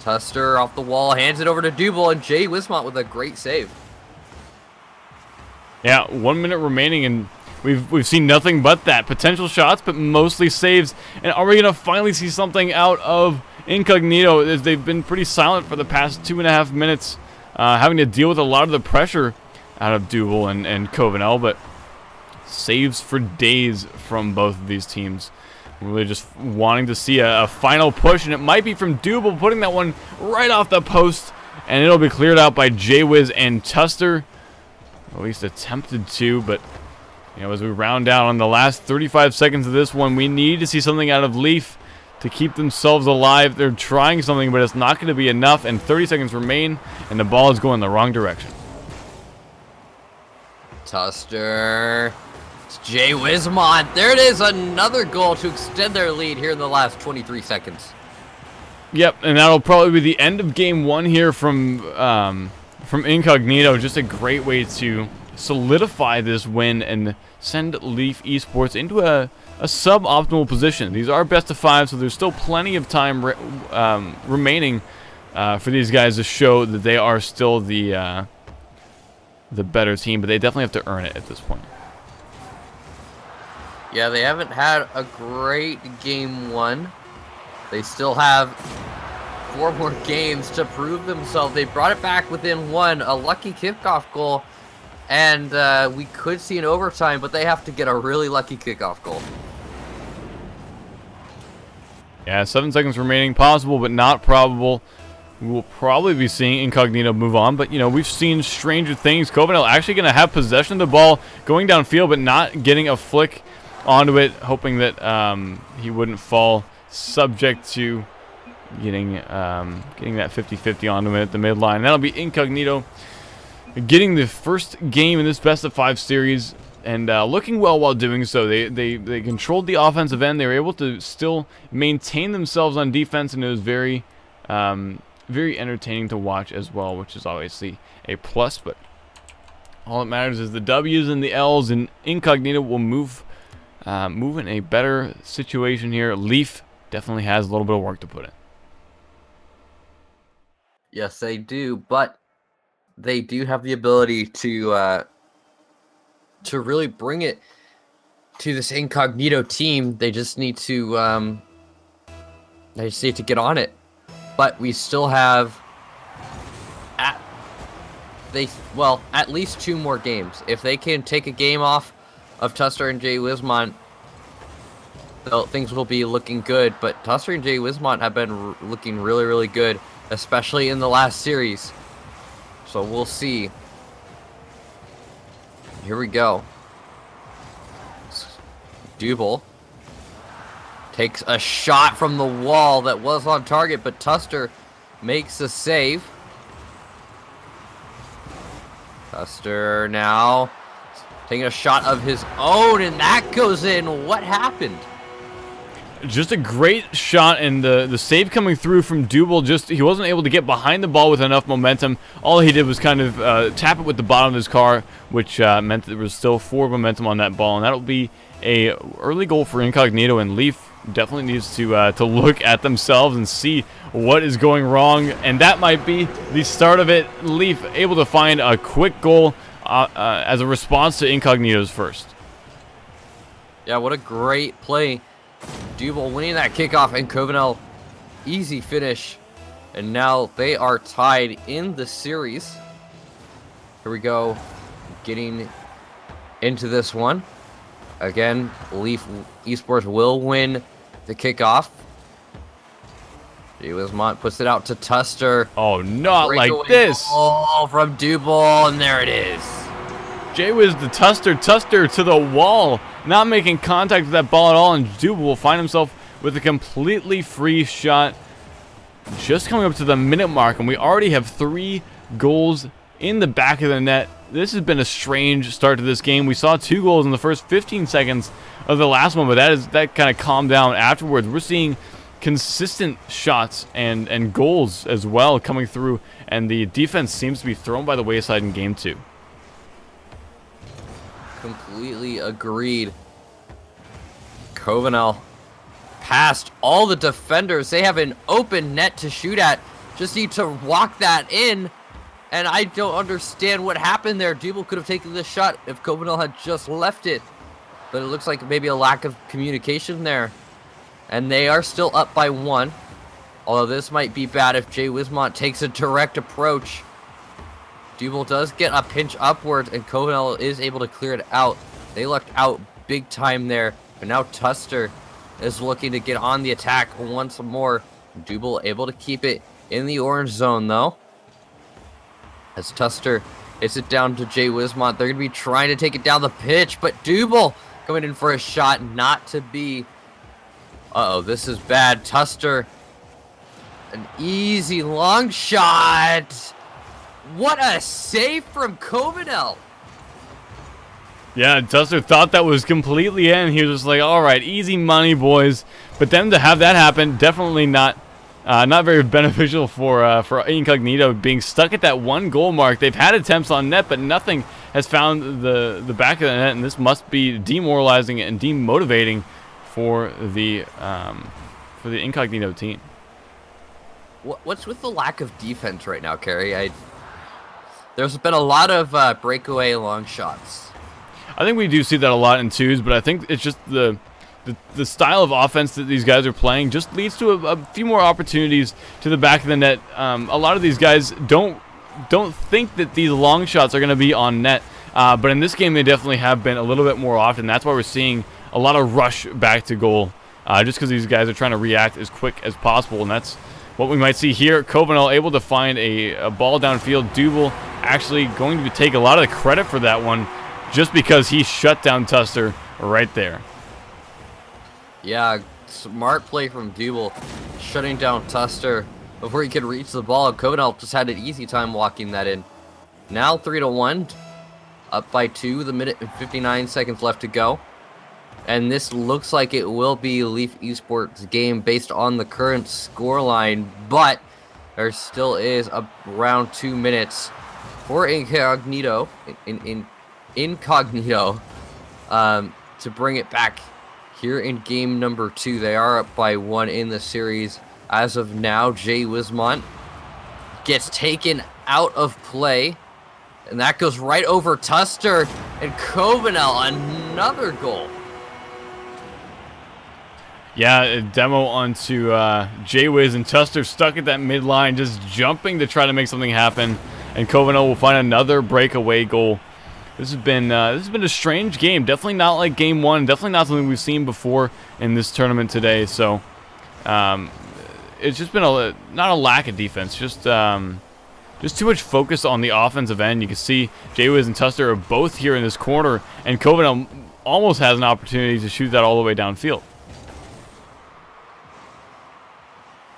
Tuster off the wall, hands it over to Dubel, and Jay Wismont with a great save. Yeah, 1 minute remaining, and we've seen nothing but that. Potential shots, but mostly saves. And are we going to finally see something out of Incognito, as they've been pretty silent for the past 2.5 minutes, having to deal with a lot of the pressure out of Dubel and Covenel, but saves for days from both of these teams. Really just wanting to see a final push, and it might be from Dubel putting that one right off the post, and it'll be cleared out by Jaywiz and Tuster. At least attempted to, but you know, as we round down on the last 35 seconds of this one, we need to see something out of Leaf to keep themselves alive. They're trying something, but it's not going to be enough, and 30 seconds remain, and the ball is going the wrong direction. Tuster. Jay Wismont. There it is, another goal to extend their lead here in the last 23 seconds. Yep, and that'll probably be the end of game one here from Incognito. Just a great way to solidify this win and send Leaf Esports into a suboptimal position. These are best of 5, so there's still plenty of time remaining for these guys to show that they are still the better team, but they definitely have to earn it at this point. Yeah, they haven't had a great game one. They still have 4 more games to prove themselves. They brought it back within 1, a lucky kickoff goal, and we could see an overtime, but they have to get a really lucky kickoff goal. Yeah, 7 seconds remaining. Possible, but not probable. We will probably be seeing Incognito move on, but, you know, we've seen stranger things. Covenel actually going to have possession of the ball going downfield, but not getting a flick onto it, hoping that he wouldn't fall subject to getting that 50-50 onto it at the midline. That'll be Incognito getting the first game in this best of 5 series, and looking well while doing so. They controlled the offensive end. They were able to still maintain themselves on defense, and it was very very entertaining to watch as well, which is obviously a plus. But all that matters is the W's and the L's, and Incognito will move in a better situation here. Leaf definitely has a little bit of work to put in. Yes, they do, but they do have the ability to really bring it to this Incognito team. They just need to get on it. But we still have at least 2 more games. If they can take a game off of Tuster and Jay Wismont, things will be looking good. But Tuster and Jay Wismont have been looking really, really good, especially in the last series. So we'll see. Here we go. Dubel takes a shot from the wall that was on target, but Tuster makes a save. Tuster now taking a shot of his own, and that goes in. What happened? Just a great shot, and the save coming through from Dubel. Just he wasn't able to get behind the ball with enough momentum. All he did was kind of tap it with the bottom of his car, which meant that there was still forward momentum on that ball, and that'll be a early goal for Incognito. And Leaf definitely needs to look at themselves and see what is going wrong, and that might be the start of it. Leaf able to find a quick goal as a response to Incognito's first. Yeah, what a great play. Dubel winning that kickoff, and Covenel easy finish, and now they are tied in the series. Here we go, getting into this one. Again, Leaf Esports will win the kickoff. Jay Wismont puts it out to Tuster. Oh, not like this. Oh, from Dubel, and there it is. Jaywiz the Tuster to the wall, not making contact with that ball at all, and Dubel will find himself with a completely free shot just coming up to the minute mark, and we already have 3 goals in the back of the net. This has been a strange start to this game. We saw 2 goals in the first 15 seconds of the last one, but that kind of calmed down afterwards. We're seeing consistent shots and goals as well coming through, and the defense seems to be thrown by the wayside in game 2. Completely agreed. Covenel past all the defenders. They have an open net to shoot at. Just need to walk that in. And I don't understand what happened there. Dubel could have taken this shot if Covenel had just left it. But it looks like maybe a lack of communication there. And they are still up by 1. Although this might be bad if Jay Wismont takes a direct approach. Dubel does get a pinch upwards, and Covenel is able to clear it out. They lucked out big time there. But now Tuster is looking to get on the attack once more. Dubel able to keep it in the orange zone, though. As Tuster hits it down to Jay Wismont. They're going to be trying to take it down the pitch, but Dubel coming in for a shot, not to be. Uh-oh, this is bad. Tuster, an easy long shot. What a save from Covenel. Yeah, Tuster thought that was completely in. He was just like, all right, easy money, boys. But then to have that happen, definitely not very beneficial for Incognito, being stuck at that 1 goal mark. They've had attempts on net, but nothing has found the back of the net, and this must be demoralizing and demotivating for the Incognito team. What's with the lack of defense right now, Kerry? There's been a lot of breakaway long shots. I think we do see that a lot in twos, but I think it's just the style of offense that these guys are playing just leads to a few more opportunities to the back of the net. A lot of these guys don't think that these long shots are going to be on net, but in this game they definitely have been a little bit more often. That's why we're seeing a lot of rush back to goal, just because these guys are trying to react as quick as possible, and that's what we might see here. Covenel able to find a ball downfield. Dubel actually going to take a lot of the credit for that one, just because he shut down Tuster right there. Yeah, smart play from Dubel, shutting down Tuster before he could reach the ball. Covenel just had an easy time walking that in. Now 3-1, up by 2, the minute and 59 seconds left to go. And this looks like it will be Leaf Esports game based on the current scoreline, but there still is around 2 minutes for Incognito, Incognito to bring it back here in game number 2. They are up by 1 in the series as of now. Jay Wismont gets taken out of play, and that goes right over Tuster, and Covenel another goal. Yeah, a demo onto Jay Wiz, and Tuster stuck at that midline, just jumping to try to make something happen, and Covenel will find another breakaway goal. This has been a strange game. Definitely not like game 1. Definitely not something we've seen before in this tournament today. So it's just been not a lack of defense, just too much focus on the offensive end. You can see Jay Wiz and Tuster are both here in this corner, and Covenel almost has an opportunity to shoot that all the way downfield.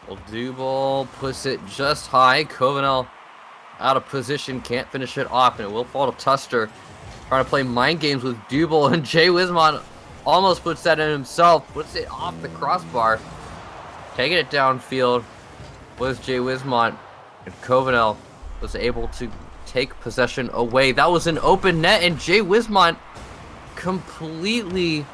Well, Dubel puts it just high. Covenel out of position, can't finish it off, and it will fall to Tuster. Trying to play mind games with Dubel, and Jay Wismont almost puts that in himself. Puts it off the crossbar. Taking it downfield was Jay Wismont, and Covenel was able to take possession away. That was an open net, and Jay Wismont completely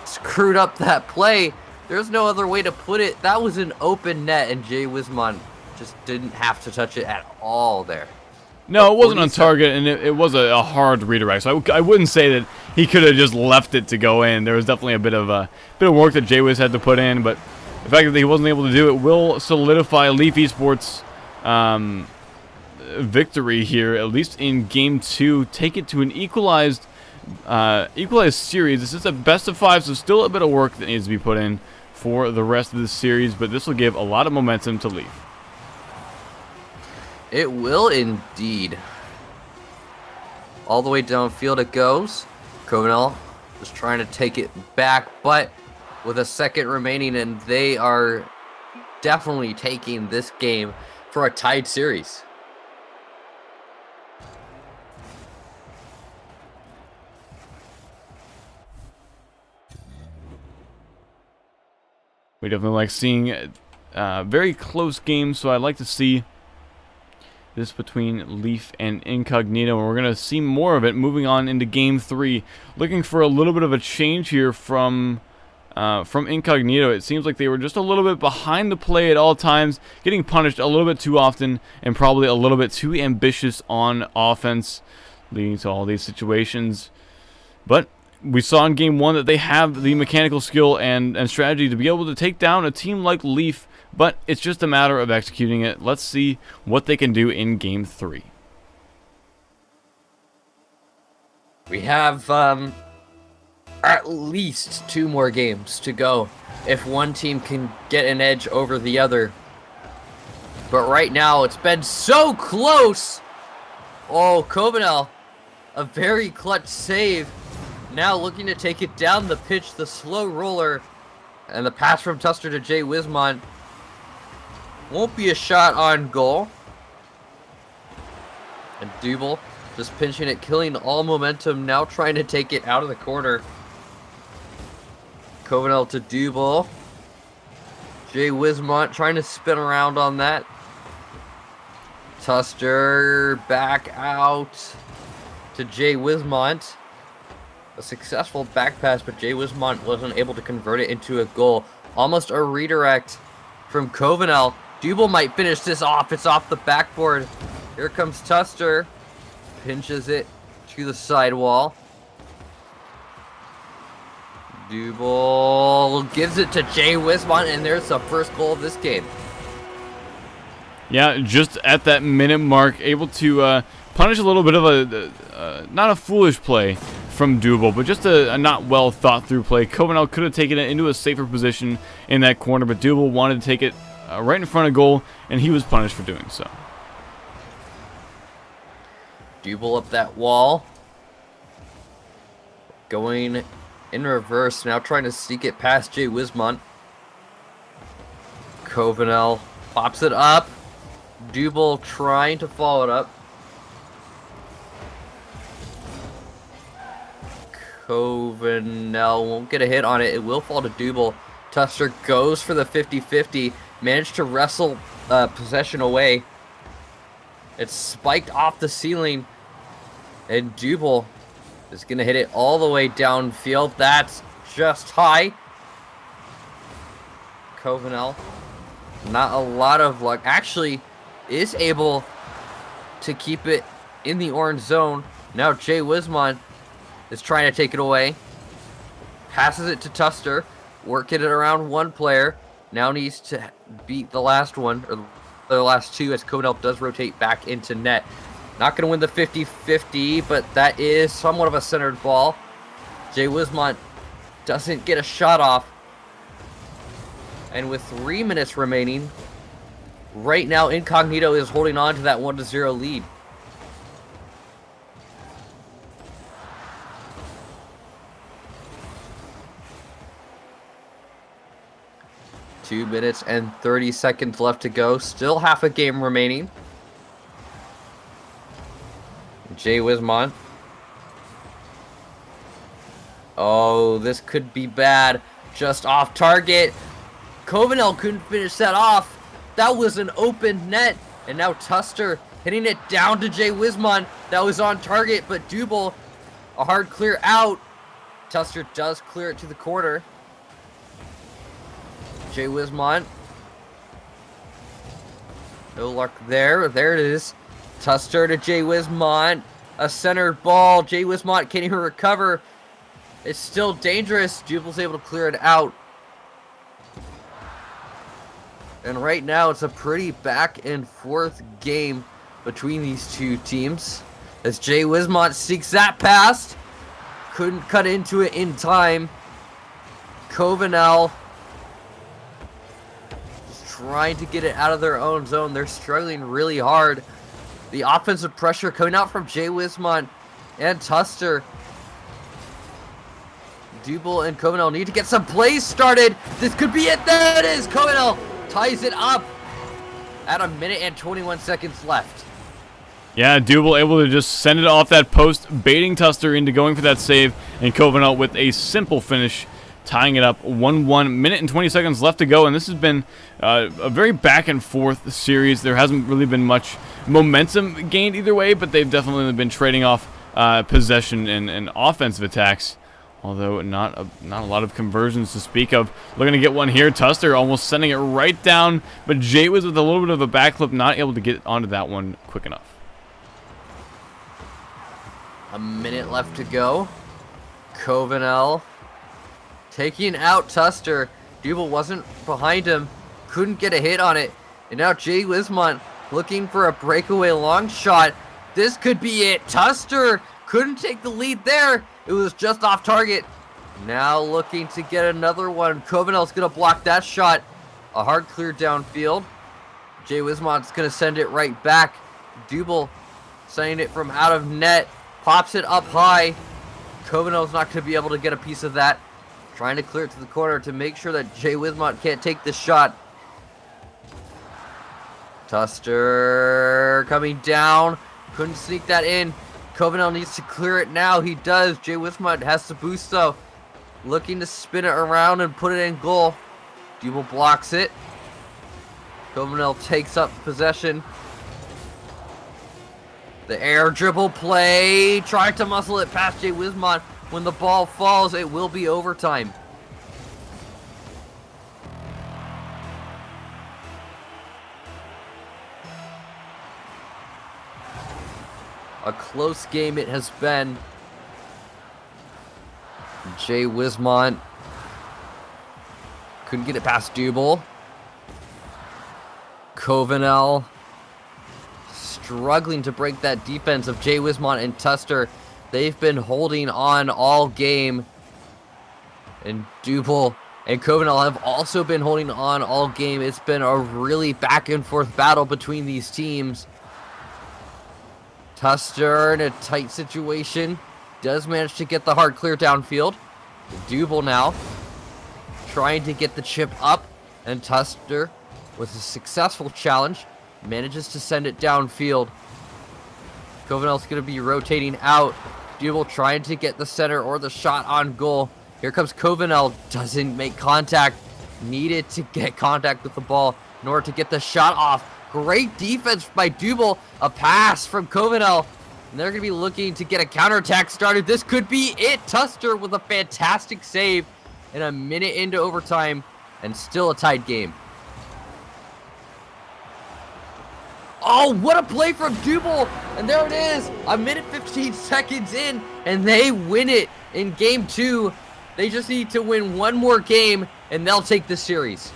screwed up that play. There's no other way to put it. That was an open net, and Jay Wismont just didn't have to touch it at all there. No, it wasn't on target, and it was a hard redirect. So I wouldn't say that he could have just left it to go in. There was definitely a bit of work that Jay Wiz had to put in, but the fact that he wasn't able to do it will solidify Leaf Esports' victory here, at least in game 2. Take it to an equalized series. This is a best of 5, so still a bit of work that needs to be put in for the rest of the series, but this will give a lot of momentum to Leaf. It will indeed. All the way downfield it goes. Covenel is trying to take it back, but with a second remaining, and they are definitely taking this game for a tied series. We definitely like seeing very close games, so I'd like to see this between Leaf and Incognito, and we're going to see more of it moving on into game 3. Looking for a little bit of a change here from from Incognito. It seems like they were just a little bit behind the play at all times, getting punished a little bit too often, and probably a little bit too ambitious on offense, leading to all these situations. But we saw in Game 1 that they have the mechanical skill and strategy to be able to take down a team like Leaf, but it's just a matter of executing it. Let's see what they can do in Game 3. We have at least 2 more games to go if one team can get an edge over the other. But right now, it's been so close. Oh, Covenel, a very clutch save. Now looking to take it down the pitch, the slow roller. And the pass from Tuster to Jay Wismont. Won't be a shot on goal. And Dubel just pinching it, killing all momentum. Now trying to take it out of the corner. Covenel to Dubel. Jay Wismont trying to spin around on that. Tuster back out to Jay Wismont. A successful back pass, but Jay Wismont wasn't able to convert it into a goal. Almost a redirect from Covenel. Dubel might finish this off. It's off the backboard. Here comes Tuster. Pinches it to the sidewall. Dubel gives it to Jay Wismont, and there's the first goal of this game. Yeah, just at that minute mark, able to punish a little bit of a, not a foolish play from Dubel, but just a not well thought through play. Covenel could have taken it into a safer position in that corner, but Dubel wanted to take it right in front of goal, and he was punished for doing so. Dubel up that wall. Going in reverse, now trying to sneak it past Jay Wismont. Covenel pops it up. Dubel trying to follow it up. Covenel won't get a hit on it. It will fall to Dubel. Tuster goes for the 50-50. Managed to wrestle possession away. It's spiked off the ceiling. And Dubel is going to hit it all the way downfield. That's just high. Covenel, not a lot of luck. Actually, is able to keep it in the orange zone. Now Jay Wismont is trying to take it away. Passes it to Tuster. Working it around one player. Now needs to beat the last one, or the last two, as Covenel does rotate back into net. Not going to win the 50-50, but that is somewhat of a centered ball. Jay Wismont doesn't get a shot off. And with 3 minutes remaining, right now Incognito is holding on to that 1-0 lead. Two minutes and 30 seconds left to go. Still half a game remaining. Jay Wismont. Oh, this could be bad. Just off target. Covenel couldn't finish that off. That was an open net. And now Tuster hitting it down to Jay Wismont. That was on target, but Dubel, a hard clear out. Tuster does clear it to the corner. Jay Wismont. No luck there. There it is. Tuster to Jay Wismont. A centered ball. Jay Wismont can't even recover. It's still dangerous. Dubel's able to clear it out. And right now it's a pretty back and forth game between these two teams. As Jay Wismont seeks that pass. Couldn't cut into it in time. Covenel trying to get it out of their own zone. They're struggling really hard. The offensive pressure coming out from Jay Wismont and Tuster. Dubel and Covenel need to get some plays started. This could be it. There it is. Covenel ties it up at 1 minute and 21 seconds left. Yeah, Dubel able to just send it off that post, baiting Tuster into going for that save, and Covenel with a simple finish, tying it up 1-1. Minute and 20 seconds left to go, and this has been a very back and forth series. There hasn't really been much momentum gained either way, but they've definitely been trading off possession and offensive attacks Although not a lot of conversions to speak of. Looking to get one here. Tuster almost sending it right down, but Jay was with a little bit of a backflip, not able to get onto that one quick enough. A minute left to go. Covenel taking out Tuster. Dubel wasn't behind him, couldn't get a hit on it, and now Jay Wismont looking for a breakaway long shot. This could be it. Tuster couldn't take the lead there. It was just off target. Now looking to get another one. Covenel's going to block that shot. A hard clear downfield. Jay Wismont's going to send it right back. Dubel sending it from out of net. Pops it up high. Covenel's not going to be able to get a piece of that. Trying to clear it to the corner to make sure that Jay Wismont can't take the shot. Tuster coming down. Couldn't sneak that in. Covenel needs to clear it now. He does. Jay Wismont has to boost though. Looking to spin it around and put it in goal. Dubel blocks it. Covenel takes up possession. The air dribble play. Trying to muscle it past Jay Wismont. When the ball falls, it will be overtime. A close game it has been. Jay Wismont couldn't get it past Dubel. Covenel struggling to break that defense of Jay Wismont and Tuster. They've been holding on all game. And Dubel and Covenel have also been holding on all game. It's been a really back and forth battle between these teams. Tuster in a tight situation. Does manage to get the hard clear downfield. Dubel now trying to get the chip up. And Tuster, with a successful challenge, manages to send it downfield. Covenel's going to be rotating out. Dubel trying to get the center or the shot on goal. Here comes Covenel. Doesn't make contact. Needed to get contact with the ball in order to get the shot off. Great defense by Dubel. A pass from Covenel. And they're going to be looking to get a counterattack started. This could be it. Tuster with a fantastic save. And a minute into overtime. And still a tied game. Oh, what a play from Dubel. And there it is. A minute 15 seconds in. And they win it in game 2. They just need to win one more game. And they'll take the series.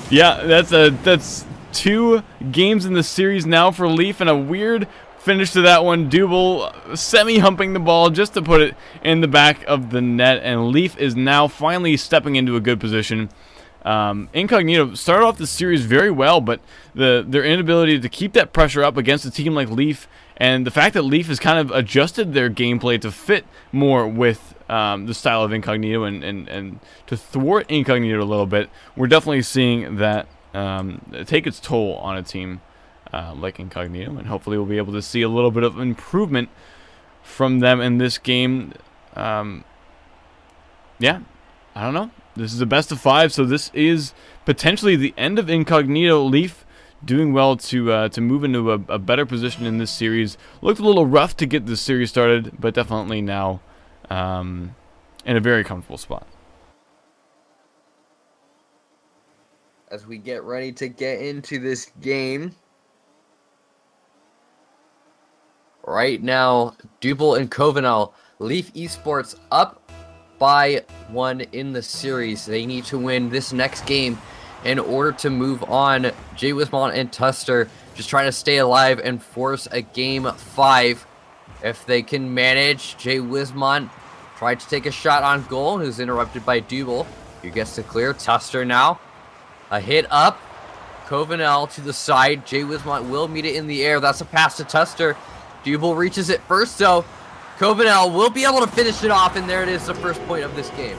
Yeah, that's 2 games in the series now for Leaf, and a weird finish to that one. Dubel semi-humping the ball just to put it in the back of the net, and Leaf is now finally stepping into a good position. Incognito started off the series very well, but their inability to keep that pressure up against a team like Leaf, and the fact that Leaf has kind of adjusted their gameplay to fit more with the style of Incognito and to thwart Incognito a little bit, we're definitely seeing that take its toll on a team like Incognito, and hopefully we'll be able to see a little bit of improvement from them in this game. Yeah, I don't know. This is a best of 5, so this is potentially the end of Incognito. Leaf doing well to move into a better position in this series. Looked a little rough to get this series started, but definitely now in a very comfortable spot. As we get ready to get into this game. Right now, Dubel and Covenel, Leaf Esports up by 1 in the series. They need to win this next game in order to move on. Jay Wismont and Tuster just trying to stay alive and force a game 5. If they can manage, Jay Wismont tried to take a shot on goal, who's interrupted by Dubel. He gets to clear. Tuster now. A hit up. Covenel to the side. Jay Wismont will meet it in the air. That's a pass to Tuster. Dubel reaches it first, so Covenel will be able to finish it off, and there it is, the first point of this game.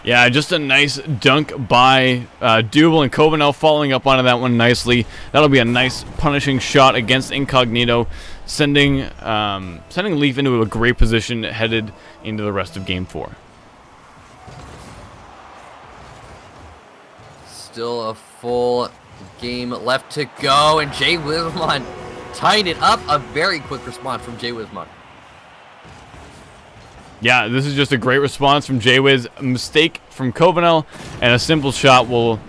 Yeah, just a nice dunk by Dubel, and Covenel following up onto that one nicely. That'll be a nice punishing shot against Incognito, sending Leaf into a great position headed into the rest of Game 4. Still a full game left to go, and Jay Wismont tying it up. A very quick response from Jay Wismont. Yeah, this is just a great response from Jaywiz. A mistake from Covenel, and a simple shot will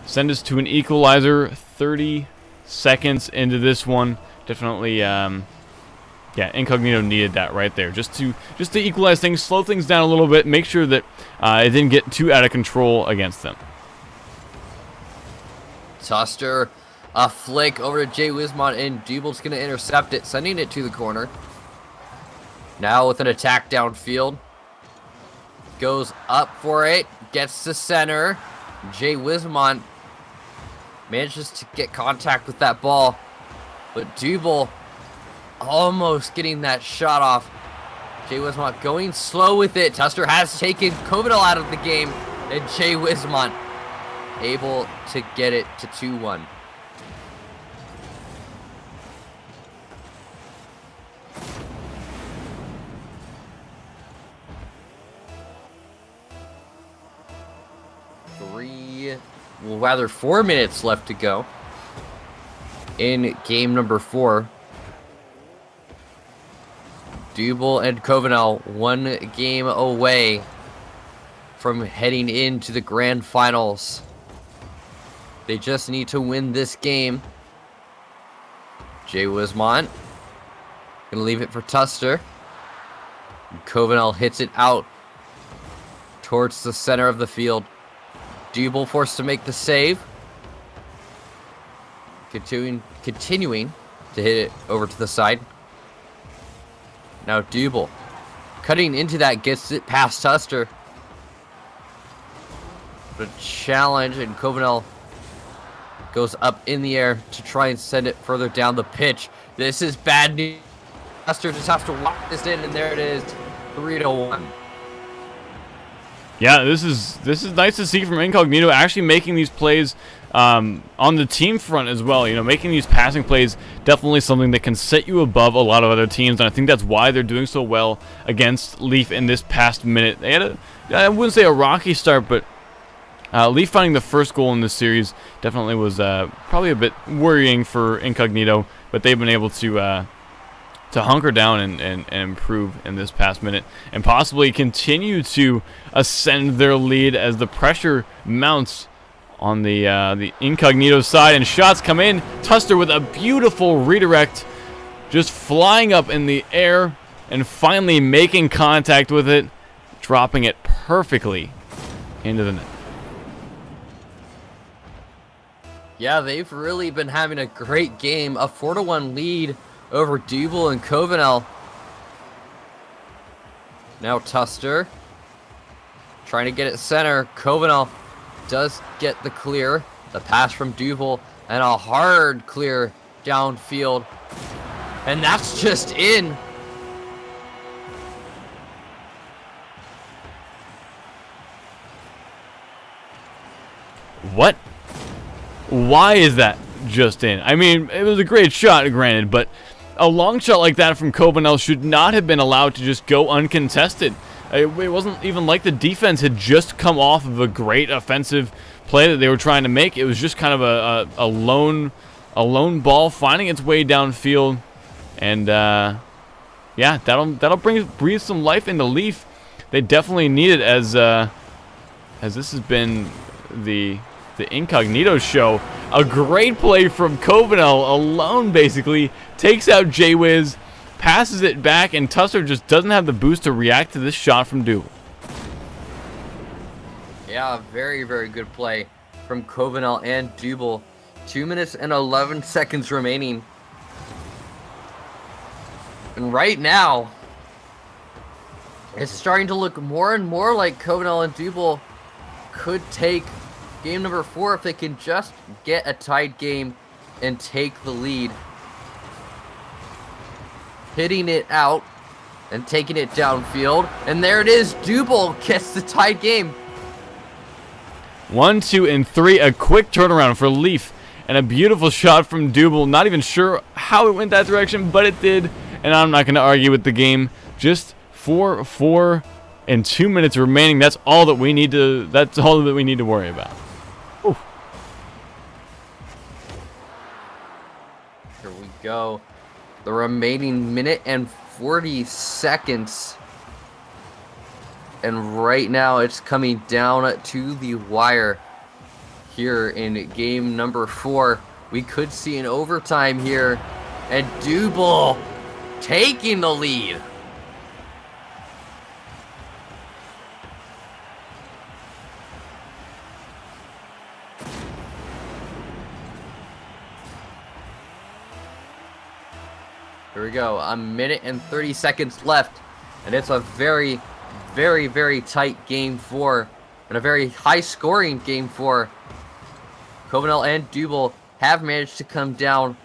send us to an equalizer. 30 seconds into this one. Definitely, yeah, Incognito needed that right there. Just to equalize things, slow things down a little bit, make sure that it didn't get too out of control against them. Tuster, a flick over to Jay Wismont, and Dubel's going to intercept it, sending it to the corner. Now with an attack downfield. Goes up for it. Gets to center. Jay Wismont manages to get contact with that ball. But Dubel almost getting that shot off. Jay Wismont going slow with it. Tuster has taken Covenel out of the game. And Jay Wismont able to get it to 2-1. Well, rather 4 minutes left to go in game number 4. Dubel and Covenel 1 game away from heading into the grand finals. They just need to win this game. Jay Wismont gonna leave it for Tuster. Covenel hits it out towards the center of the field. Dubel forced to make the save. Continuing to hit it over to the side. Now Dubel cutting into that, gets it past Tuster. The challenge, and Covenel goes up in the air to try and send it further down the pitch. This is bad news. Tuster just has to lock this in, and there it is, 3-1. Yeah, this is nice to see from Incognito, actually making these plays on the team front as well. You know, making these passing plays, definitely something that can set you above a lot of other teams, and I think that's why they're doing so well against Leaf in this past minute. They had I wouldn't say a rocky start, but Leaf finding the first goal in this series definitely was probably a bit worrying for Incognito, but they've been able to hunker down and improve in this past minute, and possibly continue to ascend their lead as the pressure mounts on the Incognito side, and shots come in. Tuster with a beautiful redirect, just flying up in the air and finally making contact with it, dropping it perfectly into the net. Yeah, they've really been having a great game. A 4-1 lead over Dubel and Covenel. Now Tuster trying to get it center. Covenel does get the clear. The pass from Dubel and a hard clear downfield. And that's just in. What? Why is that just in? I mean, it was a great shot, granted, but a long shot like that from Covenel should not have been allowed to just go uncontested. It wasn't even like the defense had just come off of a great offensive play that they were trying to make. It was just kind of a lone ball finding its way downfield, and yeah, that'll breathe some life into Leaf. They definitely need it, as this has been the Incognito show. A great play from Covenel alone, basically takes out Jaywiz, passes it back, and Tuster just doesn't have the boost to react to this shot from Dubel. Yeah, very, very good play from Covenel and Dubel. 2 minutes and 11 seconds remaining. And right now, it's starting to look more and more like Covenel and Dubel could take game number 4 if they can just get a tied game and take the lead. Hitting it out and taking it downfield. And there it is. Dubel gets the tied game. 1, 2, and 3. A quick turnaround for Leaf. And a beautiful shot from Dubel. Not even sure how it went that direction, but it did. And I'm not going to argue with the game. Just 4 and 2 minutes remaining. That's all that we need to worry about. Ooh. Here we go. The remaining minute and 40 seconds And right now it's coming down to the wire here in game number 4. We could see an overtime here, and Double taking the lead. Here we go, a minute and 30 seconds left, and it's a very, very, very tight game 4, and a very high-scoring game 4. Covenel and Double have managed to come down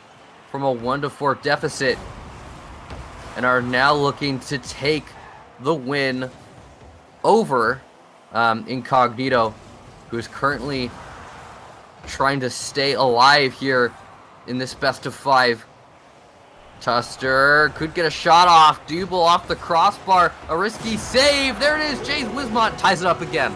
from a 1-4 deficit, and are now looking to take the win over Incognito, who is currently trying to stay alive here in this best of 5. Tuster could get a shot off. Double off the crossbar. A risky save. There it is. Jays Wismont ties it up again.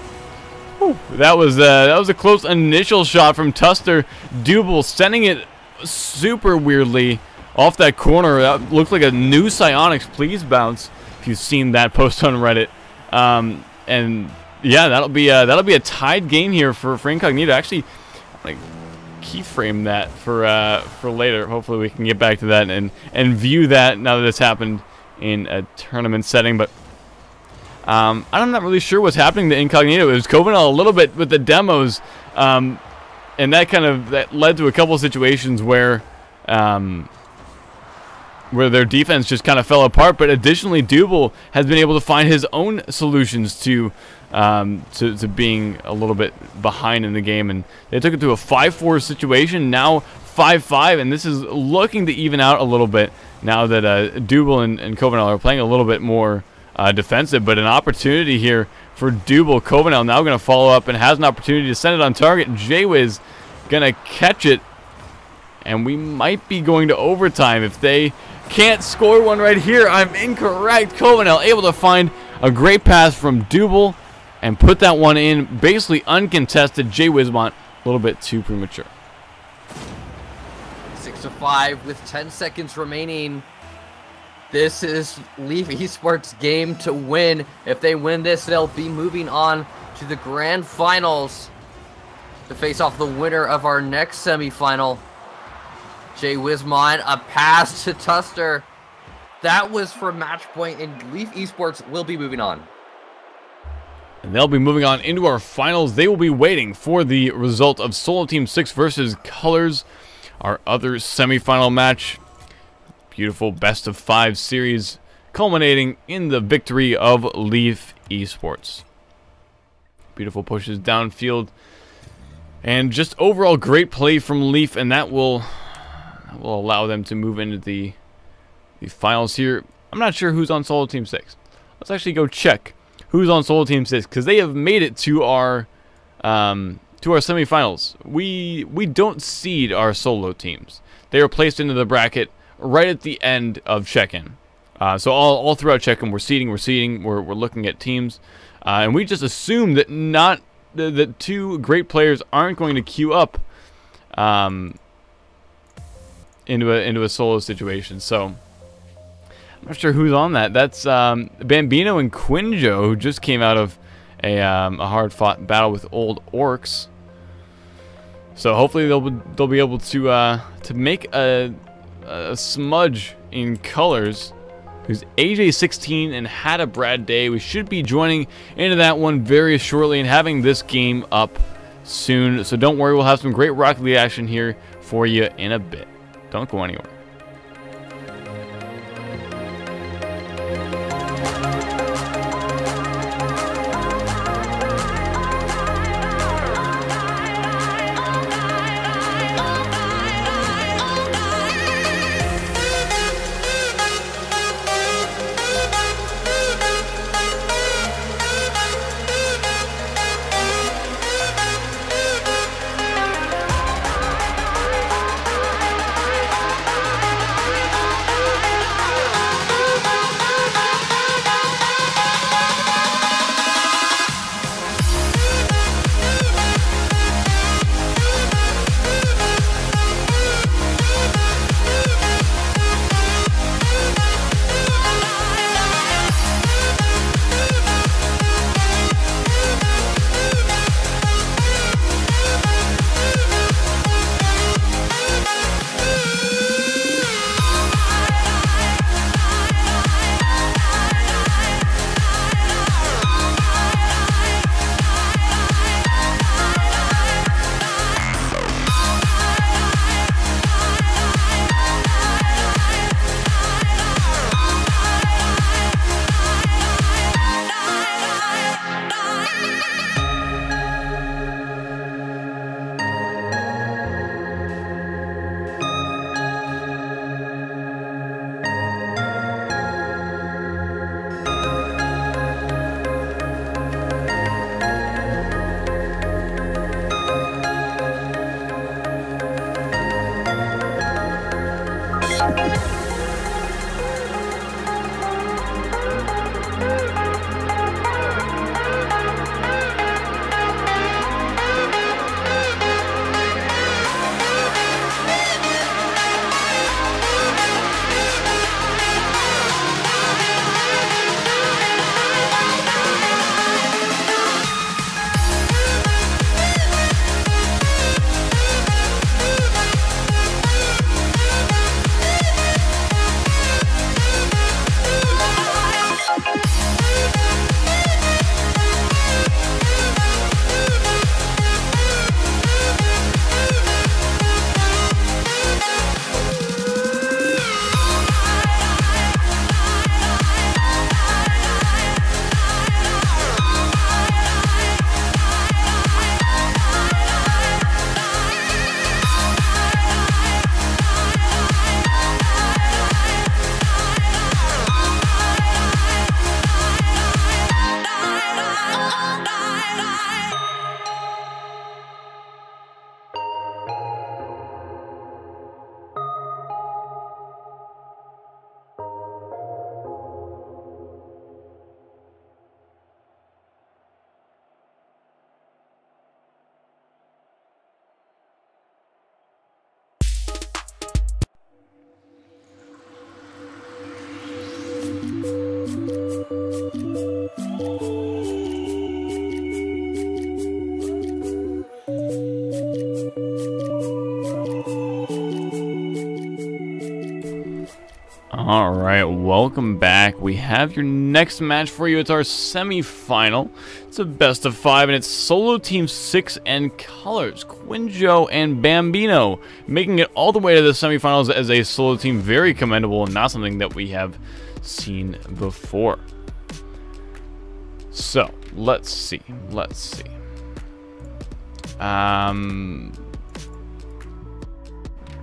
Whew, that was a close initial shot from Tuster. Double sending it super weirdly off that corner. That looked like a new Psionics please bounce. If you've seen that post on Reddit, and yeah, that'll be a tied game here for Incognito. Actually, like, keyframe that for later. Hopefully we can get back to that and view that now that it's happened in a tournament setting. But I'm not really sure what's happening to Incognito. It was Covenel a little bit with the demos, and that led to a couple of situations where their defense just kind of fell apart. But additionally, Double has been able to find his own solutions to being a little bit behind in the game, and they took it to a 5-4 situation, now 5-5, and this is looking to even out a little bit now that Double and Covenel are playing a little bit more defensive. But an opportunity here for Double. Covenel now going to follow up and has an opportunity to send it on target. Jwiz going to catch it, and we might be going to overtime if they can't score one right here. I'm incorrect. Covenel able to find a great pass from Double and put that one in, basically uncontested. Jay Wismont, a little bit too premature. 6-5 with 10 seconds remaining. This is Leaf Esports' game to win. If they win this, they'll be moving on to the grand finals to face off the winner of our next semifinal. Jay Wismont, a pass to Tuster. That was for match point, and Leaf Esports will be moving on. And they'll be moving on into our finals. They will be waiting for the result of Solo Team 6 versus Colors, our other semifinal match. Beautiful best of 5 series culminating in the victory of Leaf Esports. Beautiful pushes downfield, and just overall great play from Leaf, and that will allow them to move into the finals here. I'm not sure who's on Solo Team 6. Let's actually go check who's on Solo Team 6, because they have made it to our semifinals. We don't seed our solo teams. They are placed into the bracket right at the end of check-in. So all throughout check-in, we're seeding, we're looking at teams, and we just assume that that 2 great players aren't going to queue up into a solo situation. So I'm not sure who's on that. That's Bambino and Quinjo, who just came out of a hard-fought battle with Old Orcs. So hopefully they'll be able to make a smudge in Colors, who's AJ 16 and had a Brad Day. We should be joining into that one very shortly and having this game up soon. So don't worry, we'll have some great Rocket League action here for you in a bit. Don't go anywhere. Alright, welcome back. We have your next match for you. It's our semi-final. It's a best of 5, and it's Solo Team 6 and Colors, Quinjo and Bambino, making it all the way to the semifinals as a solo team. Very commendable and not something that we have seen before. So, let's see.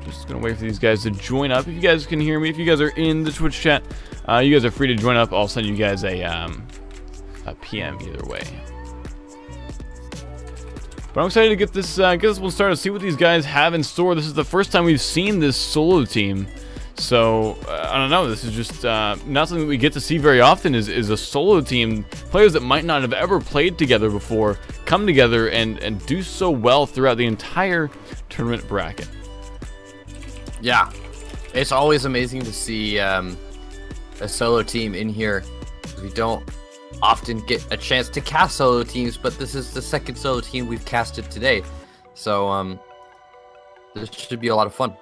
Just gonna wait for these guys to join up. If you guys can hear me, if you guys are in the Twitch chat, you guys are free to join up. I'll send you guys a PM either way. But I'm excited to get this one started, see what these guys have in store. This is the first time we've seen this solo team, so I don't know. This is just not something we get to see very often. Is a solo team, players that might not have ever played together before come together and do so well throughout the entire tournament bracket. Yeah, it's always amazing to see a solo team in here. We don't often get a chance to cast solo teams, but this is the second solo team we've casted today. So this should be a lot of fun.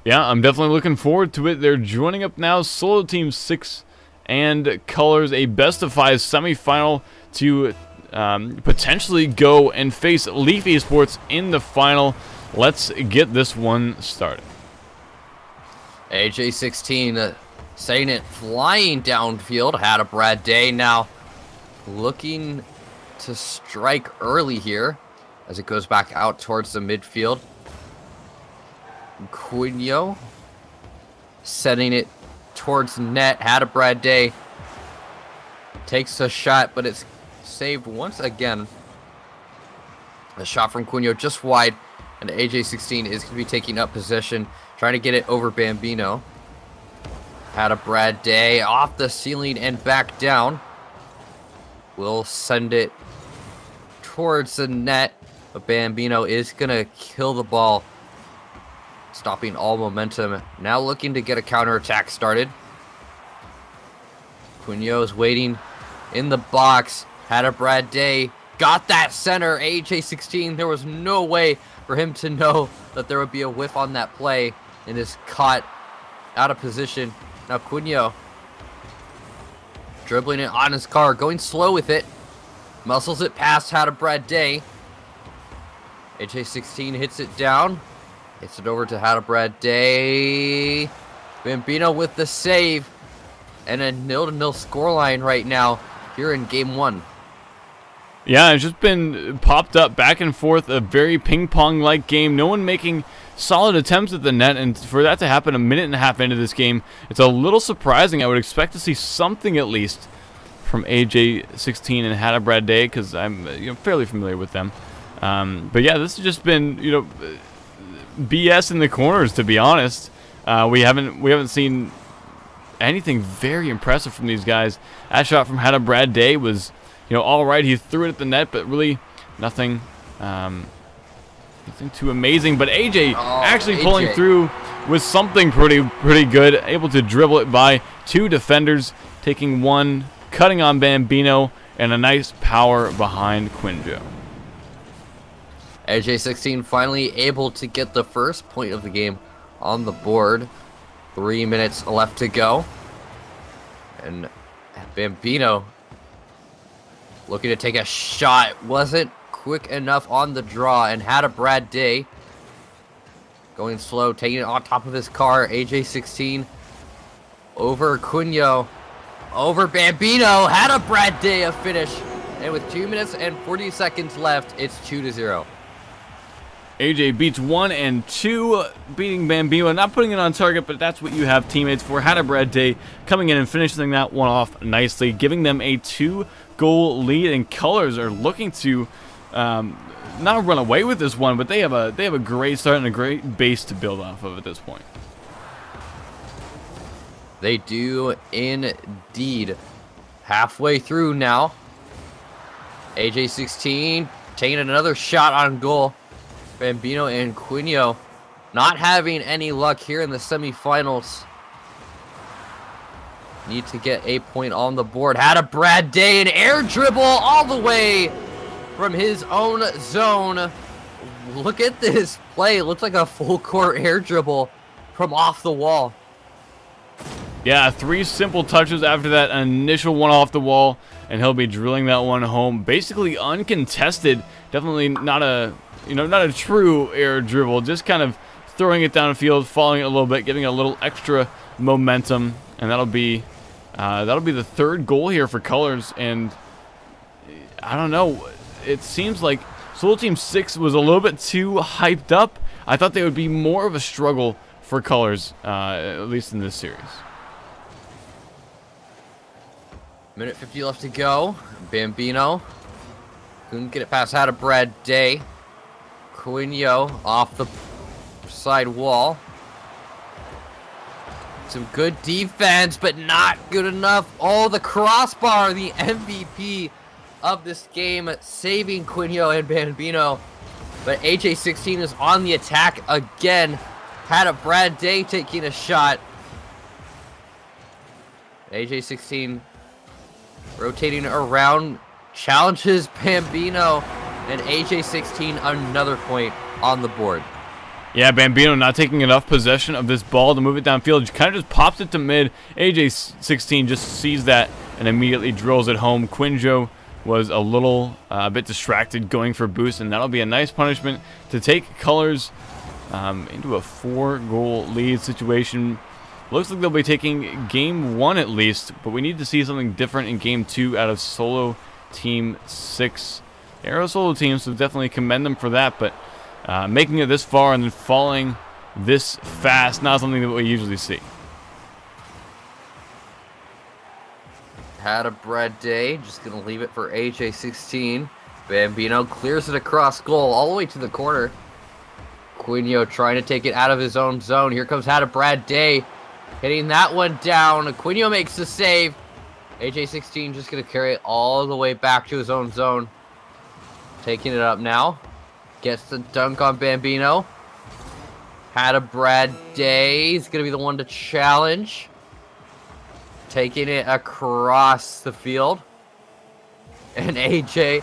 Yeah, I'm definitely looking forward to it. They're joining up now, Solo Team 6 and Colors, a best of 5 semi-final to potentially go and face Leaf Esports in the final. Let's get this one started. AJ16 saying it flying downfield. Had a Brad Day now looking to strike early here as it goes back out towards the midfield. Quinjo setting it towards net. Had a Brad Day. Takes a shot, but it's saved once again. A shot from Quinjo just wide. And AJ16 is going to be taking up possession, trying to get it over Bambino. Had a Brad Day off the ceiling and back down. Will send it towards the net, but Bambino is going to kill the ball, stopping all momentum. Now looking to get a counterattack started. Quinjo is waiting in the box. Had a Brad Day. Got that center. AJ16, there was no way for him to know that there would be a whiff on that play, and is caught out of position. Now Quinjo dribbling it on his car, going slow with it. Muscles it past Had a Brad Day. AJ16 hits it down. Hits it over to Had a Brad Day. Bambino with the save. And a 0-0 scoreline right now here in game 1. Yeah, it's just been popped up back and forth, a very ping-pong-like game. No one making solid attempts at the net, and for that to happen a minute and a half into this game, it's a little surprising. I would expect to see something at least from AJ16 and Had a Brad Day, because I'm fairly familiar with them. But yeah, this has just been BS in the corners, to be honest. We haven't seen anything very impressive from these guys. That shot from Hada Brad Day was, all right. He threw it at the net, but really nothing too amazing. But AJ actually pulling through with something pretty good, able to dribble it by 2 defenders, taking one, cutting on Bambino, and a nice power behind Quinjo. AJ16 finally able to get the first point of the game on the board. 3 minutes left to go. And Bambino looking to take a shot. Wasn't quick enough on the draw and had a Brad Day. Going slow, taking it on top of his car. AJ16 over Cunha. Over Bambino. Had a Brad Day a finish. And with 2 minutes and 40 seconds left, it's 2-0. AJ beats 1 and 2, beating Bambino, not putting it on target, but that's what you have teammates for. Had a Brad Day coming in and finishing that one off nicely, giving them a 2-goal lead, and Colors are looking to not run away with this one, but they have a great start and a great base to build off of at this point. They do indeed. Halfway through now. AJ16 taking another shot on goal. Bambino and Quinio not having any luck here in the semifinals. Need to get a point on the board. Had a Brad Day, an air dribble all the way from his own zone. Look at this play. It looks like a full court air dribble from off the wall. Yeah, 3 simple touches after that initial one off the wall, and he'll be drilling that one home. Basically uncontested. Definitely not a true air dribble, just kind of throwing it downfield, following it a little bit, giving it a little extra momentum, and that'll be the 3rd goal here for Colors. And I don't know, it seems like Solo Team 6 was a little bit too hyped up. I thought they would be more of a struggle for Colors, at least in this series. Minute 50 left to go. Bambino couldn't get it past Had a Brad Day. Quinio off the side wall. Some good defense, but not good enough. Oh, the crossbar, the MVP of this game, saving Quinio and Bambino. But AJ16 is on the attack again. Had a Brad Day taking a shot. AJ16 rotating around, challenges Bambino, and AJ16 another point on the board. Yeah, Bambino not taking enough possession of this ball to move it downfield. Kind of just pops it to mid. AJ16 just sees that and immediately drills it home. Quinjo was a bit distracted going for boost, and that'll be a nice punishment to take Colors into a 4-goal lead situation. Looks like they'll be taking game 1 at least, but we need to see something different in game 2 out of Solo Team 6. They're a solo team, so definitely commend them for that, but making it this far and then falling this fast, not something that we usually see. Had a Brad Day, just going to leave it for AJ16. Bambino clears it across goal all the way to the corner. Quinio trying to take it out of his own zone. Here comes Had a Brad Day, hitting that one down. Quinio makes the save. AJ16 just going to carry it all the way back to his own zone. Taking it up now. Gets the dunk on Bambino. Had a Brad Day. He's going to be the one to challenge. Taking it across the field. And AJ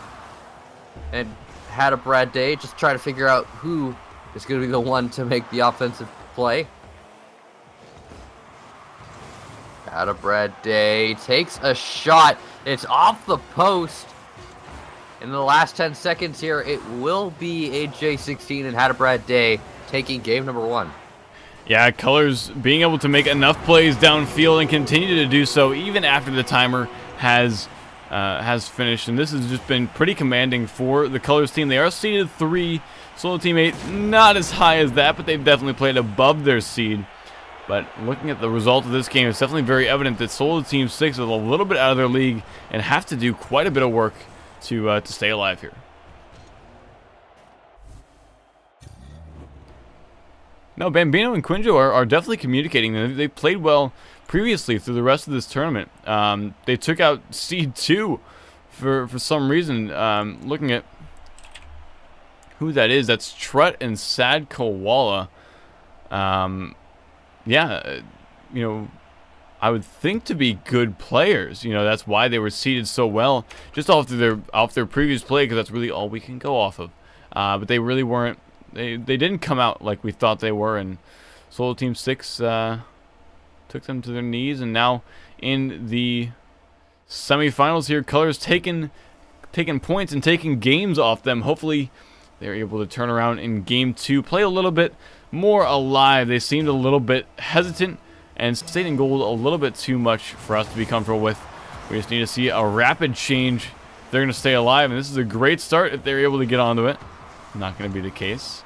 and Had a Brad Day just try to figure out who is going to be the one to make the offensive play. Had a Brad Day takes a shot. It's off the post. In the last 10 seconds here, it will be AJ16 and Had a Brad Day taking game number 1. Yeah, Colors being able to make enough plays downfield and continue to do so even after the timer has finished. And this has just been pretty commanding for the Colors team. They are seeded 3, Solo Team 8 not as high as that, but they've definitely played above their seed. But looking at the result of this game, it's definitely very evident that Solo Team 6 is a little bit out of their league and have to do quite a bit of work to stay alive here. No, Bambino and Quinjo are definitely communicating. They played well previously through the rest of this tournament. They took out seed 2 for some reason. Looking at who that is, that's Trut and Sad Koala. Yeah, you know, I would think to be good players. You know, that's why they were seeded so well, just off their previous play, because that's really all we can go off of. But they really weren't. They didn't come out like we thought they were, and Solo Team 6 took them to their knees. And now in the semifinals here, Colors taking points and taking games off them. Hopefully they're able to turn around in game 2, play a little bit more alive. They seemed a little bit hesitant and stayed in gold a little bit too much for us to be comfortable with. We just need to see a rapid change if they're going to stay alive, and this is a great start if they're able to get onto it. Not going to be the case.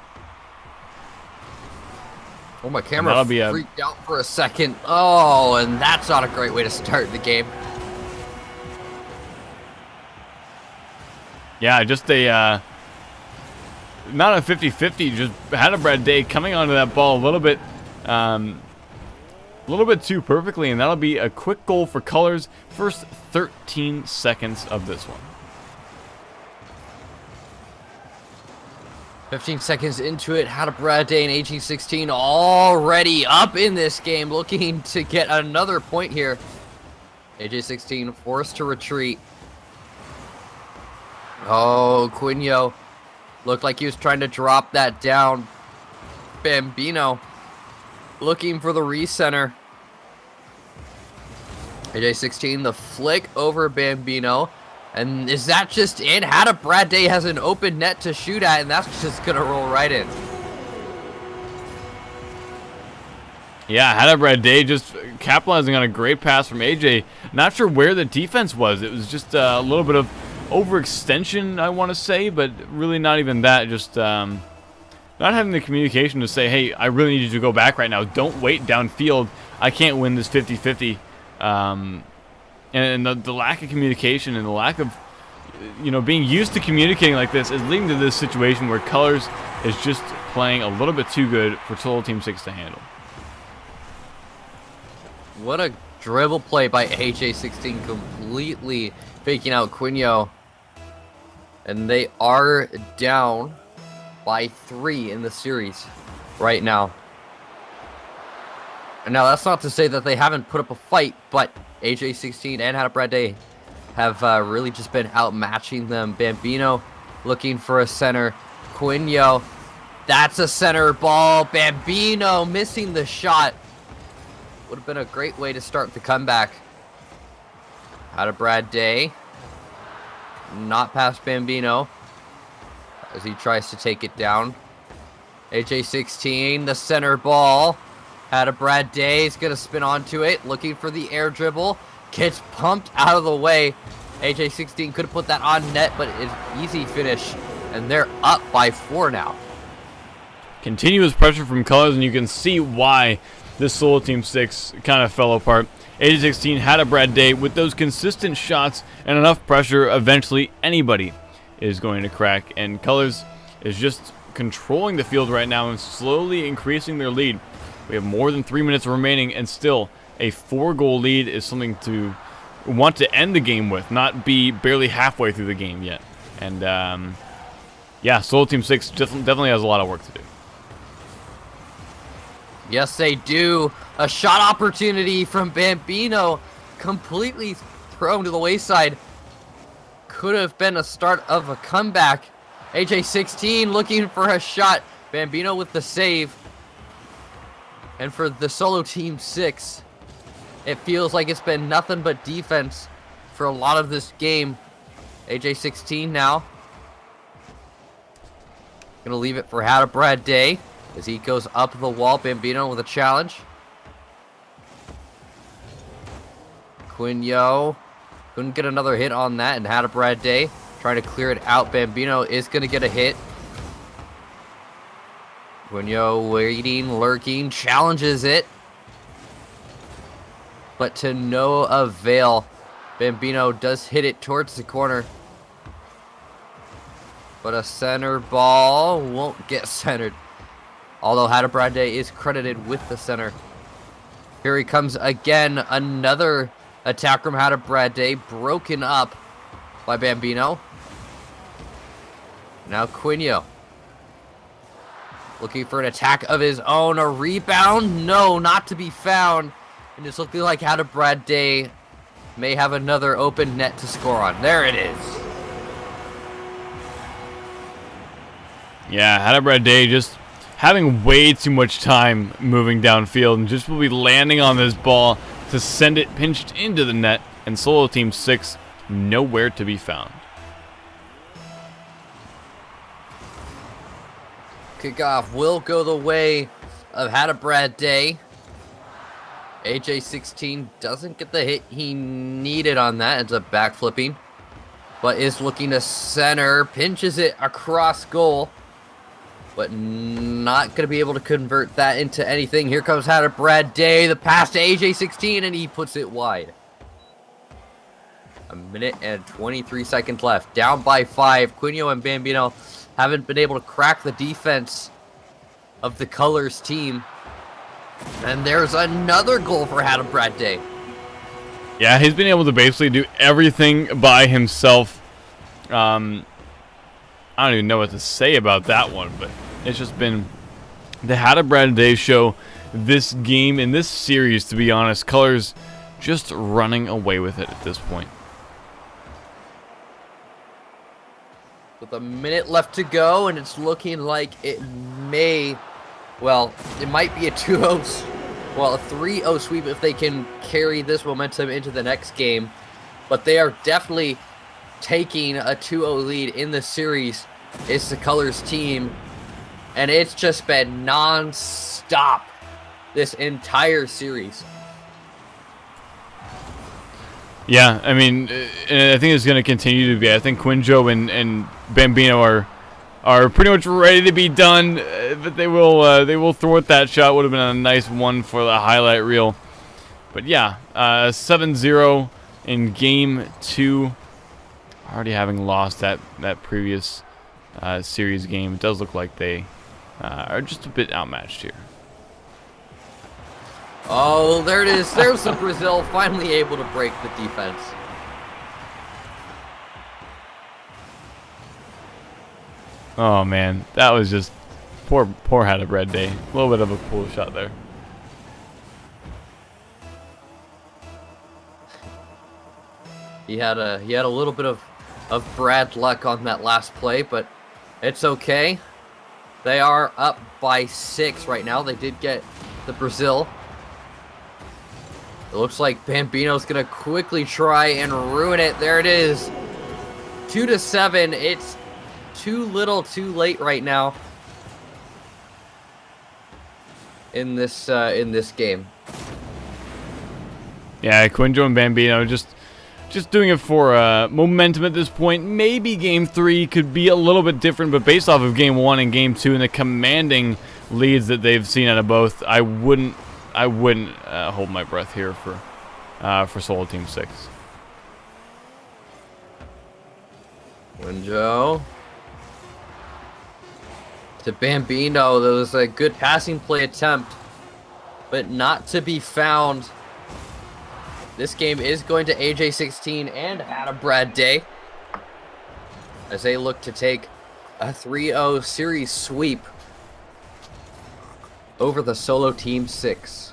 Oh, my camera freaked out for a second. Oh, and that's not a great way to start the game. Yeah, just a not a 50-50, just had a Brad Day coming onto that ball a little bit too perfectly, and that'll be a quick goal for Colors. First 13 seconds of this one. 15 seconds into it, had a Brad Day and AG16 already up in this game, looking to get another point here. AG16 forced to retreat. Oh, Quinjo looked like he was trying to drop that down. Bambino looking for the recenter. AJ16, the flick over Bambino. And is that just in? Hada Brad Day has an open net to shoot at, and that's just going to roll right in. Yeah, Hada Brad Day just capitalizing on a great pass from AJ. Not sure where the defense was. It was just a little bit of overextension, I want to say, but really not even that. Just not having the communication to say, hey, I really need you to go back right now. Don't wait downfield. I can't win this 50-50. And the lack of communication and the lack of, you know, being used to communicating like this is leading to this situation where Colors is just playing a little bit too good for Solo Team 6 to handle. What a dribble play by AJ16, completely faking out Quinjo. And they are down by 3 in the series right now. And now that's not to say that they haven't put up a fight, but AJ16 and Hada Brad Day have really just been outmatching them. Bambino looking for a center. Quinjo, that's a center ball. Bambino missing the shot. Would have been a great way to start the comeback. Hada Brad Day, not past Bambino as he tries to take it down. AJ16, the center ball. Hada Brad Day is going to spin onto it, looking for the air dribble. Gets pumped out of the way. AJ16 could have put that on net, but it's easy finish. And they're up by 4 now. Continuous pressure from Colors, and you can see why this Solo Team 6 kind of fell apart. AJ16 had a Brad Day with those consistent shots and enough pressure. Eventually, anybody is going to crack. And Colors is just controlling the field right now and slowly increasing their lead. We have more than 3 minutes remaining, and still a 4-goal lead is something to want to end the game with, not be barely halfway through the game yet. And yeah, Solo Team 6 definitely has a lot of work to do. Yes, they do. A shot opportunity from Bambino, completely thrown to the wayside. Could have been a start of a comeback. AJ16 looking for a shot. Bambino with the save. And for the Solo Team 6, it feels like it's been nothing but defense for a lot of this game. AJ16 now. Gonna leave it for Hada Brad Day as he goes up the wall. Bambino with a challenge. Quinjo couldn't get another hit on that, and Hada Brad Day trying to clear it out. Bambino is gonna get a hit. Quinjo waiting, lurking, challenges it. But to no avail. Bambino does hit it towards the corner. But a center ball won't get centered. Although Hadabrade is credited with the center. Here he comes again. Another attack from Hadabrade, broken up by Bambino. Now Quinio. Looking for an attack of his own. A rebound? No, not to be found. And it's looking like Hadabrade may have another open net to score on. There it is. Yeah, Hadabrade just having way too much time moving downfield and just will be landing on this ball to send it pinched into the net, and Solo Team 6 nowhere to be found. Kickoff will go the way of Hadabrade. AJ16 doesn't get the hit he needed on that. Ends up backflipping, but is looking to center. Pinches it across goal, but not going to be able to convert that into anything. Here comes Hadabrade. The pass to AJ16, and he puts it wide. A minute and 23 seconds left. Down by 5. Quinio and Bambino haven't been able to crack the defense of the Colors team. And there's another goal for Hadabrade. Yeah, he's been able to basically do everything by himself. I don't even know what to say about that one, but it's just been the Hadabrade show this game, in this series, to be honest. Colors just running away with it at this point. With a minute left to go, and it's looking like it may... Well, it might be a 2-0, well, a 3-0 sweep if they can carry this momentum into the next game. But they are definitely taking a 2-0 lead in the series. It's the Colors team, and it's just been non-stop this entire series. Yeah, I mean, and I think it's going to continue to be. I think Quinjo and Bambino are pretty much ready to be done, but they will throw at that shot. Would have been a nice one for the highlight reel. But yeah, 7-0 in game 2. Already having lost that previous series game, it does look like they are just a bit outmatched here. Oh, there it is. There's the Brazil finally able to break the defense. Oh man, that was just poor Hadabrade. A little bit of a pull shot there. He had a little bit of Brad luck on that last play, but it's okay. They are up by 6 right now. They did get the Brazil. It looks like Bambino's gonna quickly try and ruin it. There it is. 2-7. It's too little, too late right now in this game. Yeah, Quinjo and Bambino just doing it for momentum at this point. Maybe game 3 could be a little bit different, but based off of game 1 and game 2 and the commanding leads that they've seen out of both, I wouldn't hold my breath here for Solo Team 6. Quinjo to Bambino. That was a good passing play attempt, but not to be found. This game is going to AJ16 and Hadabrade as they look to take a 3-0 series sweep over the Solo Team 6.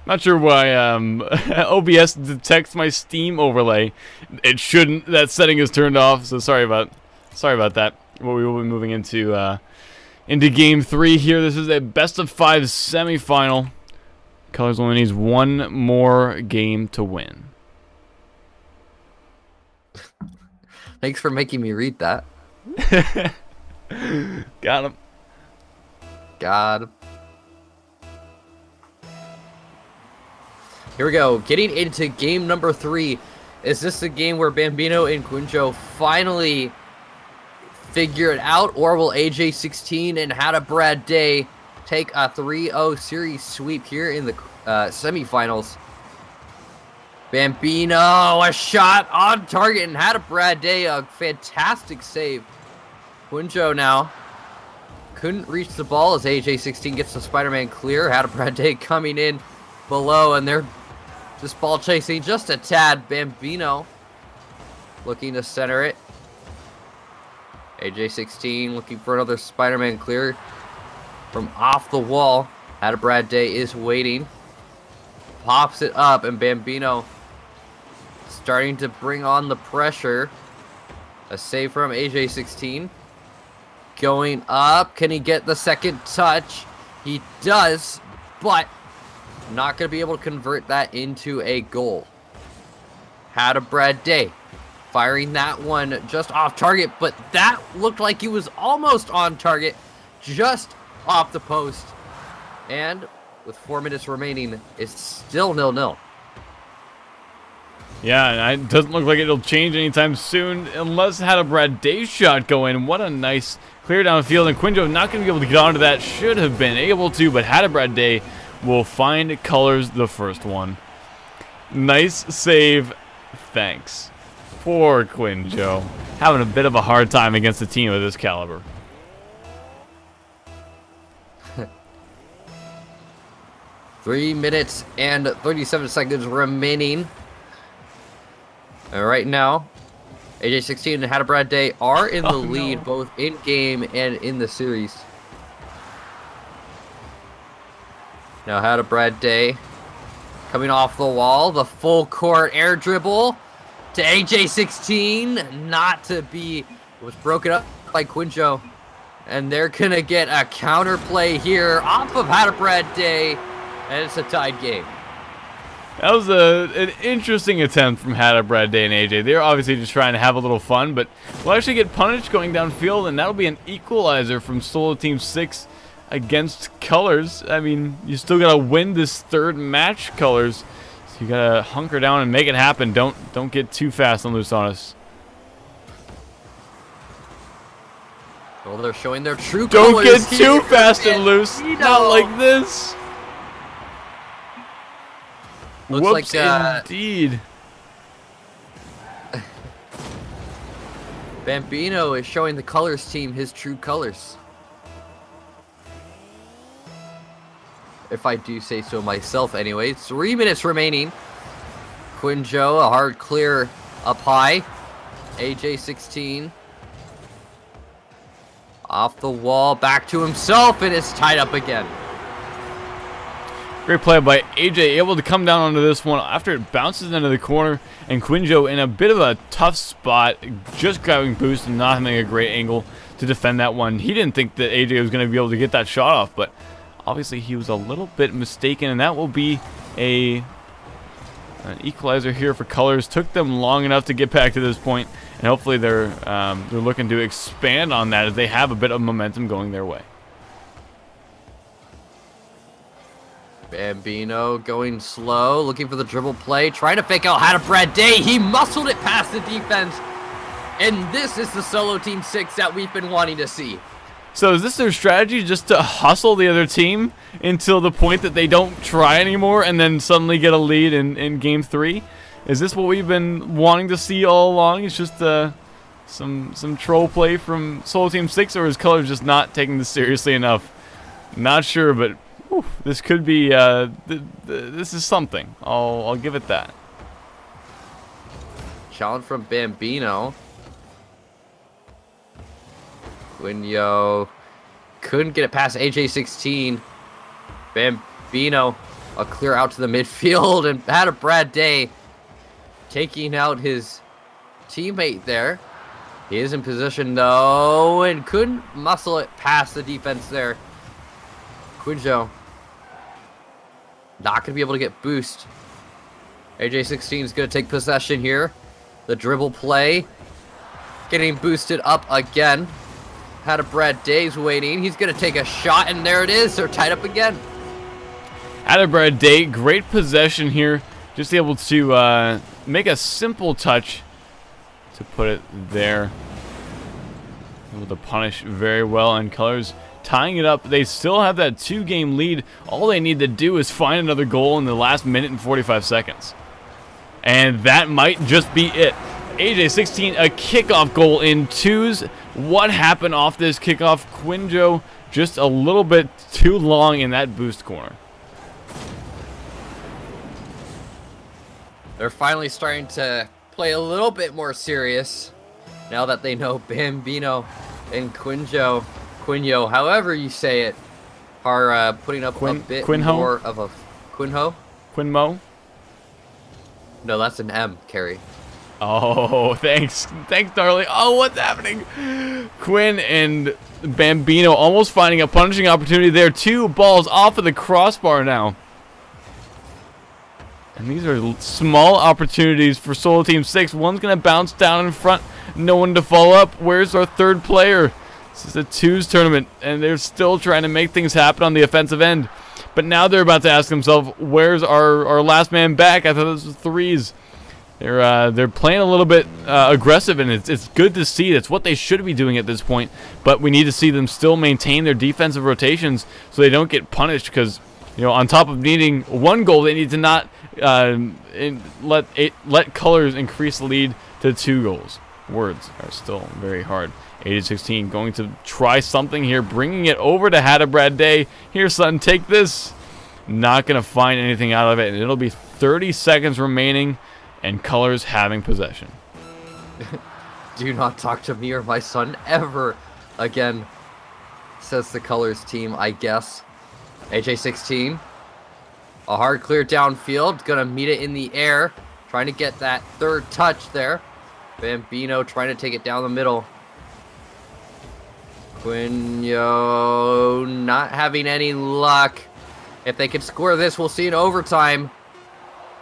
Not sure why OBS detects my Steam overlay. It shouldn't. That setting is turned off, so sorry about that. Well, we will be moving into game 3 here. This is a best-of-5 semifinal. Colors only needs one more game to win. Thanks for making me read that. Got him. Got him. Here we go, getting into game number 3. Is this the game where Bambino and Quinjo finally figure it out, or will AJ16 and Hada Brad Day take a 3-0 series sweep here in the semifinals? Bambino, a shot on target, and Hada Brad Day, a fantastic save. Quinjo now couldn't reach the ball as AJ16 gets the Spider-Man clear. Hada Brad Day coming in below, and they're just ball chasing just a tad. Bambino looking to center it. AJ16 looking for another Spider-Man clear from off the wall. Hada Brad Day is waiting. Pops it up, and Bambino starting to bring on the pressure. A save from AJ16. Going up. Can he get the second touch? He does, but not going to be able to convert that into a goal. Hada Brad Day firing that one just off target, but that looked like he was almost on target, just off the post. And with 4 minutes remaining, it's still 0-0. Yeah, and it doesn't look like it'll change anytime soon unless Hada Brad Day's shot go in. What a nice clear downfield, and Quinjo not going to be able to get onto that. Should have been able to, but Hada Brad Day will find colors the first one. Nice save. Thanks. Poor Quinjo. Having a bit of a hard time against a team of this caliber. Three minutes and 37 seconds remaining. And right now, AJ16 and Hada Brad Day are in the lead, both in game and in the series. Now Hada Brad Day coming off the wall, the full court air dribble to AJ16, not to be, was broken up by Quinjo. And they're gonna get a counter play here off of Hada Brad Day, and it's a tied game. That was an interesting attempt from Hada Brad Day and AJ. They're obviously just trying to have a little fun, but we'll actually get punished going downfield, and that'll be an equalizer from Solo Team 6 against Colors. I mean, you still gotta win this third match, Colors. So you gotta hunker down and make it happen. Don't get too fast and loose on us. Well, they're showing their true colors. Don't get too fast and loose. Not like this. Looks Whoops, like, indeed. Bambino is showing the Colors team his true colors. If I do say so myself anyway. 3 minutes remaining. Quinjo, a hard clear up high. AJ16. Off the wall, back to himself, and it's tied up again. Great play by AJ, able to come down onto this one after it bounces into the corner, and Quinjo in a bit of a tough spot, just grabbing boost and not having a great angle to defend that one. He didn't think that AJ was going to be able to get that shot off, but obviously he was a little bit mistaken, and that will be an equalizer here for Colors. Took them long enough to get back to this point, and hopefully they're looking to expand on that as they have a bit of momentum going their way. Bambino going slow, looking for the dribble play, trying to fake out Hada Brad Day. He muscled it past the defense, and this is the Solo Team 6 that we've been wanting to see. So is this their strategy, just to hustle the other team until the point that they don't try anymore and then suddenly get a lead in Game 3? Is this what we've been wanting to see all along? It's just some troll play from Solo Team 6, or is Colors just not taking this seriously enough? Not sure, but whew, this could be this is something. I'll give it that. Challenge from Bambino. Quinjo couldn't get it past AJ16. Bambino, a clear out to the midfield, and Hada Brad Day taking out his teammate there. He is in position though, and couldn't muscle it past the defense there. Quinjo not going to be able to get boost. AJ16 is going to take possession here. The dribble play. Getting boosted up again. Hada Brad Day's waiting. He's going to take a shot, and there it is. They're tied up again. Hada Brad Day, great possession here. Just able to make a simple touch to put it there. able to punish very well, and Colors tying it up. They still have that 2-game lead. All they need to do is find another goal in the last minute and 45 seconds. And that might just be it. AJ16, a kickoff goal in 2s. What happened off this kickoff? Quinjo just a little bit too long in that boost corner. They're finally starting to play a little bit more serious now that they know Bambino and Quinjo, however you say it, are putting up a bit more of a Quinmo? No, that's an M, Kerry. Oh, thanks, darling. Oh, what's happening? Quinn and Bambino almost finding a punishing opportunity there. 2 balls off of the crossbar now. And these are small opportunities for Solo Team 6. One's going to bounce down in front. No one to follow up. Where's our third player? This is a 2s tournament, and they're still trying to make things happen on the offensive end. But now they're about to ask themselves, where's our last man back? I thought this was 3s. They're playing a little bit aggressive, and it's good to see. That's what they should be doing at this point. But we need to see them still maintain their defensive rotations so they don't get punished, because on top of needing 1 goal, they need to not let Colors increase the lead to 2 goals. Words are still very hard. 8-16 going to try something here, bringing it over to Hadabrad Day. Here, son, take this. Not going to find anything out of it, and it'll be 30 seconds remaining, and Colors having possession. Do not talk to me or my son ever again, says the Colors team, I guess. AJ16, a hard clear downfield, gonna meet it in the air, trying to get that 3rd touch there. Bambino trying to take it down the middle. Quinjo not having any luck. If they can score this, we'll see in overtime.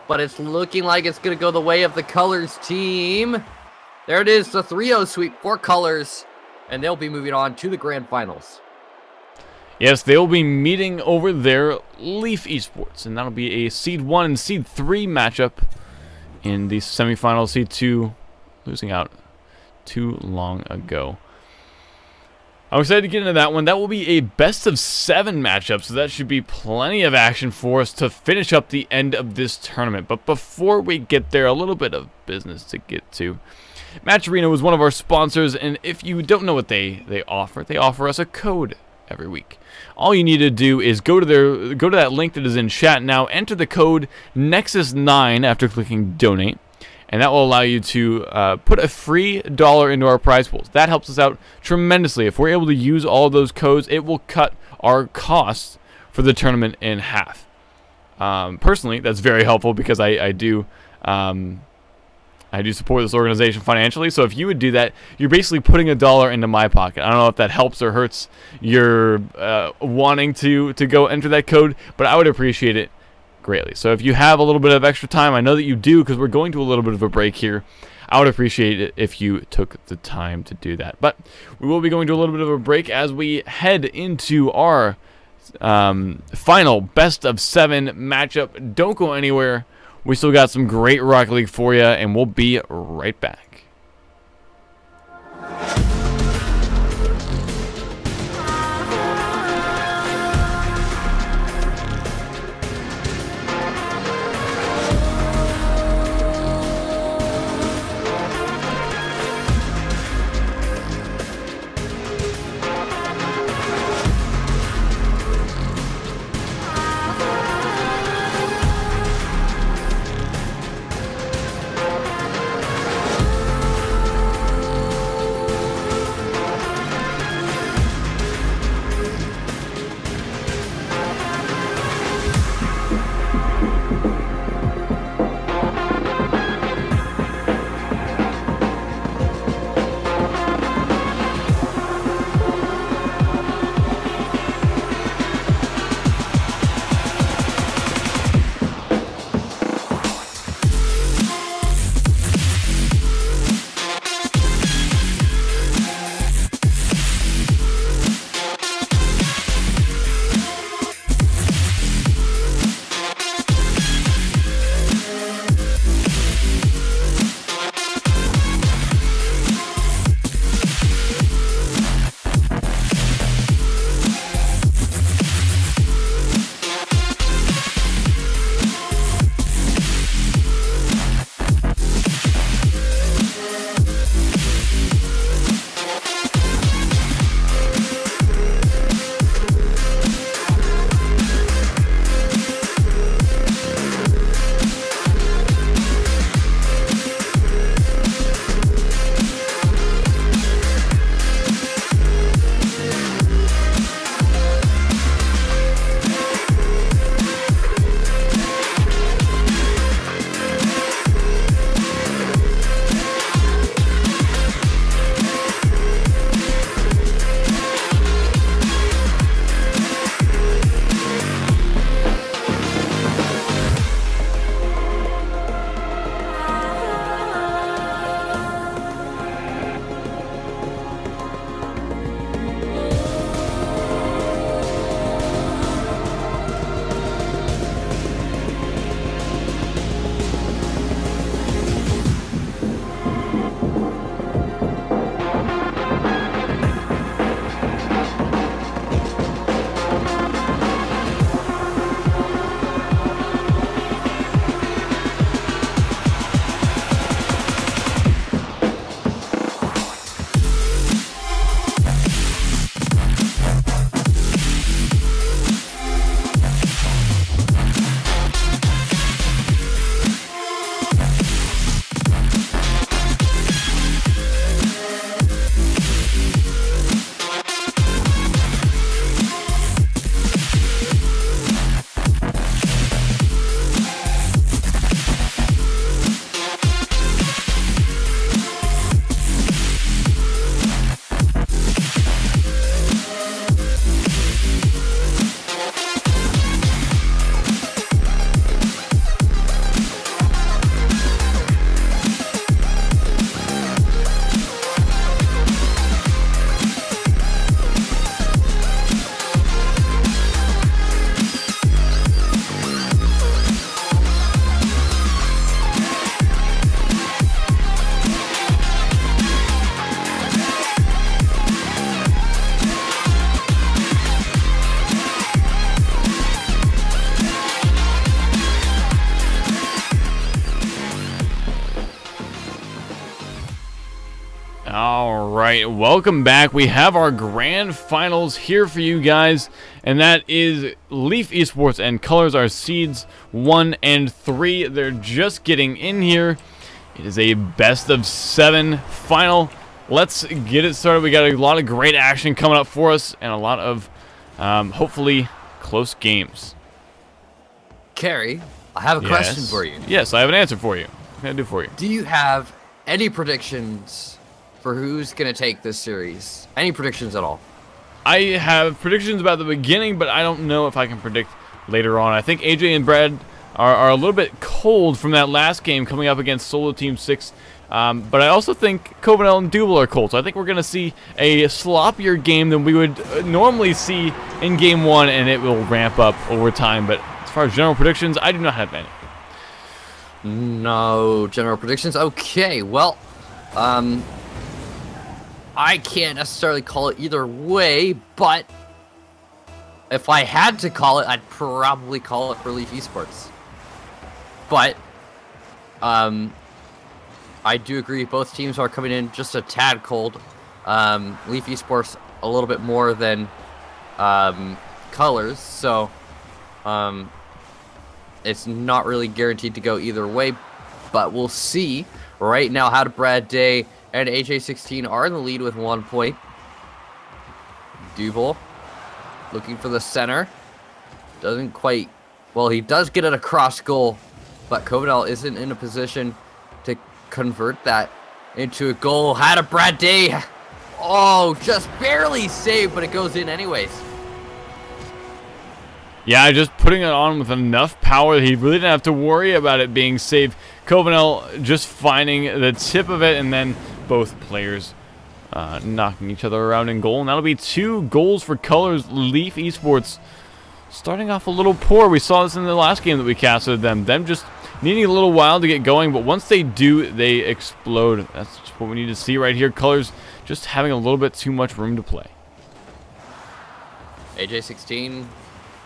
But it's looking like it's going to go the way of the Colors team. There it is, the 3-0 sweep for Colors. And they'll be moving on to the grand finals. Yes, they'll be meeting over there, Leaf Esports. And that'll be a Seed 1 and Seed 3 matchup in the semifinals. Seed 2 losing out too long ago. I'm excited to get into that one. That will be a best-of-7 matchup, so that should be plenty of action for us to finish up the end of this tournament. But before we get there, a little bit of business to get to. Match Arena was one of our sponsors, and if you don't know what they offer us a code every week. All you need to do is go to that link that is in chat now, enter the code Nexus9 after clicking donate. And that will allow you to put a free $1 into our prize pools. That helps us out tremendously. If we're able to use all of those codes, it will cut our costs for the tournament in half. Personally, that's very helpful because I do support this organization financially. So if you would do that, you're basically putting $1 into my pocket. I don't know if that helps or hurts your wanting to go enter that code, but I would appreciate it greatly. So if you have a little bit of extra time, I know that you do because we're going to a little bit of a break here. I would appreciate it if you took the time to do that. But we will be going to a little bit of a break as we head into our final best-of-7 matchup. Don't go anywhere. We still got some great Rocket League for you, and we'll be right back. right, welcome back. We have our grand finals here for you guys, and that is Leaf Esports and Colors are seeds 1 and 3. They're just getting in here. It is a best of 7 final. Let's get it started. We got a lot of great action coming up for us, and a lot of hopefully close games. Carrie, I have a question for you. Yes, I have an answer for you. What can I do for you? Do you have any predictions for who's going to take this series? Any predictions at all? I have predictions about the beginning, but I don't know if I can predict later on. I think AJ and Brad are a little bit cold from that last game coming up against Solo Team 6. But I also think Covenel and Double are cold. So I think we're going to see a sloppier game than we would normally see in Game 1, and it will ramp up over time. But as far as general predictions, I do not have any. No general predictions? Okay, well, I can't necessarily call it either way, but if I had to call it, I'd probably call it for Leaf Esports. But I do agree both teams are coming in just a tad cold. Leaf Esports a little bit more than Colors, so it's not really guaranteed to go either way, but we'll see. Right now, How to Brad Day and AJ16 are in the lead with 1 point. Double looking for the center. Doesn't quite... Well, he does get it across goal, but Covenel isn't in a position to convert that into a goal. How to Brad Day. Oh, just barely saved, but it goes in anyways. Yeah, just putting it on with enough power that he really didn't have to worry about it being saved. Covenel just finding the tip of it, and then both players knocking each other around in goal. And that'll be 2 goals for Colors. Leaf Esports starting off a little poor. We saw this in the last game that we casted them. Them just needing a little while to get going, but once they do, they explode. That's just what we need to see right here. Colors just having a little bit too much room to play. AJ16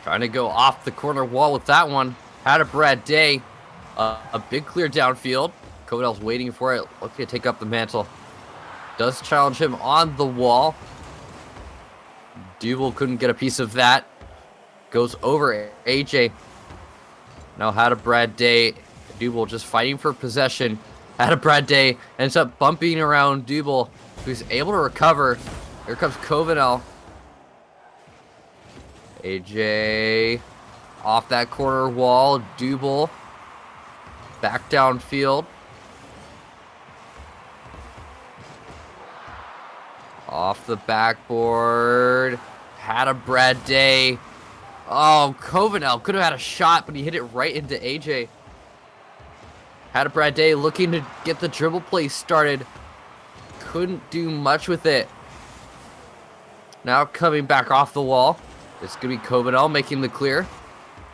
trying to go off the corner wall with that one. Had a Brad Day. A big clear downfield. Covenel's waiting for it. Looking to take up the mantle. Does challenge him on the wall. Double couldn't get a piece of that. Goes over AJ. Now Had a Brad Day. Double just fighting for possession. Had a Brad Day ends up bumping around Double, who's able to recover. Here comes Covenel. AJ off that corner wall. Double back downfield. Off the backboard. Had a Brad Day. Oh, Covenel could have had a shot, but he hit it right into AJ. Had a Brad Day looking to get the dribble play started. Couldn't do much with it. Now coming back off the wall. It's going to be Covenel making the clear.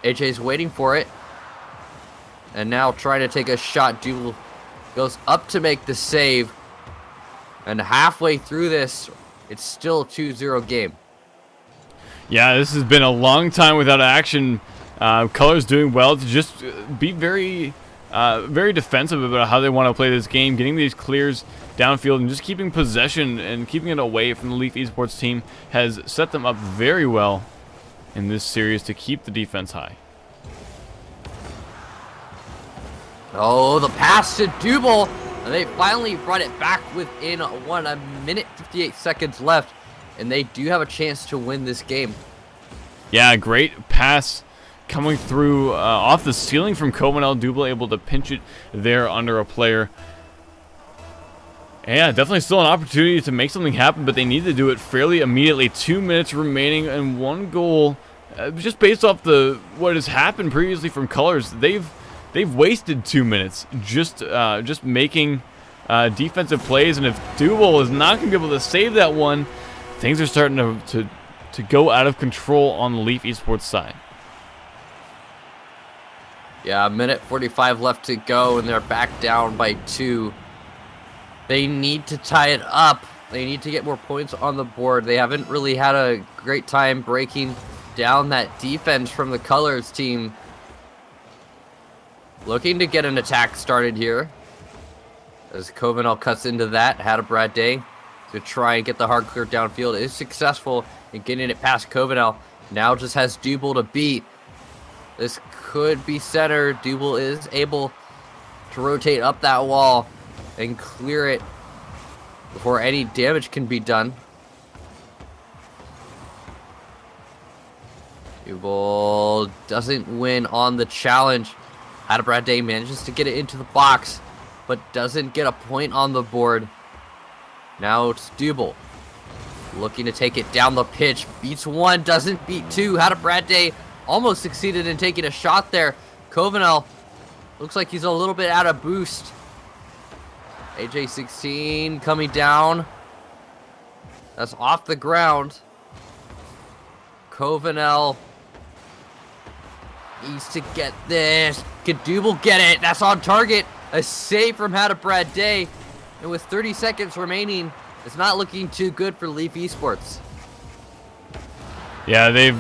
AJ's waiting for it. And now trying to take a shot. Double goes up to make the save. And halfway through this, it's still a 2-0 game. Yeah, this has been a long time without action. Colors doing well to just be very defensive about how they want to play this game, getting these clears downfield and just keeping possession and keeping it away from the Leaf Esports team has set them up very well in this series to keep the defense high. Oh, the pass to Double. And they finally brought it back within 1 minute 58 seconds left. And they do have a chance to win this game. Yeah, great pass coming through off the ceiling from Covenel. Double able to pinch it there under a player. Yeah, definitely still an opportunity to make something happen, but they need to do it fairly immediately. 2 minutes remaining and 1 goal. Just based off what has happened previously from Colors, they've wasted 2 minutes just making defensive plays, and if Double is not going to be able to save that one, things are starting to go out of control on the Leaf Esports side. Yeah, 1:45 left to go, and they're back down by 2. They need to tie it up. They need to get more points on the board. They haven't really had a great time breaking down that defense from the Colors team. Looking to get an attack started here. As Covenel cuts into that. Had a Brad Day. to try and get the hard clear downfield. Is successful in getting it past Covenel. Now just has Double to beat. This could be center. Double is able to rotate up that wall and clear it before any damage can be done. Double doesn't win on the challenge. Hadabrad manages to get it into the box, but doesn't get a point on the board. Now it's Double looking to take it down the pitch. Beats one, doesn't beat two. Hadabrad almost succeeded in taking a shot there. Covenel looks like he's a little bit out of boost. AJ16 coming down. That's off the ground. Covenel needs to get this. Could Double get it? That's on target. A save from Hadabrad Day. And with 30 seconds remaining, it's not looking too good for Leaf Esports. Yeah, they've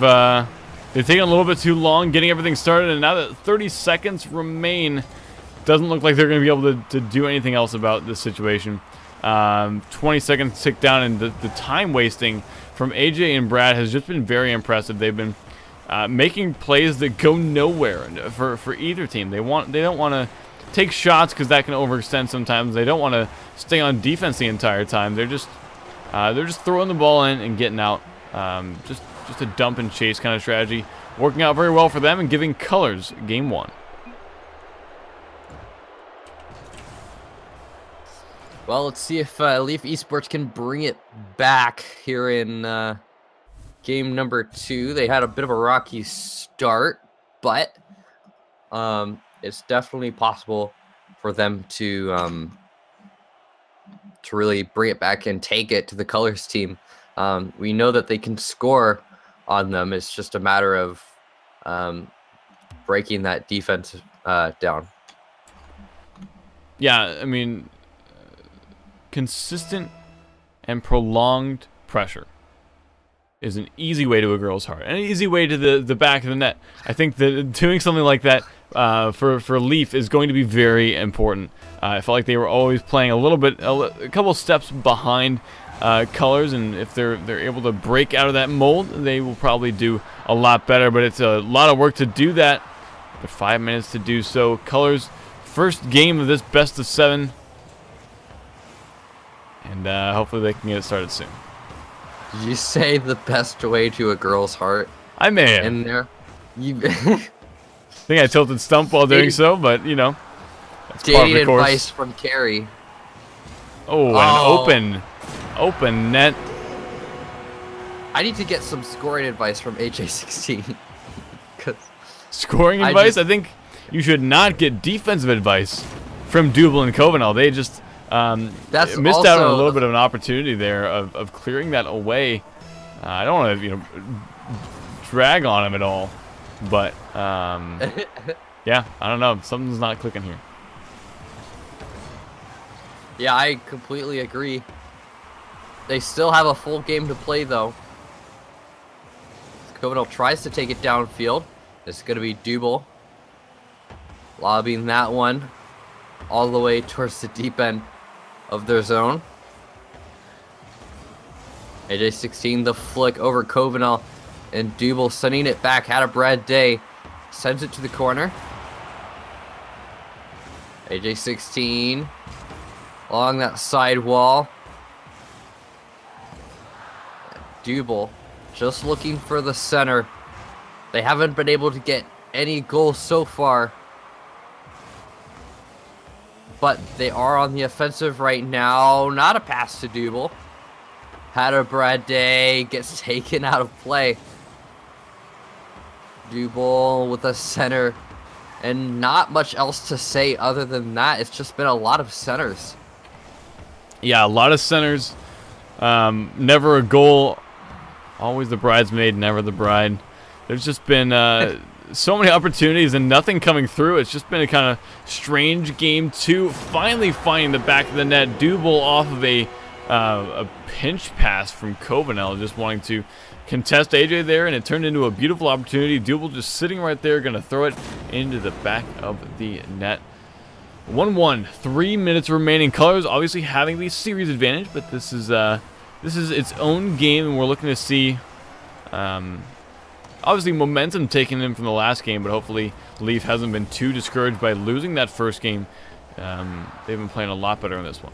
taken a little bit too long getting everything started, and now that 30 seconds remain, doesn't look like they're going to be able to do anything else about this situation. 20 seconds tick down, and the time wasting from AJ and Brad has just been very impressive. They've been making plays that go nowhere for either team. They don't want to take shots because that can overextend sometimes. They don't want to stay on defense the entire time. They're just throwing the ball in and getting out. Just a dump and chase kind of strategy, working out very well for them and giving Colors game one. Well, let's see if Leaf Esports can bring it back here in game number 2. They had a bit of a rocky start, but it's definitely possible for them to really bring it back and take it to the Colors team. We know that they can score on them. It's just a matter of breaking that defense down. Yeah, I mean, consistent and prolonged pressure is an easy way to a girl's heart, and an easy way to the back of the net. I think that doing something like that for Leaf is going to be very important. I felt like they were always playing a couple steps behind Colors, and if they're able to break out of that mold, they will probably do a lot better. But it's a lot of work to do that. But 5 minutes to do so. Colors' first game of this best of 7. And hopefully they can get it started soon. Did you say the best way to a girl's heart? I may have. In there? You I think I tilted stump while doing so, but, you know. That's part of dating the course. advice from Carrie. Oh, an open net. I need to get some scoring advice from AJ16. Scoring advice? I think you should not get defensive advice from Double and Covenel. They just missed out on a little bit of an opportunity there of clearing that away. I don't want to, drag on him at all, but yeah, I don't know. Something's not clicking here. Yeah, I completely agree. They still have a full game to play, though. Covenel tries to take it downfield. It's going to be Double lobbing that one all the way towards the deep end of their zone. AJ16 the flick over Covenel, and Double sending it back. Hadabrad Day sends it to the corner. AJ16 along that side wall. Double just looking for the center. They haven't been able to get any goals so far, but they are on the offensive right now. Not a pass to Double. Hadabrad Day gets taken out of play. Double with a center, and not much else to say other than that. It's just been a lot of centers. Yeah, a lot of centers. Never a goal. Always the bridesmaid, never the bride. There's just been so many opportunities and nothing coming through. It's just been a kind of strange game 2. Finally finding the back of the net. Double off of a pinch pass from Covenel, just wanting to contest AJ there, and it turned into a beautiful opportunity. Double just sitting right there, going to throw it into the back of the net. 1-1, 3 minutes remaining. Colors obviously having the series advantage, but this is its own game, and we're looking to see obviously momentum taken in from the last game, but hopefully Leaf hasn't been too discouraged by losing that first game. They've been playing a lot better in this one.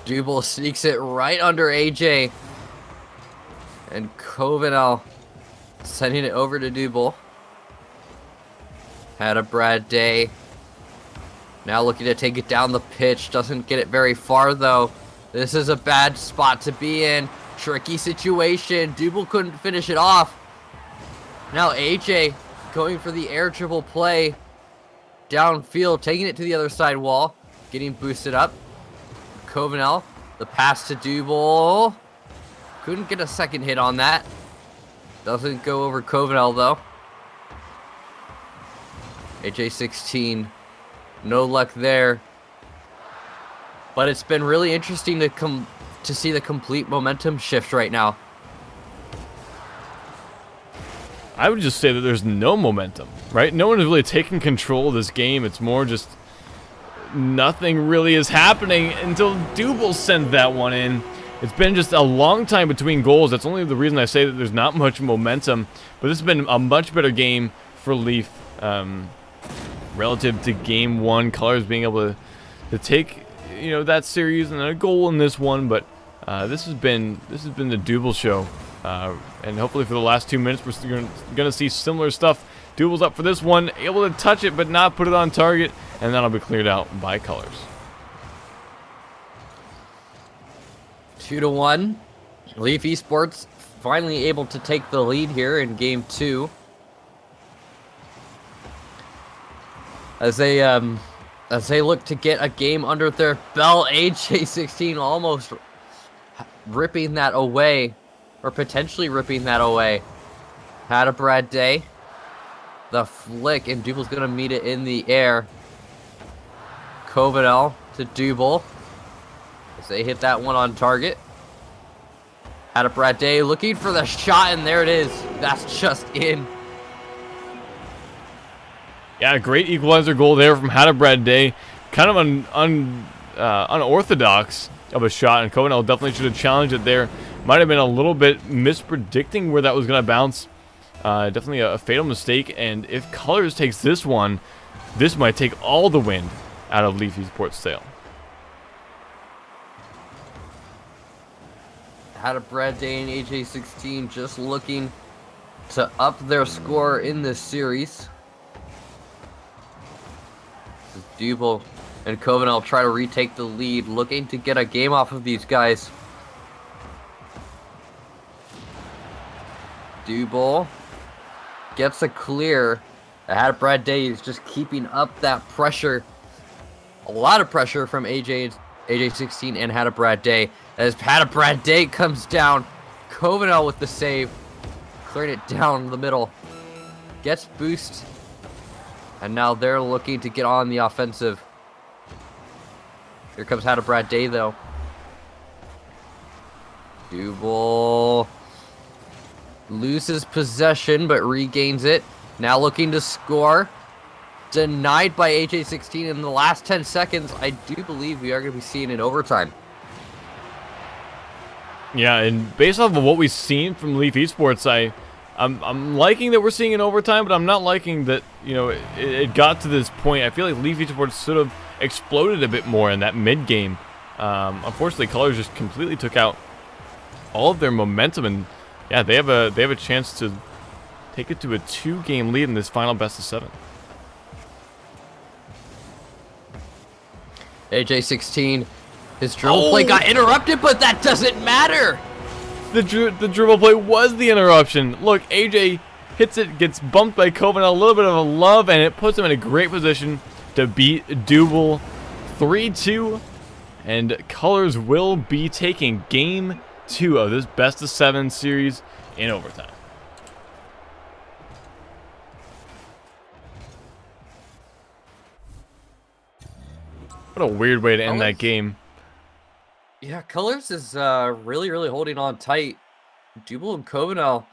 Double sneaks it right under AJ. And Covenal sending it over to Double. Had a Brad Day. Now looking to take it down the pitch. Doesn't get it very far though. This is a bad spot to be in. Tricky situation. Double couldn't finish it off. Now AJ going for the air dribble play. Downfield, taking it to the other side wall. Getting boosted up. Covenal. The pass to Double. Couldn't get a second hit on that. Doesn't go over Covenal though. AJ16, no luck there. But it's been really interesting to see the complete momentum shift right now. I would just say that there's no momentum, right? No one is really taking control of this game. It's more just nothing really is happening until Double sent that one in. It's been just a long time between goals. That's only the reason I say that there's not much momentum. But this has been a much better game for Leaf. Relative to game one, Colors being able to take that series and a goal in this one, but this has been the Double show, and hopefully for the last 2 minutes we're gonna see similar stuff. Double's up for this one, able to touch it but not put it on target, and that'll be cleared out by Colors. 2-1. Leaf Esports finally able to take the lead here in game 2. As they look to get a game under their belt, AJ16 almost ripping that away, or potentially ripping that away. Had a Brad Day. The flick, and Double's gonna meet it in the air. Covenal to Double. As they hit that one on target. Had a Brad Day looking for the shot, and there it is. That's just in. Yeah, great equalizer goal there from Brad Day. Kind of an unorthodox of a shot, and Covenal definitely should have challenged it there. Might have been a little bit mispredicting where that was going to bounce. Definitely a fatal mistake, and if Colors takes this one, this might take all the wind out of Leaf Esports' sail. Had a Brad Day and AJ16 just looking to up their score in this series. Double and Covenal try to retake the lead, looking to get a game off of these guys. Double gets a clear. Had Brad Day is just keeping up that pressure. A lot of pressure from AJ16 and Had a Brad Day. As Had a Brad Day comes down, Covenal with the save, clearing it down the middle. Gets boost. And now they're looking to get on the offensive. Here comes Had a Brad Day, though. Double loses possession, but regains it. Now looking to score. Denied by AJ16 in the last 10 seconds. I do believe we are going to be seeing an overtime. Yeah, and based off of what we've seen from Leaf Esports, I'm liking that we're seeing an overtime, but I'm not liking that, it got to this point. I feel like Leaf Esports sort of exploded a bit more in that mid-game. Unfortunately, Colors just completely took out all of their momentum, and yeah, they have a chance to take it to a 2-game lead in this final best of 7. AJ16, his dribble play got interrupted, but that doesn't matter. The dribble play was the interruption. Look, AJ hits it, gets bumped by Covenal, a little bit of a love, and it puts him in a great position to beat Double 3-2. And Colors will be taking game 2 of this best of 7 series in overtime. What a weird way to end that game. Yeah, Colors is really holding on tight. Double and Covenal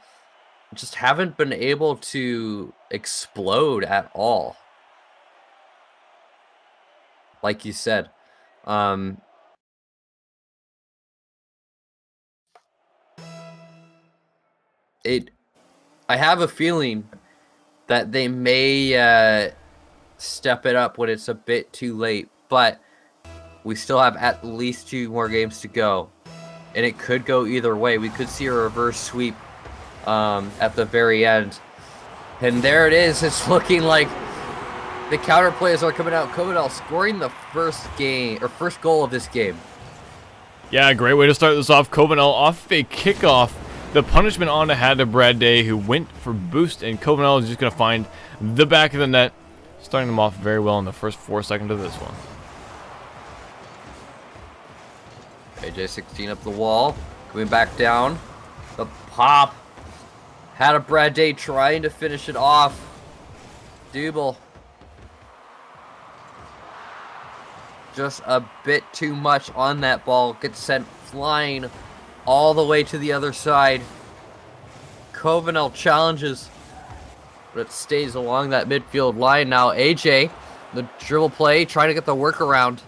just haven't been able to explode at all. like you said. I have a feeling that they may step it up when it's a bit too late, but we still have at least 2 more games to go, and it could go either way. We could see a reverse sweep at the very end. And there it is. It's looking like the counter players are coming out. Covidal scoring the first goal of this game. Yeah, great way to start this off. Covenel off a kickoff. The punishment on to had to Brad Day, who went for boost, and Covenel is just going to find the back of the net, starting them off very well in the first 4 seconds of this one. AJ16 up the wall, coming back down. The pop. Had a Brad Day trying to finish it off. Double. Just a bit too much on that ball. Gets sent flying all the way to the other side. Covenel challenges, but it stays along that midfield line. Now AJ, the dribble play, trying to get the workaround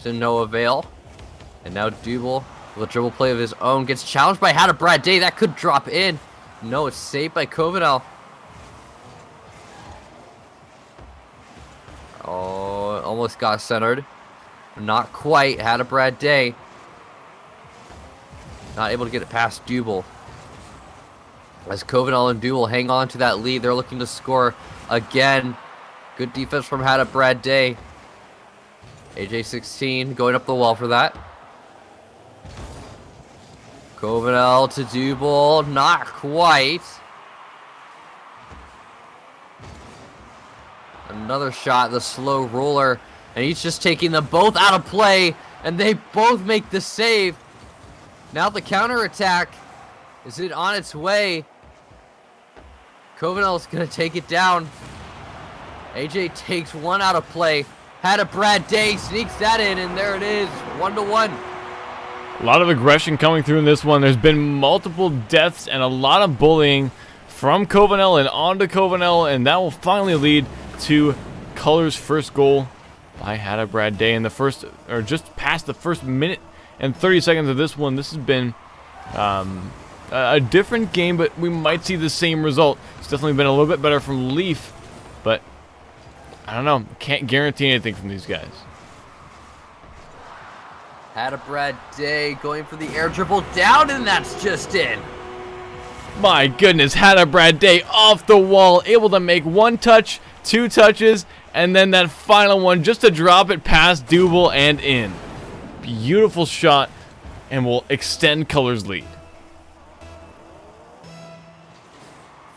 to no avail. And now Double, with a dribble play of his own, gets challenged by Had a Brad Day. That could drop in. No, it's saved by Covenel. Oh, almost got centered. Not quite. Had a Brad Day. Not able to get it past Double. As Covenel and Double hang on to that lead, they're looking to score again. Good defense from Had a Brad Day. AJ16 going up the wall for that. Covenel to Double, not quite. Another shot, the slow roller, and he's just taking them both out of play, and they both make the save. Now the counterattack, is it on its way? Covenel's gonna take it down. AJ takes one out of play. Had a Brad Day, sneaks that in, and there it is, 1-1. A lot of aggression coming through in this one. There's been multiple deaths and a lot of bullying from Covenel and onto Covenel, and that will finally lead to Color's first goal by Had a Brad Day in the first, or just past the first minute and 30 seconds of this one. This has been a different game, but we might see the same result. It's definitely been a little bit better from Leaf, but I don't know. Can't guarantee anything from these guys. Had a Brad Day going for the air dribble down, and that's just in. My goodness, Had a Brad Day off the wall, able to make 1 touch, 2 touches, and then that final one just to drop it past Double and in. Beautiful shot, and will extend Color's lead.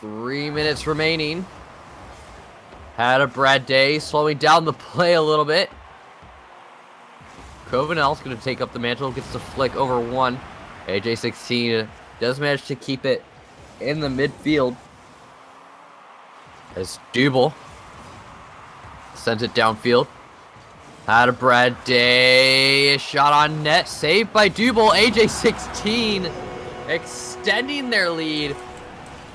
3 minutes remaining. Had a Brad Day slowing down the play a little bit. Covenel's going to take up the mantle, gets the flick over one. AJ16 does manage to keep it in the midfield. As Double sends it downfield. Had a Brad Day, shot on net, saved by Double. AJ16 extending their lead.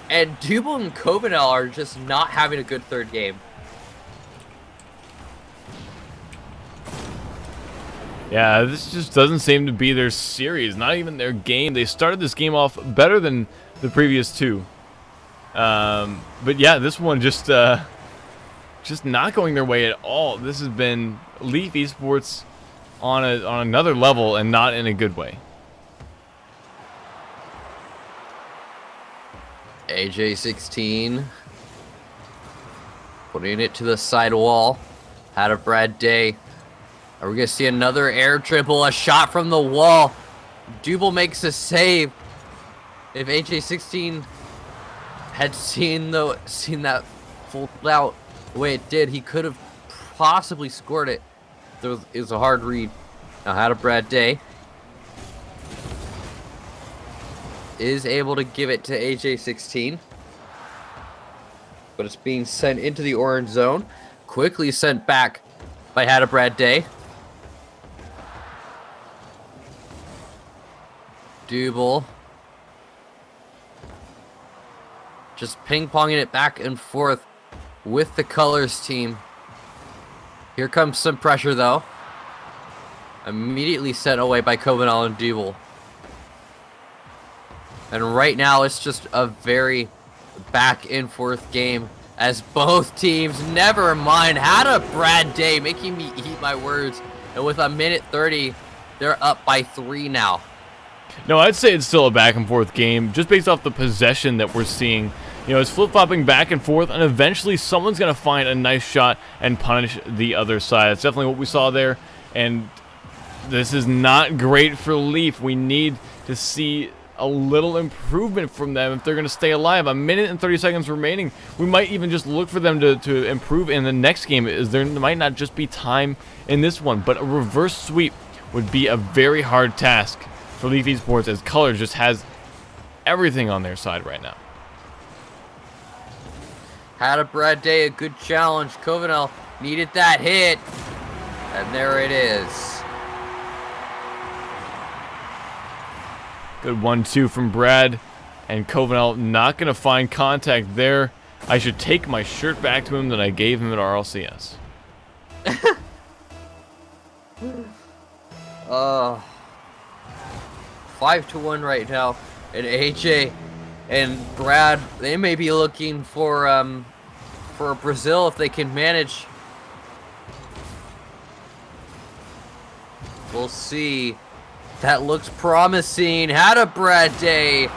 And Double and Covenel are just not having a good third game. Yeah, this just doesn't seem to be their series, not even their game. They started this game off better than the previous 2. But yeah, this one just not going their way at all. This has been Leaf Esports on another level and not in a good way. AJ16 putting it to the side wall. Had a Brad Day. Are we going to see another air dribble? A shot from the wall. Double makes a save. If AJ16 had seen that full out the way it did, he could have possibly scored it. It was a hard read. Now Had a Brad Day. Is able to give it to AJ16. But it's being sent into the orange zone. Quickly sent back by Had a Brad Day. Double. Just ping-ponging it back and forth with the Colors team. Here comes some pressure, though. Immediately sent away by Covenal and Dubel. And right now, it's just a very back and forth game as both teams, never mind, had a Brad day, making me eat my words. And with a minute 30, they're up by 3 now. No, I'd say it's still a back and forth game, just based off the possession that we're seeing. You know, it's flip-flopping back and forth, and eventually someone's going to find a nice shot and punish the other side. That's definitely what we saw there, and this is not great for Leaf. We need to see a little improvement from them if they're going to stay alive. A minute and 30 seconds remaining. We might even just look for them to improve in the next game, as there might not just be time in this one, but a reverse sweep would be a very hard task for Leaf Esports, as Colors just has everything on their side right now. Had a Brad day, a good challenge. Covenal needed that hit, and there it is. Good 1-2 from Brad, and Covenal not going to find contact there. I should take my shirt back to him that I gave him at RLCS. 5-1 right now, and AJ and Brad, they may be looking for Brazil if they can manage. We'll see. That looks promising. Had a Brad day.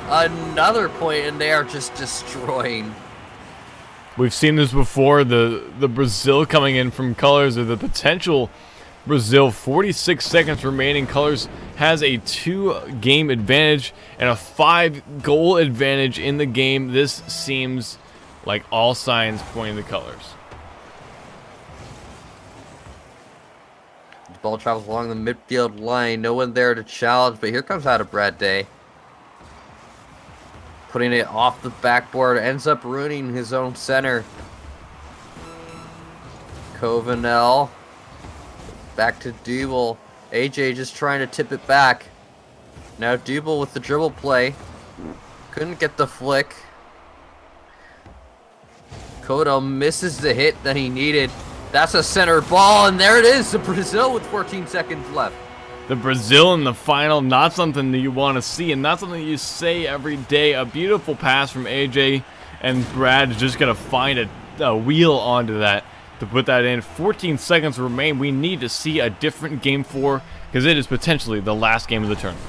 Another point, and they are just destroying. We've seen this before, the Brazil coming in from Colors, or the potential Brazil. 46 seconds remaining. Colors has a 2-game advantage and a 5-goal advantage in the game. This seems like all signs pointing to Colors. The ball travels along the midfield line. No one there to challenge, but here comes out of Brad Day. Putting it off the backboard, ends up ruining his own center. Covenal. Back to Dubel. AJ just trying to tip it back. Now Dubel with the dribble play. Couldn't get the flick. Covenal misses the hit that he needed. That's a center ball, and there it is. The Brazil with 14 seconds left. The Brazil in the final, not something that you want to see, and not something you say every day. A beautiful pass from AJ, and Brad's just going to find a wheel onto that to put that in. 14 seconds remain. We need to see a different Game 4, because it is potentially the last game of the tournament.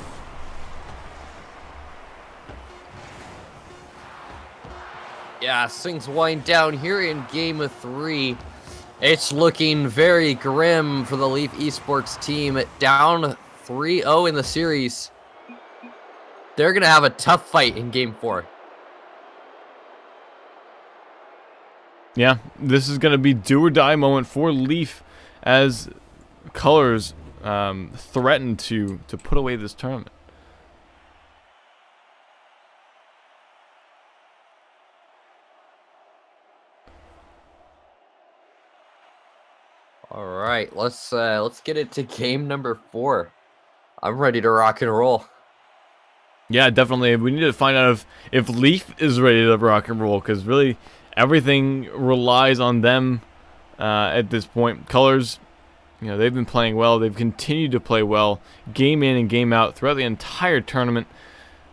Yeah, things wind down here in Game 3. It's looking very grim for the Leaf Esports team. Down 3-0 in the series. They're going to have a tough fight in Game 4. Yeah, this is going to be do or die moment for Leaf as Colors threaten to put away this tournament. All right, let's get into game number 4. I'm ready to rock and roll. Yeah, definitely. We need to find out if Leaf is ready to rock and roll, because really everything relies on them at this point. Colors, you know, they've been playing well. They've continued to play well, game in and game out throughout the entire tournament.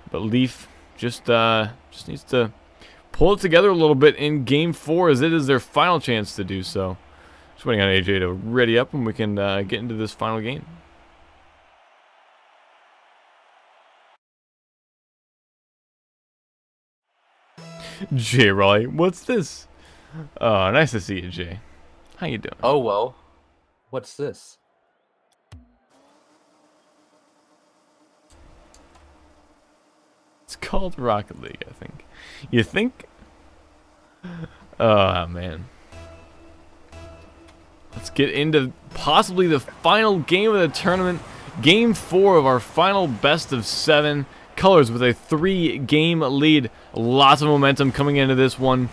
But Leaf just needs to pull it together a little bit in Game 4, as it is their final chance to do so. Just waiting on AJ to ready up, and we can get into this final game. Jay Raleigh, what's this? Oh, nice to see you, Jay. How you doing? Oh, whoa. What's this? It's called Rocket League, I think. You think? Oh, man. Let's get into possibly the final game of the tournament. Game 4 of our final best of 7. Colors with a 3-game lead. Lots of momentum coming into this one.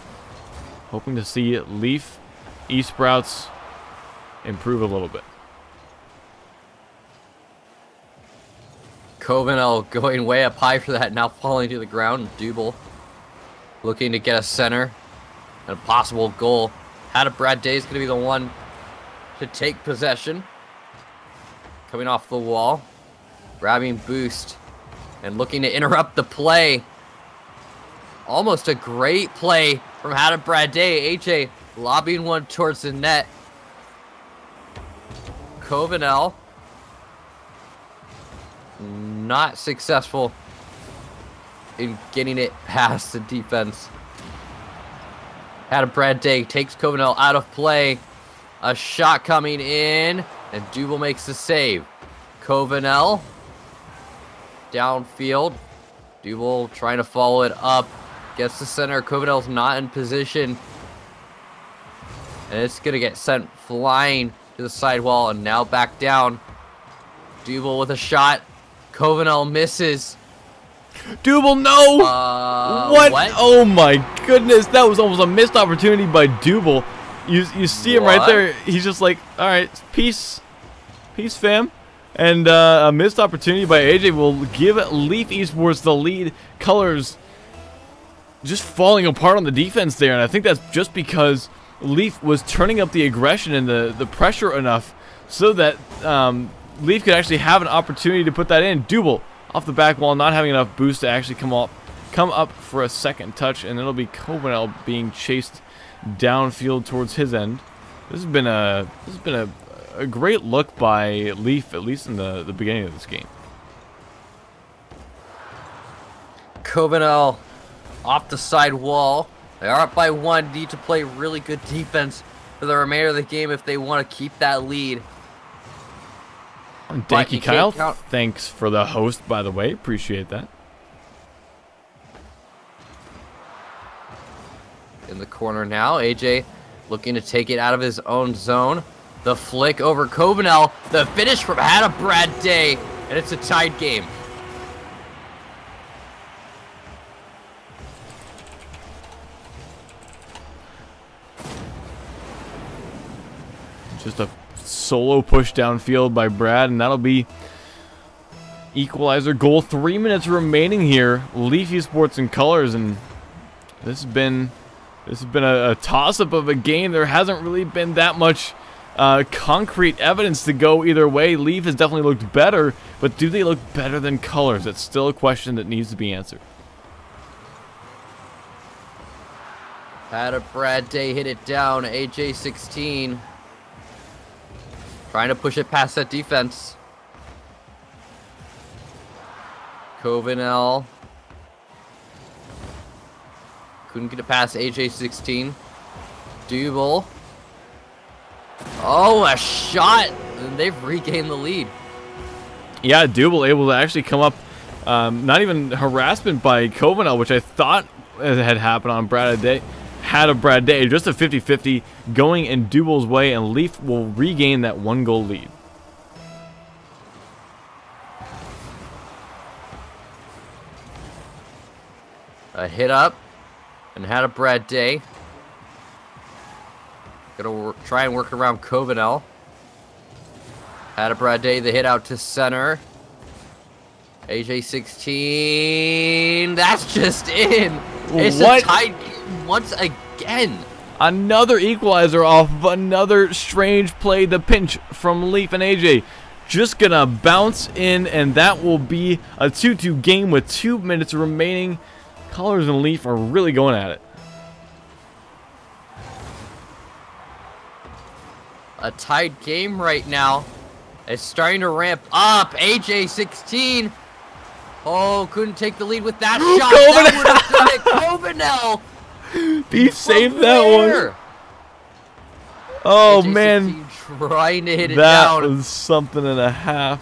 Hoping to see Leaf Esprouts improve a little bit. Covenal going way up high for that, now falling to the ground. Dubel looking to get a center and a possible goal. Had a Brad Day is going to be the one. to take possession. Coming off the wall. Grabbing boost. And looking to interrupt the play. Almost a great play from Hada Brad Day. AJ lobbing one towards the net. Covenel. Not successful in getting it past the defense. Hada Brad Day takes Covenel out of play. A shot coming in. And Dubel makes the save. Covenel. Downfield. Dubel trying to follow it up. Gets the center. Covenel's not in position. And it's going to get sent flying to the sidewall and now back down. Dubel with a shot. Covenel misses. Dubel, no! What? Oh my goodness, that was almost a missed opportunity by Dubel. You see him right there. He's just like, all right, peace, fam. And a missed opportunity by AJ will give Leaf Esports the lead. Colors just falling apart on the defense there, and I think that's just because Leaf was turning up the aggression and the pressure enough so that Leaf could actually have an opportunity to put that in. Dubel off the back wall, not having enough boost to actually come up for a second touch, and it'll be Covenel being chased downfield towards his end. This has been a great look by Leaf, at least in the beginning of this game. Covenel off the side wall. They are up by 1. Need to play really good defense for the remainder of the game if they want to keep that lead. Thank you, Kyle. Thanks for the host, by the way. Appreciate that. In the corner now, AJ looking to take it out of his own zone. The flick over Covenel. The finish from Hada Brad Day. And it's a tied game. Just a solo push downfield by Brad, and that'll be equalizer goal. 3 minutes remaining here. Leaf Esports in colors, and this has been a toss-up of a game. There hasn't really been that much concrete evidence to go either way. Leaf has definitely looked better, but do they look better than colors? That's still a question that needs to be answered. Hada Brad Day hit it down. AJ 16. Trying to push it past that defense. Covenel. Couldn't get it past AJ 16. Dubel. Oh, a shot! And they've regained the lead. Yeah, Dubel able to actually come up. Not even harassment by Covenel, which I thought had happened on Brad Day. Had a Brad Day, just a 50-50 going in Dubel's way, and Leaf will regain that 1-goal lead. A hit up, and had a Brad Day. Gonna try and work around Covenel. Had a Brad Day, the hit out to center. AJ 16, that's just in. It's a tied game once again. Another equalizer off of another strange play. The pinch from Leaf and AJ just gonna bounce in, and that will be a 2-2 game with 2 minutes remaining. Colors and Leaf are really going at it. A tied game right now. It's starting to ramp up. AJ 16. Oh, couldn't take the lead with that shot. That would have done it. Covenel. He saved that one. Oh, man. Trying to hit it down. That was something and a half.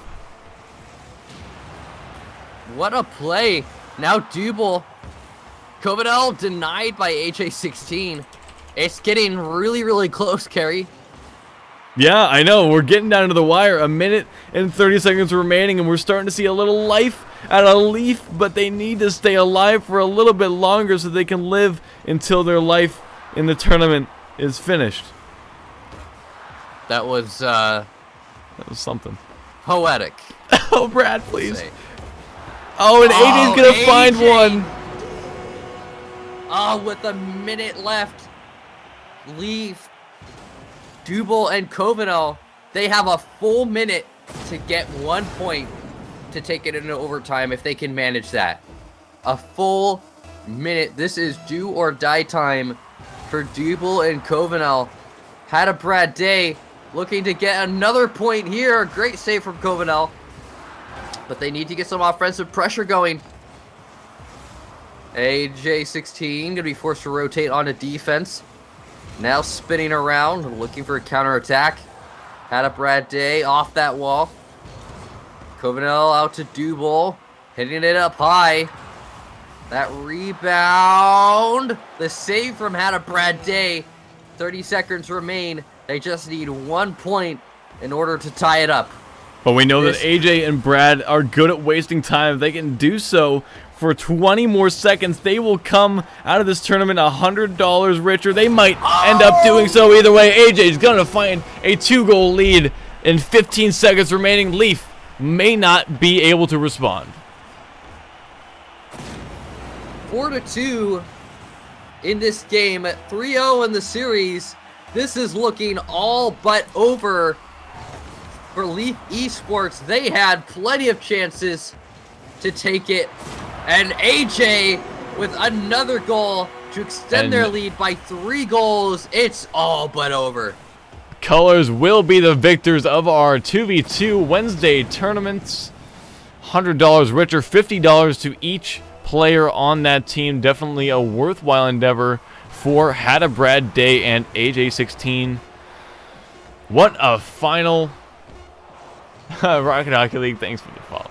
What a play. Now Dubel. Covenel denied by AJ 16. It's getting really, really close, Kerry. Yeah, I know. We're getting down to the wire. 1 minute and 30 seconds remaining, and we're starting to see a little life out of Leaf, but they need to stay alive for a little bit longer so they can live until their life in the tournament is finished. That was something. Poetic. Oh, Brad, please. Oh, and AJ's going to find one. Oh, with a minute left. Leaf Duble and Covenel, they have a full minute to get 1 point to take it into overtime if they can manage that. A full minute. This is do or die time for Duble and Covenel. Had a Brad Day looking to get another point here. Great save from Covenel. But they need to get some offensive pressure going. AJ16 going to be forced to rotate onto defense. Now spinning around, looking for a counterattack. Had a Brad Day off that wall. Covenel out to Duble. Hitting it up high. That rebound. The save from Hannah Brad Day. 30 seconds remain. They just need 1 point in order to tie it up. But we know that AJ and Brad are good at wasting time. If they can do so for 20 more seconds, they will come out of this tournament $100 richer. They might end up doing so either way. AJ is going to find a 2-goal lead in 15 seconds remaining. Leaf may not be able to respond. 4-2 in this game, 3-0 in the series. This is looking all but over for Leaf Esports. They had plenty of chances to take it, and AJ with another goal to extend their lead by 3 goals. It's all but over. Colors will be the victors of our 2v2 Wednesday tournaments. $100 richer, $50 to each player on that team. Definitely a worthwhile endeavor for Hada Brad Day and AJ16. What a final. Rocket Hockey League, thanks for the follow.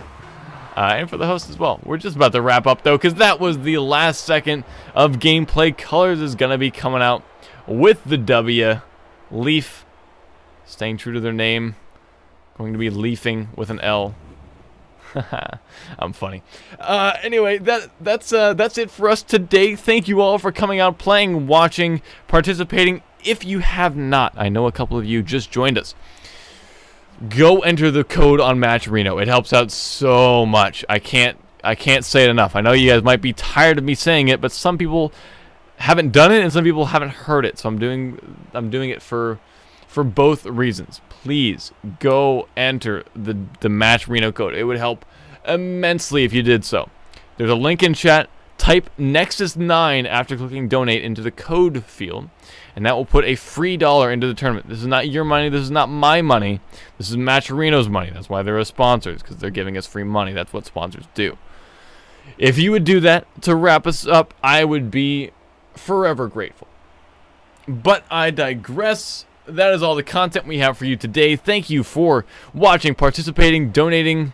And for the host as well. We're just about to wrap up though, because that was the last second of gameplay. Colors is going to be coming out with the W. Leaf, staying true to their name, going to be leafing with an L. I'm funny. Anyway, that's it for us today. Thank you all for coming out, playing, watching, participating. If you have not, I know a couple of you just joined us. Go enter the code on Match Reno. It helps out so much. I can't say it enough. I know you guys might be tired of me saying it, but some people haven't done it and some people haven't heard it. So I'm doing it for both reasons. Please go enter the Match Reno code. It would help immensely if you did so. There's a link in chat. Type Nexus 9 after clicking donate into the code field, and that will put a free $1 into the tournament. This is not your money. This is not my money. This is Match Reno's money. That's why they're a sponsor, because they're giving us free money. That's what sponsors do. If you would do that to wrap us up, I would be forever grateful. But I digress. That is all the content we have for you today. Thank you for watching, participating, donating,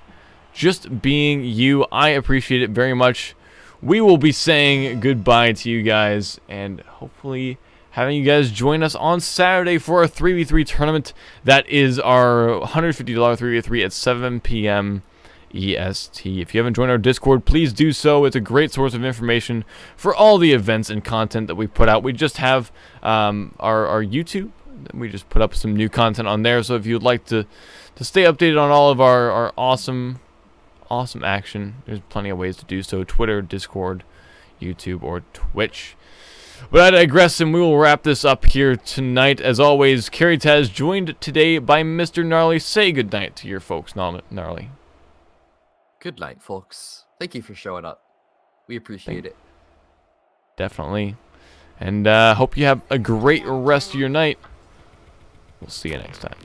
just being you. I appreciate it very much. We will be saying goodbye to you guys, and hopefully having you guys join us on Saturday for our 3v3 tournament. That is our $150 3v3 at 7 p.m. EST. If you haven't joined our Discord, please do so. It's a great source of information for all the events and content that we put out. We just have our YouTube. We just put up some new content on there, so if you'd like to stay updated on all of our awesome action, there's plenty of ways to do so. Twitter, Discord, YouTube, or Twitch. But I digress, and we will wrap this up here tonight. As always, Carrie Taz joined today by Mr. Gnarly. Say goodnight to your folks, Gnarly. Good night, folks. Thank you for showing up. We appreciate it. Definitely. And hope you have a great rest of your night. We'll see you next time.